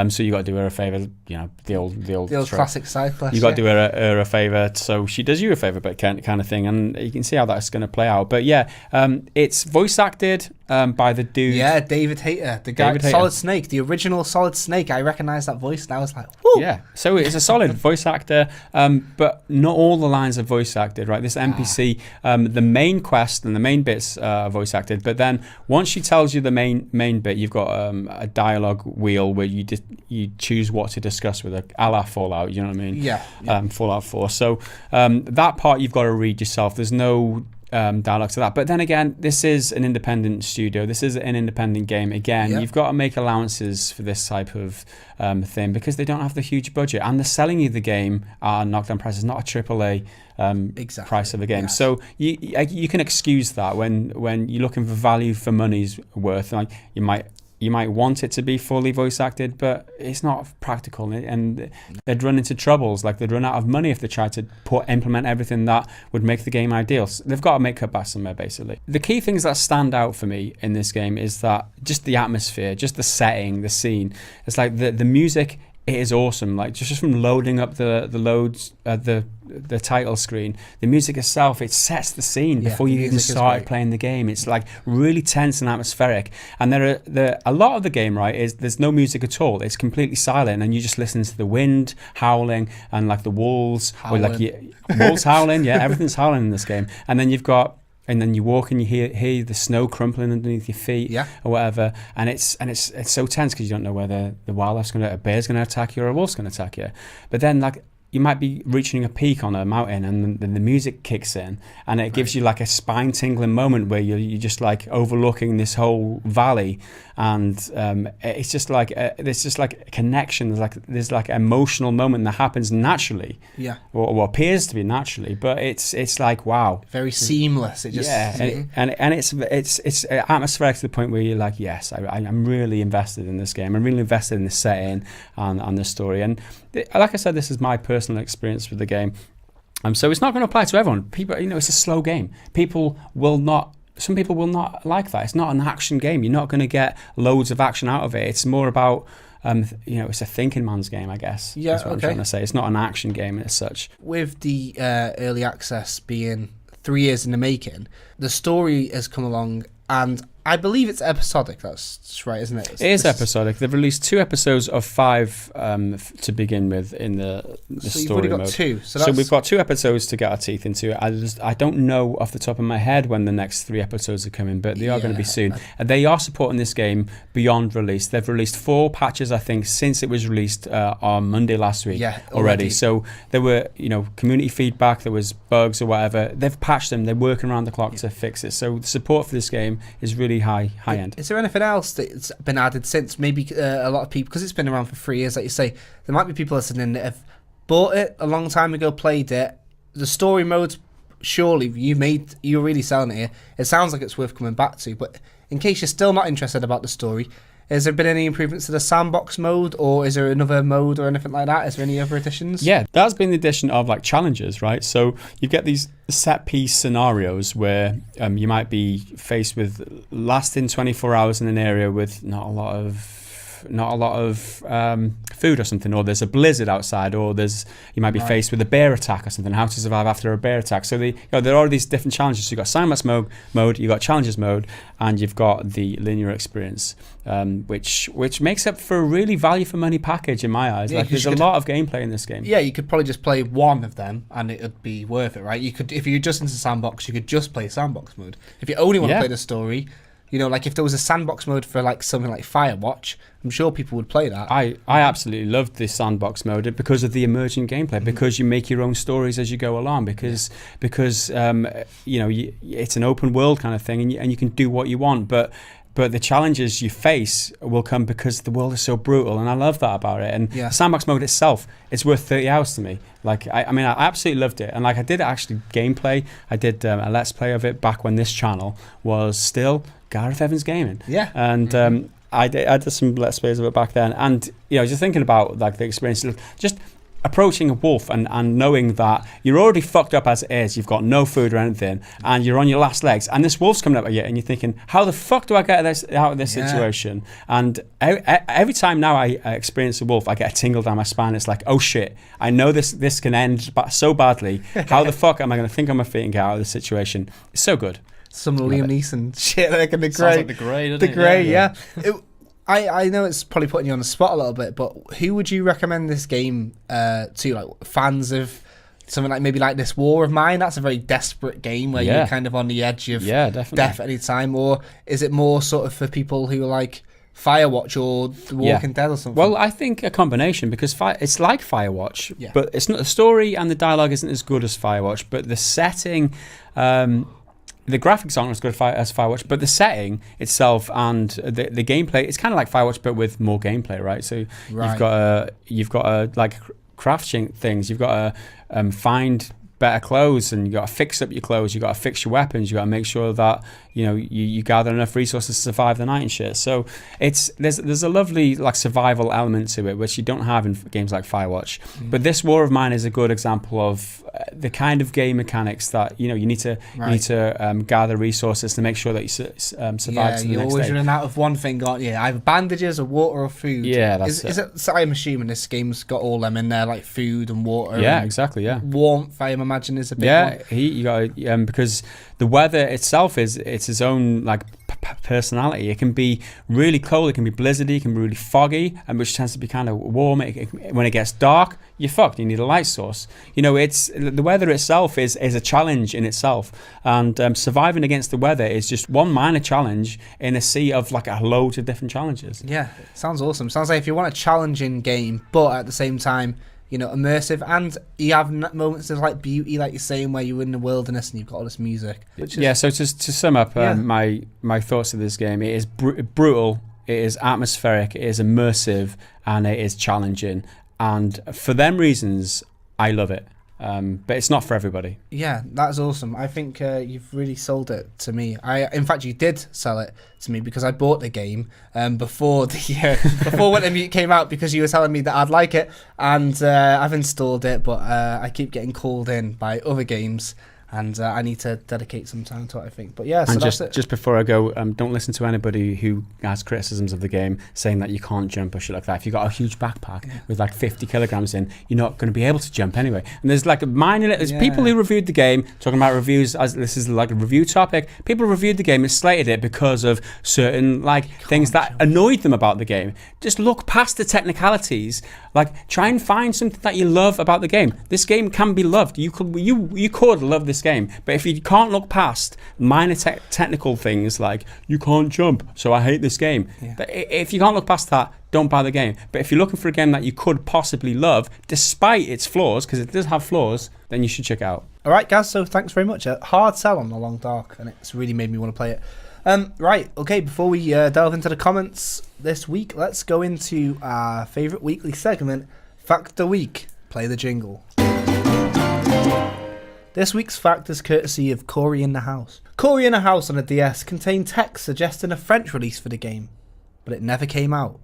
So you got to do her a favor, the old classic side quest. You got to do her a favor, so she does you a favor, but kind of thing. And you can see how that's going to play out. But it's voice acted by the dude. Yeah, David Hayter, the guy, Solid Snake, the original Solid Snake. I recognised that voice, and I was like, whoo! Yeah, so it's a solid voice actor, but not all the lines are voice acted, right? This NPC, the main quest and the main bits are voice acted, but then once she tells you the main bit, you've got a dialogue wheel where you choose what to discuss with her, a la Fallout, you know what I mean? Fallout 4. So that part you've got to read yourself. There's no dialogue to that. But then again, this is an independent studio. This is an independent game. Again, you've got to make allowances for this type of thing because they don't have the huge budget, and they're selling you the game at knockdown prices, not a AAA price of a game. So you can excuse that when you're looking for value for money's worth. Like you might want it to be fully voice acted, but it's not practical, and they'd run into troubles. Like they'd run out of money if they tried to implement everything that would make the game ideal. So they've got to make cutbacks somewhere, basically. The key things that stand out for me in this game is that just the atmosphere, just the setting, the scene. It's like the music it is awesome. Like just from loading up the loads, the title screen, the music itself, it sets the scene before you even started playing the game. It's like really tense and atmospheric. And a lot of the game, right, is there's no music at all. It's completely silent, and you just listen to the wind howling and like the walls howling. Walls howling. Yeah, everything's howling in this game. And then you walk and you hear the snow crumpling underneath your feet, or whatever, and it's so tense because you don't know whether a bear's going to attack you or a wolf's going to attack you. But then like you might be reaching a peak on a mountain, and then the music kicks in, and it gives you like a spine-tingling moment where you're just like overlooking this whole valley, and it's just like there's just like a connection. There's like an emotional moment that happens naturally, or appears to be naturally, but it's like wow, very seamless. It just and it's atmospheric to the point where you're like, yes, I'm really invested in this game. I'm really invested in the setting and the story. And like I said, this is my personal experience with the game. So it's not going to apply to everyone. People, it's a slow game. Some people will not like that. It's not an action game. You're not going to get loads of action out of it. It's more about, it's a thinking man's game, I guess. Yeah, that's what I'm trying to say. It's not an action game as such. With the early access being 3 years in the making, the story has come along, and I believe it's episodic. That's right, isn't it? It is episodic. They've released 2 episodes of 5 to begin with in the story you've already got mode. 2. So we've got 2 episodes to get our teeth into. I don't know off the top of my head when the next 3 episodes are coming, but they are going to be soon. They are supporting this game beyond release. They've released 4 patches, I think, since it was released on Monday last week already. So there were, community feedback, there was bugs or whatever. They've patched them. They're working around the clock to fix it. So the support for this game is really high end. Is there anything else that's been added since? Maybe a lot of people, because it's been around for 3 years, like you say, there might be people listening that have bought it a long time ago, played it. The story modes, surely you're really selling it here. It sounds like it's worth coming back to, but in case you're still not interested about the story, has there been any improvements to the sandbox mode, or is there another mode or anything like that? Is there any other additions? Yeah, that's been the addition of like challenges, right? So you get these set piece scenarios where you might be faced with lasting 24 hours in an area with not a lot of food or something, or there's a blizzard outside, or you might be faced with a bear attack or something, how to survive after a bear attack. So there are these different challenges. So you've got sandbox mode, you've got challenges mode, and you've got the linear experience, which makes up for a really value for money package in my eyes. Like there's a lot of gameplay in this game. Yeah, you could probably just play one of them and it would be worth it, right? You could, if you're just into sandbox, you could just play sandbox mode. If you only want to play the story, like if there was a sandbox mode for like something like Firewatch, I'm sure people would play that. I absolutely loved the sandbox mode because of the emergent gameplay, because you make your own stories as you go along, because it's an open world kind of thing, and you can do what you want, but the challenges you face will come because the world is so brutal, and I love that about it. And the sandbox mode itself, it's worth 30 hours to me. Like I absolutely loved it, and like I did actually gameplay. I did a let's play of it back when this channel was still Gareth Evans Gaming. Yeah, and I did some let's plays of it back then, and just thinking about like the experience, just approaching a wolf and knowing that you're already fucked up as it is, you've got no food or anything, and you're on your last legs, and this wolf's coming up at you, and you're thinking, how the fuck do I get out of this situation? And every time now I experience a wolf, I get a tingle down my spine. It's like, oh shit, I know this can end so badly. How the fuck am I going to think on my feet and get out of this situation? It's so good. Some Liam Neeson shit, like in the grey. Sounds like the grey, doesn't it? The grey, yeah. I know it's probably putting you on the spot a little bit, but who would you recommend this game to? Like fans of something like maybe like This War of Mine? That's a very desperate game where you're kind of on the edge of death at any time. Or is it more sort of for people who are like Firewatch or The Walking Dead or something? Well, I think a combination, because it's like Firewatch, but it's not, the story and the dialogue isn't as good as Firewatch, but the setting. The graphics aren't as good as Firewatch, but the setting itself and the gameplay, it's kind of like Firewatch, but with more gameplay, right? So you've got to like crafting things, you've got to find better clothes, and you got to fix up your clothes, you got to fix your weapons, you got to make sure that you gather enough resources to survive the night and shit. So there's a lovely like survival element to it, which you don't have in games like Firewatch. But This War of Mine is a good example of the kind of game mechanics that you need to gather resources to make sure that you survive to the next you're always day. running out of one thing, aren't you? Either bandages or water or food. Yeah, that's is it. So I'm assuming this game's got all them in there, like food and water. Yeah, and exactly. Yeah. warmth, I imagine, is a big one. You got because the weather itself it's its own like personality. It can be really cold, it can be blizzardy, it can be really foggy, and which tends to be kind of warm. When it gets dark, you're fucked. You need a light source. It's the weather itself is a challenge in itself, and surviving against the weather is just one minor challenge in a sea of like a load of different challenges. Yeah, sounds awesome. Sounds like if you want a challenging game, but at the same time, immersive, and you have moments of like beauty, like you're saying, where you're in the wilderness and you've got all this music. So to sum up my thoughts of this game, it is brutal, it is atmospheric, it is immersive, and it is challenging. And for them reasons, I love it. But it's not for everybody. Yeah, that's awesome. I think you've really sold it to me. In fact, you did sell it to me because I bought the game before Winter Mute came out, because you were telling me that I'd like it, and I've installed it, but I keep getting called in by other games, and I need to dedicate some time to it, I think. But yeah, so and that's it. just before I go, don't listen to anybody who has criticisms of the game saying that you can't jump or shit like that. If you've got a huge backpack with like 50 kilograms in, you're not going to be able to jump anyway. And there's like there's people who reviewed the game, talking about reviews as this is like a review topic. People reviewed the game and slated it because of certain things that annoyed them about the game. Just look past the technicalities. Like, try and find something that you love about the game. This game can be loved. You could love this game, but if you can't look past minor technical things like you can't jump, so I hate this game. But if you can't look past that, don't buy the game. But if you're looking for a game that you could possibly love, despite its flaws, because it does have flaws, then you should check it out. All right, guys. So thanks very much. Hard sell on The Long Dark, and it's really made me want to play it. Right, okay, before we delve into the comments this week, let's go into our favourite weekly segment, Fact of the Week. Play the jingle. This week's fact is courtesy of Corey in the House. Corey in the House on a DS contained text suggesting a French release for the game, but it never came out.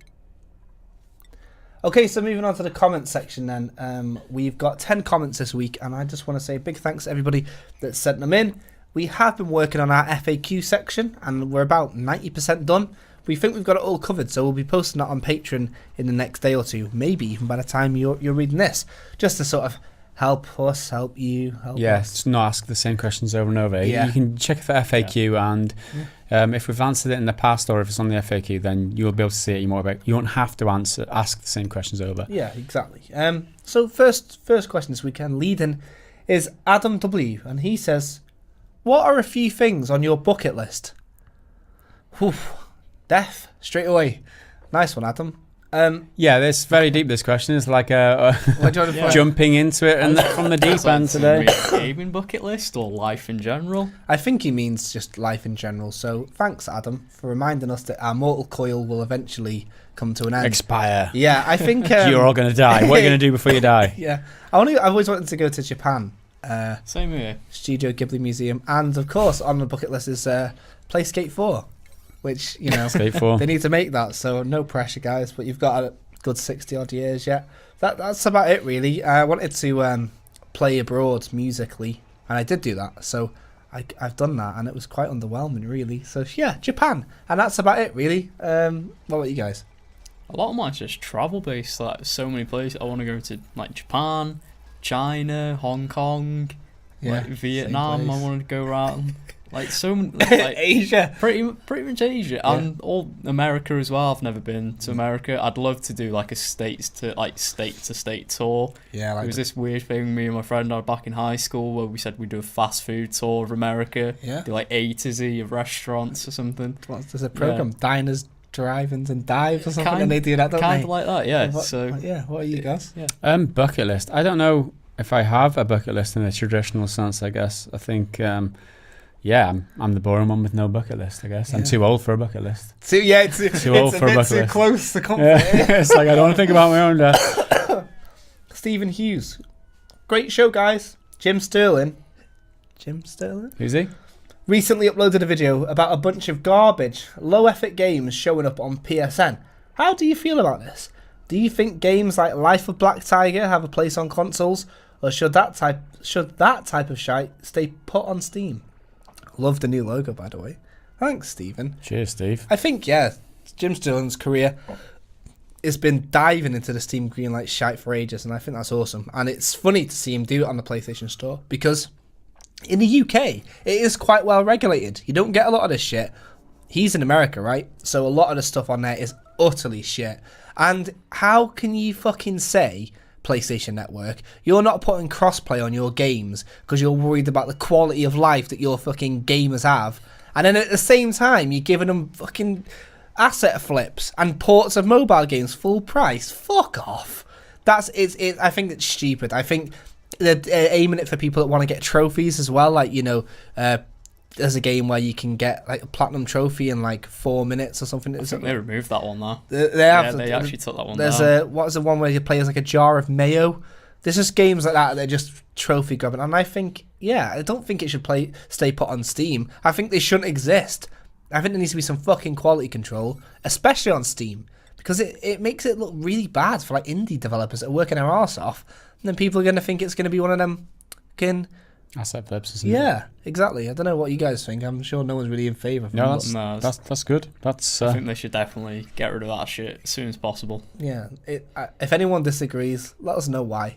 Okay, so moving on to the comments section then. We've got 10 comments this week, and I just want to say a big thanks to everybody that sent them in. We have been working on our FAQ section, and we're about 90% done. We think we've got it all covered, so we'll be posting that on Patreon in the next day or two, maybe even by the time you're reading this, just to sort of help us, help you, help us. Just not ask the same questions over and over. Yeah. You can check the FAQ, and if we've answered it in the past, or if it's on the FAQ, then you'll be able to see it more about. You won't have to ask the same questions over. Yeah, exactly. So first question this weekend, leading, is Adam W, and he says, what are a few things on your bucket list? Whew. Death, straight away. Nice one, Adam. This very deep. This question is like jumping into it and from the deep end today. Gaming bucket list or life in general? I think he means just life in general. So thanks, Adam, for reminding us that our mortal coil will eventually come to an end. Expire. Yeah, I think you're all going to die. What are you going to do before you die? Yeah, I've always wanted to go to Japan. Same here. Studio Ghibli Museum, and of course on the bucket list is play Skate 4. Which, Skate 4. They need to make that, so no pressure, guys. But you've got a good 60-odd years yet. That's about it, really. I wanted to play abroad musically, and I did do that. So I've done that, and it was quite underwhelming, really. So, yeah, Japan. And that's about it, really. What about you guys? A lot of mine's just travel-based. Like, so many places. I want to go to, like, Japan, China, Hong Kong, Vietnam. I wanted to go around. Like so, like Asia, pretty much Asia, and all America as well. I've never been to America. I'd love to do like a state to state tour. Yeah, like it was this weird thing me and my friend had back in high school where we said we'd do a fast food tour of America. Yeah, do like A to Z of restaurants or something. There's a program, Diners, Drive-ins, and Dives or something, and they do that, don't they? Kind of like that, yeah. What are you guys? Yeah. Bucket list. I don't know if I have a bucket list in a traditional sense. I guess I think. I'm the boring one with no bucket list, I guess. I'm too old for a bucket list. Too old for a bucket list. Close to comfort. Yeah. It's like I don't want to think about my own death. Stephen Hughes. Great show, guys. Jim Sterling. Who's he? Recently uploaded a video about a bunch of garbage, low-effort games showing up on PSN. How do you feel about this? Do you think games like Life of Black Tiger have a place on consoles? or should that type of shite stay put on Steam? Love the new logo, by the way. Thanks, Stephen. Cheers, Steve. I think, Jim Sterling's career has been diving into the Steam Greenlight shite for ages, and I think that's awesome. And it's funny to see him do it on the PlayStation Store, because in the UK, it is quite well regulated. You don't get a lot of this shit. He's in America, right? So a lot of the stuff on there is utterly shit. And how can you fucking say, PlayStation Network, you're not putting crossplay on your games because you're worried about the quality of life that your fucking gamers have, and then at the same time you're giving them fucking asset flips and ports of mobile games full price? Fuck off. That's it. I think it's stupid. I think they're aiming it for people that want to get trophies as well. Like, there's a game where you can get like a platinum trophy in like 4 minutes or something. I think they removed that one though. They actually took that one down. There's what was the one where you play as like a jar of mayo? There's just games like that. They're just trophy grabbing, and I think, I don't think it should stay put on Steam. I think they shouldn't exist. I think there needs to be some fucking quality control, especially on Steam, because it makes it look really bad for like indie developers that are working their arse off, and then people are going to think it's going to be one of them fucking asset flips, isn't it? Yeah, exactly. I don't know what you guys think. I'm sure no one's really in favour of it. No, that's good. I think they should definitely get rid of that shit as soon as possible. Yeah. If anyone disagrees, let us know why.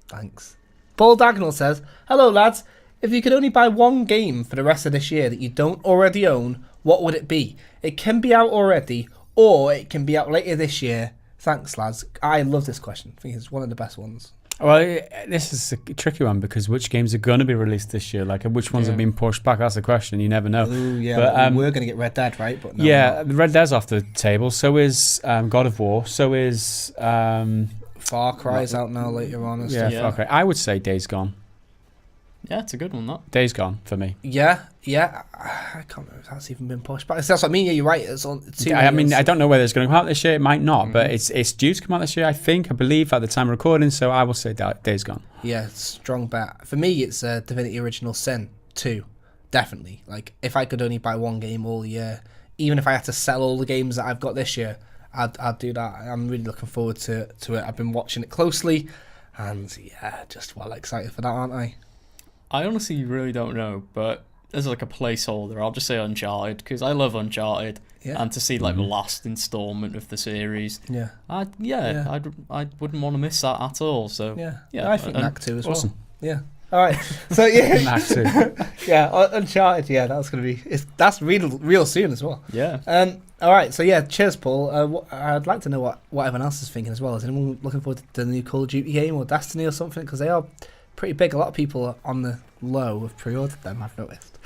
Thanks. Paul Dagnall says, "Hello lads. If you could only buy one game for the rest of this year that you don't already own, what would it be? It can be out already, or it can be out later this year. Thanks, lads." I love this question. I think it's one of the best ones. Well, this is a tricky one, because which games are going to be released this year? Like, which ones have been pushed back? That's the question. You never know. Ooh, yeah, but, we're going to get Red Dead, right? But no, Red Dead's off the table. So is God of War. So is Far Cry's out now later on and stuff. Far Cry. I would say Days Gone. Yeah, it's a good one, that. Days Gone for me. Yeah. I can't remember if that's even been pushed back. That's what I mean. Yeah, you're right. It's on. I don't know whether it's going to come out this year. It might not, but it's due to come out this year, I believe, at the time of recording. So I will say Days Gone. Yeah, strong bet. For me, it's Divinity Original Sin 2. Definitely. Like, if I could only buy one game all year, even if I had to sell all the games that I've got this year, I'd do that. I'm really looking forward to it. I've been watching it closely, and just well excited for that, aren't I? I honestly really don't know, but as like a placeholder, I'll just say Uncharted, because I love Uncharted, and to see like the last installment of the series, I wouldn't want to miss that at all. So I think Knack 2 as awesome. Well. Yeah. All right. So Knack 2. Uncharted. Yeah, that's gonna be. That's real soon as well. Yeah. All right. So cheers, Paul. I'd like to know what everyone else is thinking as well. Is anyone looking forward to the new Call of Duty game or Destiny or something? Because they are pretty big. A lot of people on the low have pre-ordered them, I've noticed.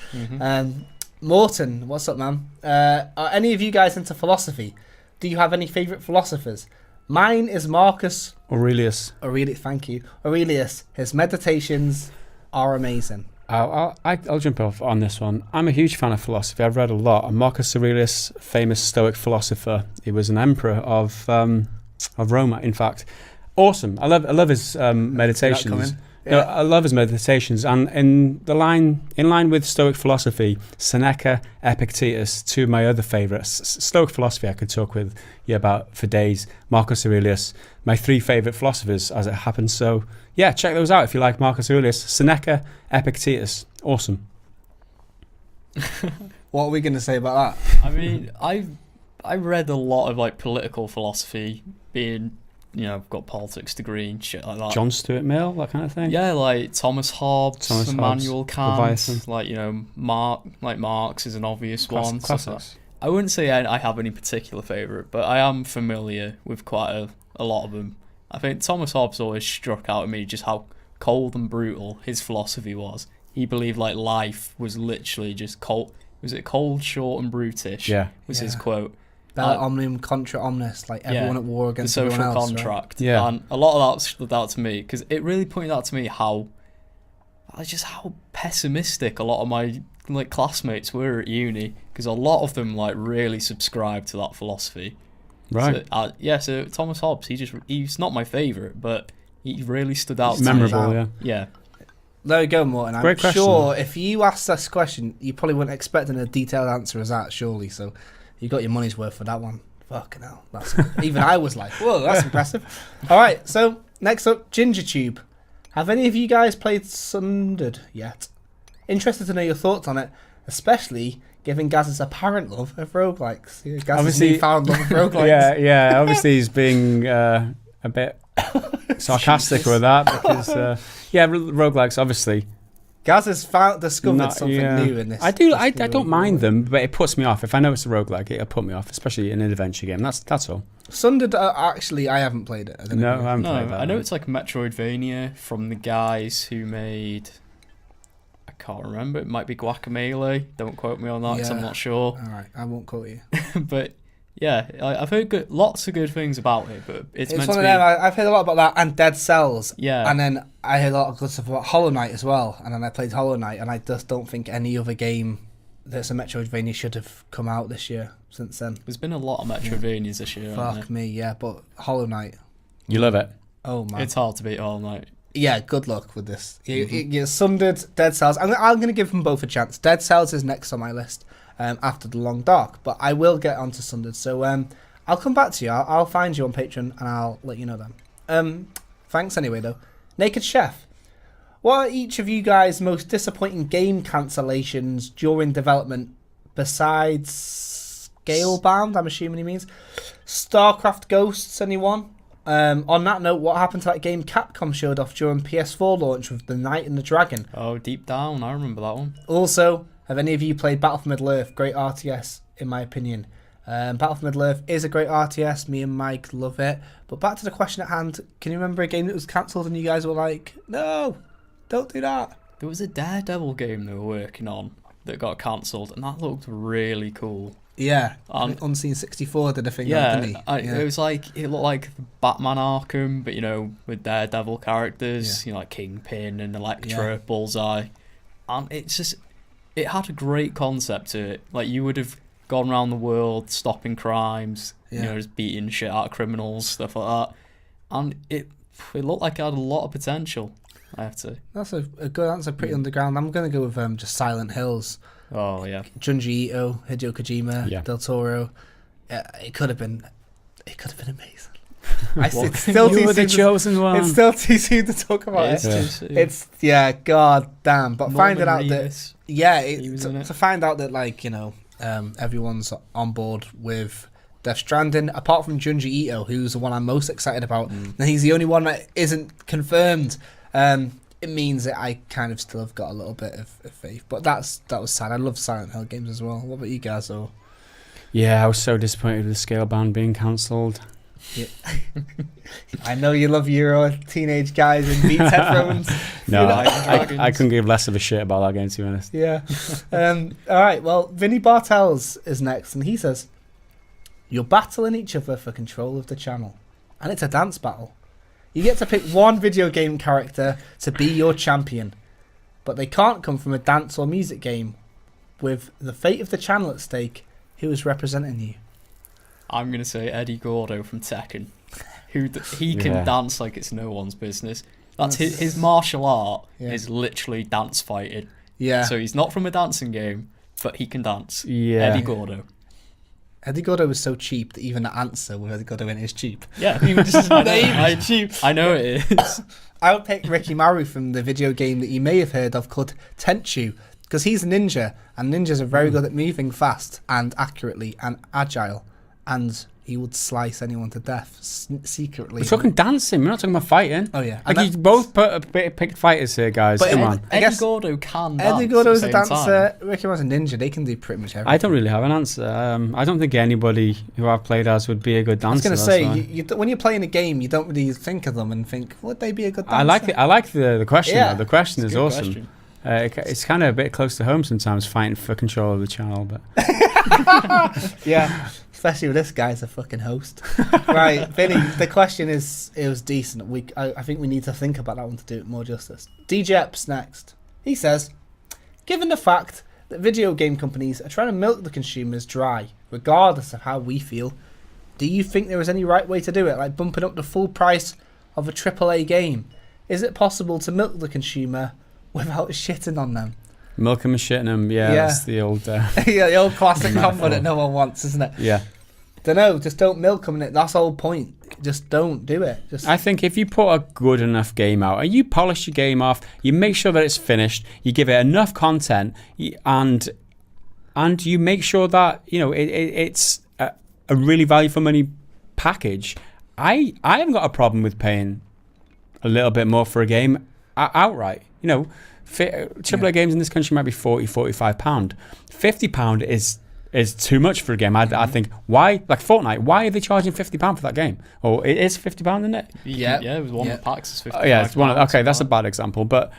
Morton, what's up, man? Are any of you guys into philosophy? Do you have any favourite philosophers? Mine is Marcus Aurelius. Thank you. Aurelius. His meditations are amazing. I'll jump off on this one. I'm a huge fan of philosophy. I've read a lot. And Marcus Aurelius, famous Stoic philosopher, he was an emperor of Rome, in fact. Awesome. I love his meditations. No, I love his meditations, and in line with Stoic philosophy, Seneca, Epictetus, two of my other favourites. Stoic philosophy I could talk with you about for days. Marcus Aurelius, my three favourite philosophers as it happens. So yeah, check those out if you like Marcus Aurelius. Seneca, Epictetus, awesome. What are we going to say about that? I mean, I read a lot of like political philosophy, being, I've got politics degree and shit like that. John Stuart Mill, that kind of thing. Yeah, like Thomas Hobbes, Immanuel Kant, Leviathan. Like Marx is an obvious one. Classics. I wouldn't say I have any particular favourite, but I am familiar with quite a lot of them. I think Thomas Hobbes always struck out at me just how cold and brutal his philosophy was. He believed like life was literally just cold. Was it cold, short, and brutish? Yeah, was his quote. Omnium contra omnes, like everyone at war against the social everyone else, contract. Right? Yeah, and a lot of that stood out to me because it really pointed out to me how pessimistic a lot of my classmates were at uni, because a lot of them really subscribed to that philosophy. Right. So Thomas Hobbes, he's not my favourite, but he really stood out. It's memorable, yeah. There we go, Morton. I'm Great question. Sure if you asked this question, you probably weren't expecting a detailed answer as that, surely. So you got your money's worth for that one. Fucking hell. Even I was like, whoa, that's impressive. All right, so next up, GingerTube. Have any of you guys played Sundered yet? Interested to know your thoughts on it, especially given Gaz's apparent love of roguelikes. Gaz's Obviously- newfound love of roguelikes. yeah. Obviously, he's being a bit sarcastic with that because, roguelikes, obviously. Gaz has discovered something new in this. I don't mind them, but it puts me off. If I know it's a roguelike, it'll put me off, especially in an adventure game. That's all. Sundered, actually, I haven't played it. I don't know. I haven't played that. I know it's like a Metroidvania from the guys who made. I can't remember. It might be Guacamelee. Don't quote me on that because I'm not sure. All right, I won't quote you. But yeah, I've heard lots of good things about it. But it's meant one to of be. them. I've heard a lot about that and Dead Cells. Yeah. And then I heard a lot of good stuff about Hollow Knight as well. And then I played Hollow Knight, and I just don't think any other game that's a Metroidvania should have come out this year since then. There's been a lot of Metroidvanias this year. Fuck me, yeah. But Hollow Knight. You love it. Oh man, It's hard to beat Hollow Knight. yeah. Good luck with this. You Sundered, Dead Cells. I'm going to give them both a chance. Dead Cells is next on my list after The Long Dark, but I will get onto Sundered. So I'll come back to you. I'll find you on Patreon and I'll let you know then. Thanks anyway though. Naked Chef. What are each of you guys' most disappointing game cancellations during development besides Scalebound? I'm assuming he means StarCraft Ghosts. Anyone? On that note, what happened to that game Capcom showed off during PS4 launch with The Knight and the Dragon? Oh, Deep Down. I remember that one. Also, have any of you played Battle for Middle-earth? Great RTS, in my opinion. Battle for Middle-earth is a great RTS. Me and Mike love it. But back to the question at hand. Can you remember a game that was cancelled and you guys were like, no, don't do that? There was a Daredevil game they were working on that got cancelled, and that looked really cool. Yeah, Unseen 64 did a thing, didn't he? It was like, it looked like Batman Arkham, but with Daredevil characters, like Kingpin and Elektra, Bullseye, and it had a great concept to it. Like, you would have gone around the world stopping crimes, just beating shit out of criminals, stuff like that, and it looked like it had a lot of potential. I have to. That's a good answer. Pretty underground. I'm gonna go with just Silent Hills. Oh yeah. Junji Ito, Hideo Kojima, Del Toro. It could have been amazing. It's still too soon. Chosen one. It's still too soon to talk about it. It's god damn. But finding out that to find out that everyone's on board with Death Stranding, apart from Junji Ito, who's the one I'm most excited about, and he's the only one that isn't confirmed. It means that I kind of still have got a little bit of faith, but that was sad. I love Silent Hill games as well. What about you guys, though? Yeah, I was so disappointed with Scalebound being cancelled. Yeah. I know you love your teenage guys in Beats headphones. No, I couldn't give less of a shit about that game, to be honest. Yeah. All right, well, Vinny Bartels is next, and he says, you're battling each other for control of the channel, and it's a dance battle. You get to pick one video game character to be your champion, but they can't come from a dance or music game. With the fate of the channel at stake, who is representing you? I'm going to say Eddie Gordo from Tekken. He can dance like it's no one's business. That's his martial art is literally dance fighting. Yeah. So he's not from a dancing game, but he can dance. Yeah. Eddie Gordo. Eddie Gordo was so cheap that even the answer with Eddie Gordo in is cheap. Yeah, even just his name is cheap. I know it is. I would pick Ricky Maru from the video game that you may have heard of called Tenchu, because he's a ninja, and ninjas are very good at moving fast and accurately and agile, and he would slice anyone to death secretly. We're talking dancing, we're not talking about fighting. Oh yeah, you both picked fighters here, guys. Come on. Eddie Gordo can dance. Eddie Gordo is a dancer. Ricky Maru's a ninja. They can do pretty much everything. I don't really have an answer. I don't think anybody who I've played as would be a good dancer. I was going to say, when you're playing a game, you don't really think of them and think, would they be a good dancer? I like the question. Yeah. The question is awesome. Question. It's kind of a bit close to home sometimes, fighting for control of the channel, but yeah, especially with this guy's a fucking host. Right, Vinny, the question is, it was decent. I think we need to think about that one to do it more justice. DJ Epps next. He says, given the fact that video game companies are trying to milk the consumers dry, regardless of how we feel, do you think there is any right way to do it, like bumping up the full price of a AAA game? Is it possible to milk the consumer without shitting on them? Milk 'em and shitting 'em, that's the old... yeah, the old classic combo that no one wants, isn't it? Yeah. Don't know. Just don't milk them. That's the whole point. Just don't do it. I think if you put a good enough game out and you polish your game off, you make sure that it's finished, you give it enough content, and you make sure that it's a really value for money package. I haven't got a problem with paying a little bit more for a game outright. AAA games in this country might be £40-45. £50 is too much for a game. I think, why, like Fortnite, why are they charging £50 for that game? Or it is £50, isn't it? Yeah, it was one of the packs is £50. Yeah, it's okay, that's a bad example, but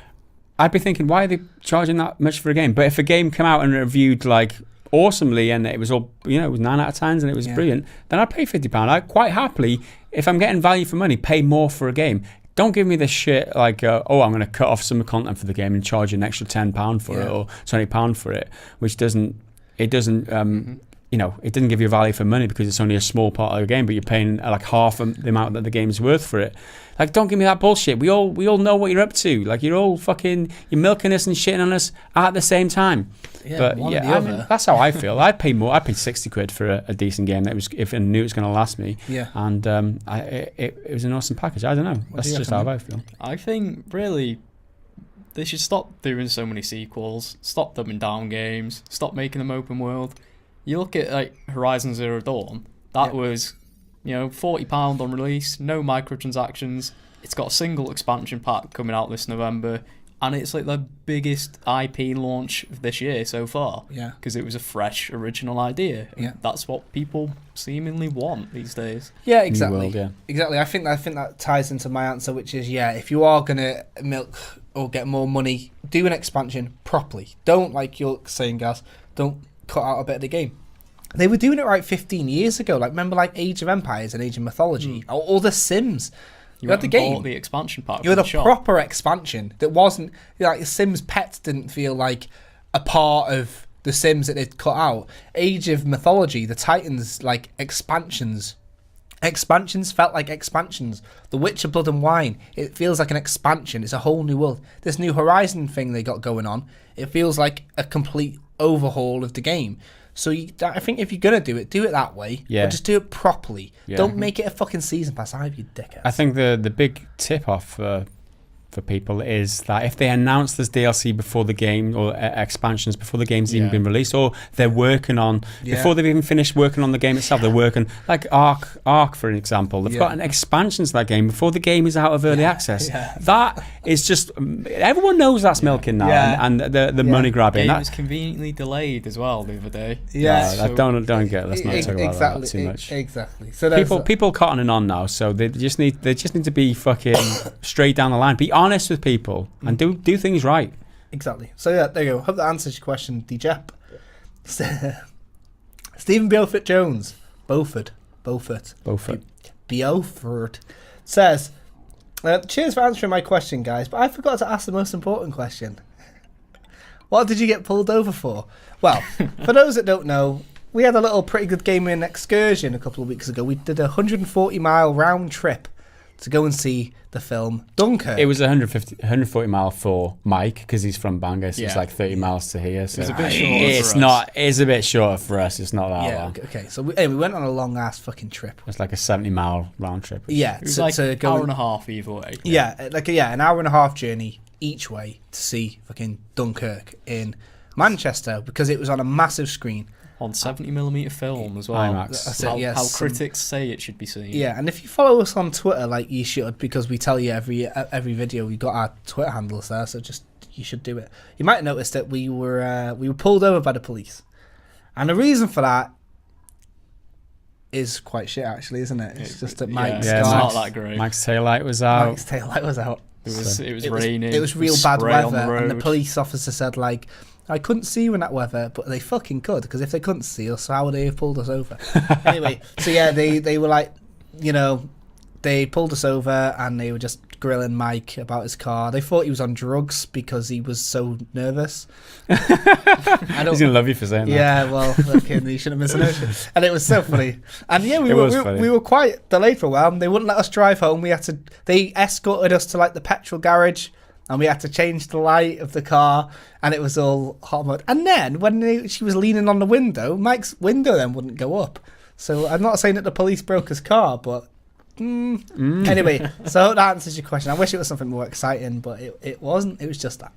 I'd be thinking, why are they charging that much for a game? But if a game came out and reviewed like awesomely and it was all, it was 9 out of 10s and it was brilliant, then I'd pay £50. I'd quite happily, if I'm getting value for money, pay more for a game. Don't give me this shit like, I'm going to cut off some content for the game and charge you an extra £10 for it or £20 for it, which doesn't it doesn't give you value for money because it's only a small part of the game, but you're paying like half the amount that the game's worth for it. Like, don't give me that bullshit. We all know what you're up to. Like, you're milking us and shitting on us at the same time. Yeah, but I mean, that's how I feel. I'd pay more. I'd pay £60 for a decent game that was, if I knew it was going to last me. Yeah. And it was an awesome package. I don't know. That's just how I feel. I think really they should stop doing so many sequels, stop dumbing down games, stop making them open world. You look at like Horizon Zero Dawn, that was, £40 on release, no microtransactions. It's got a single expansion pack coming out this November, and it's like the biggest IP launch of this year so far. Yeah. Because it was a fresh, original idea. Yeah. That's what people seemingly want these days. Yeah, exactly. New world, yeah. Exactly. I think that ties into my answer, which is, if you are gonna milk or get more money, do an expansion properly. Don't, like you're saying, Gaz, don't cut out a bit of the game. They were doing it right 15 years ago. Like, remember, like Age of Empires and Age of Mythology, or The Sims. You had the game. The expansion pack. You had a proper expansion that wasn't like Sims Pets didn't feel like a part of the Sims that they'd cut out. Age of Mythology, the Titans, like expansions. Expansions felt like expansions. The Witcher Blood and Wine, it feels like an expansion. It's a whole new world. This new Horizon thing they got going on, it feels like a complete overhaul of the game. So I think if you're going to do it that way. Yeah. But just do it properly. Yeah. Don't make it a fucking season pass. You dickheads. I think the big tip off for people is that if they announce this DLC before the game or expansions before the game's even been released, or they're working on before they've even finished working on the game itself, they're working like Ark for an example. They've got an expansion to that game before the game is out of early access. Yeah. That is just everyone knows that's milking now and the money grabbing. It was conveniently delayed as well the other day. Yeah, no, don't get. Let's not talk about that too much. Exactly. So people cottoning on now, so they just need to be fucking straight down the line. Be honest with people and do things right. Exactly. So there you go. Hope that answers your question, DJep. Stephen Beaufort Jones, Beaufort says, cheers for answering my question, guys, but I forgot to ask the most important question. What did you get pulled over for? Well, for those that don't know, we had a little pretty good gaming excursion a couple of weeks ago. We did a 140-mile round trip to go and see the film Dunkirk. It was 140 mile for Mike because he's from Bangor, so it's like 30 miles to here. So it's a bit short. It's a bit shorter for us. It's not that long. Okay. So we went on a long ass fucking trip. It's like a 70-mile round trip. It was like an hour and a half either way. An hour and a half journey each way to see fucking Dunkirk in Manchester because it was on a massive screen. On 70mm film as well. IMAX. How critics say it should be seen. Yeah, and if you follow us on Twitter, like you should, because we tell you every video, we got our Twitter handles there, so you should do it. You might notice that we were pulled over by the police, and the reason for that is quite shit, actually, isn't it? It's just that Mike's it's not that great. Mike's taillight was out. It was raining. It was real bad weather, and the police officer said like, I couldn't see you in that weather, but they fucking could, because if they couldn't see us, how would they have pulled us over? Anyway, so they were like, they pulled us over and they were just grilling Mike about his car. They thought he was on drugs because he was so nervous. He's gonna love you for saying that. Yeah, well, you shouldn't have missed it. And it was so funny. And we were quite delayed for a while. They wouldn't let us drive home. They escorted us to like the petrol garage. And we had to change the light of the car, and it was all hot mode. And then when she was leaning on the window, Mike's window then wouldn't go up. So I'm not saying that the police broke his car, but anyway. So I hope that answers your question. I wish it was something more exciting, but it wasn't. It was just that.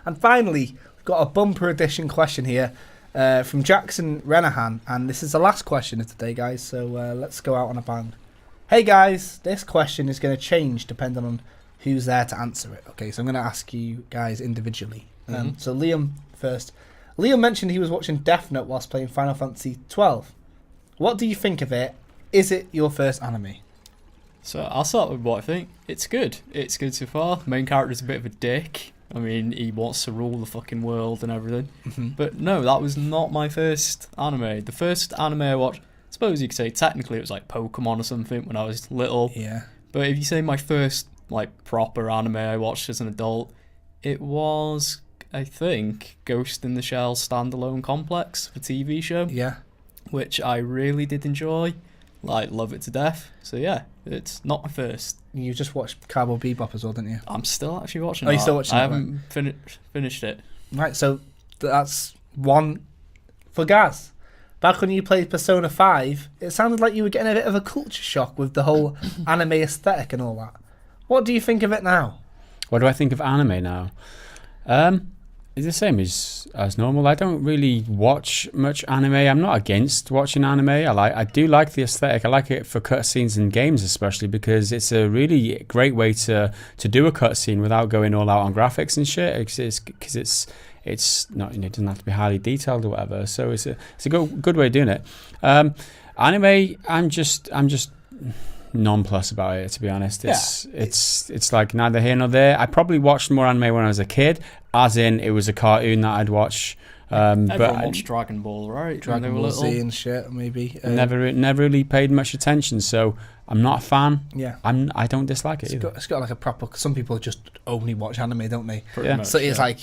And finally, we've got a bumper edition question here from Jackson Renahan, and this is the last question of today, guys. So let's go out on a bang. Hey guys, this question is going to change depending on who's there to answer it. Okay, so I'm going to ask you guys individually. So Liam first. Liam mentioned he was watching Death Note whilst playing Final Fantasy 12. What do you think of it? Is it your first anime? So I'll start with what I think. It's good. It's good so far. Main character's a bit of a dick. I mean, he wants to rule the fucking world and everything. But no, that was not my first anime. The first anime I watched, I suppose you could say technically it was like Pokemon or something when I was little. Yeah. But if you say my first like proper anime I watched as an adult, it was, I think, Ghost in the Shell Standalone Complex, the TV show. Yeah. Which I really did enjoy. Like, love it to death. So yeah, it's not my first. You just watched Cowboy Bebop as well, didn't you? I'm still actually watching Oh, that. you're still watching I it, haven't finished it. Right, so that's one for Gaz. Back when you played Persona 5, it sounded like you were getting a bit of a culture shock with the whole anime aesthetic and all that. What do you think of it now? What do I think of anime now? It's the same as normal. I don't really watch much anime. I'm not against watching anime. I do like the aesthetic. I like it for cutscenes in games, especially because it's a really great way to do a cutscene without going all out on graphics and shit. Because it's not, it doesn't have to be highly detailed or whatever. So it's a good way of doing it. Anime, I'm just nonplussed about it, to be honest. It's like neither here nor there. I probably watched more anime when I was a kid, as in it was a cartoon that I'd watch. Everyone watched Dragon Ball, right? Dragon Ball Z and shit, maybe. Never really paid much attention, so I'm not a fan. Yeah, I don't dislike it. It's got like a proper. Some people just only watch anime, don't they? Pretty much, so it's like,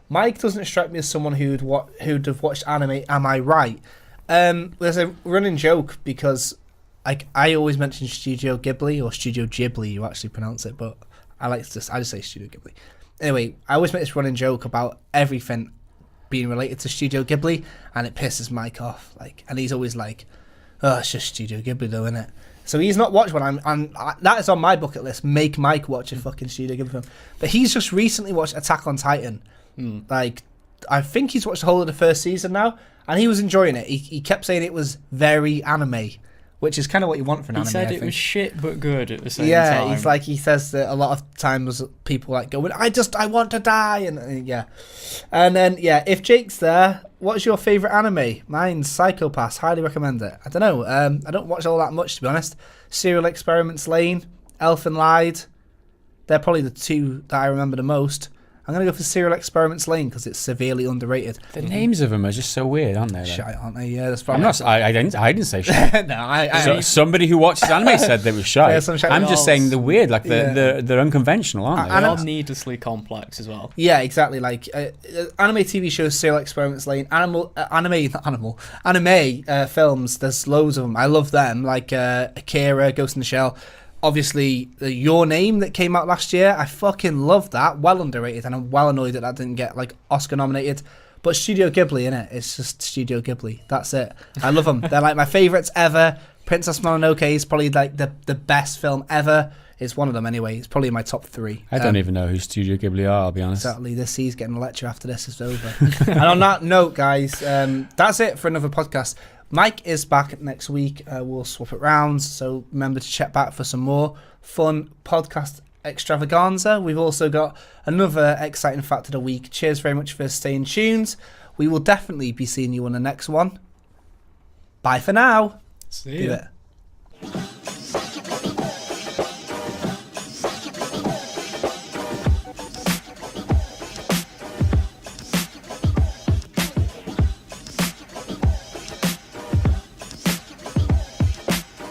Mike doesn't strike me as someone who'd have watched anime. Am I right? There's a running joke because I always mention Studio Ghibli or Studio Ghibli, you actually pronounce it, but I just say Studio Ghibli. Anyway, I always make this running joke about everything being related to Studio Ghibli, and it pisses Mike off. And he's always like, "Oh, it's just Studio Ghibli, though, isn't it?" So he's not watched one. That is on my bucket list. Make Mike watch a fucking Studio Ghibli film. But he's just recently watched Attack on Titan. I think he's watched the whole of the first season now, and he was enjoying it. He kept saying it was very anime, which is kind of what you want for an anime. He said I it think. was shit but good at the same time. Yeah, he says that a lot of times people going, I want to die, and yeah. And then if Jake's there, what's your favourite anime? Mine's Psycho-Pass. Highly recommend it. I don't know. I don't watch all that much, to be honest. Serial Experiments Lane, Elfen Lied. They're probably the two that I remember the most. I'm going to go for Serial Experiments Lane because it's severely underrated. The names of them are just so weird, aren't they? Shite, aren't they? Yeah, that's I'm probably. not. I didn't say shit. No, somebody who watches anime said they were shy. Yeah, some shite I'm just saying they're weird. They're unconventional, aren't they? And are needlessly complex as well. Yeah, exactly. Like anime TV shows, Serial Experiments Lane, anime films. There's loads of them. I love them. Like Akira, Ghost in the Shell. Obviously, Your Name that came out last year, I fucking love that. Well underrated, and I'm well annoyed that didn't get Oscar nominated. But Studio Ghibli, innit? It's just Studio Ghibli. That's it. I love them. They're like my favourites ever. Princess Mononoke is probably like the best film ever. It's one of them anyway. It's probably my top 3. I don't even know who Studio Ghibli are, I'll be honest. Exactly. He's getting a lecture after this is over. And on that note, guys, that's it for another podcast. Mike is back next week. We'll swap it round, so remember to check back for some more fun podcast extravaganza. We've also got another exciting fact of the week. Cheers very much for staying tuned. We will definitely be seeing you on the next one. Bye for now. See you.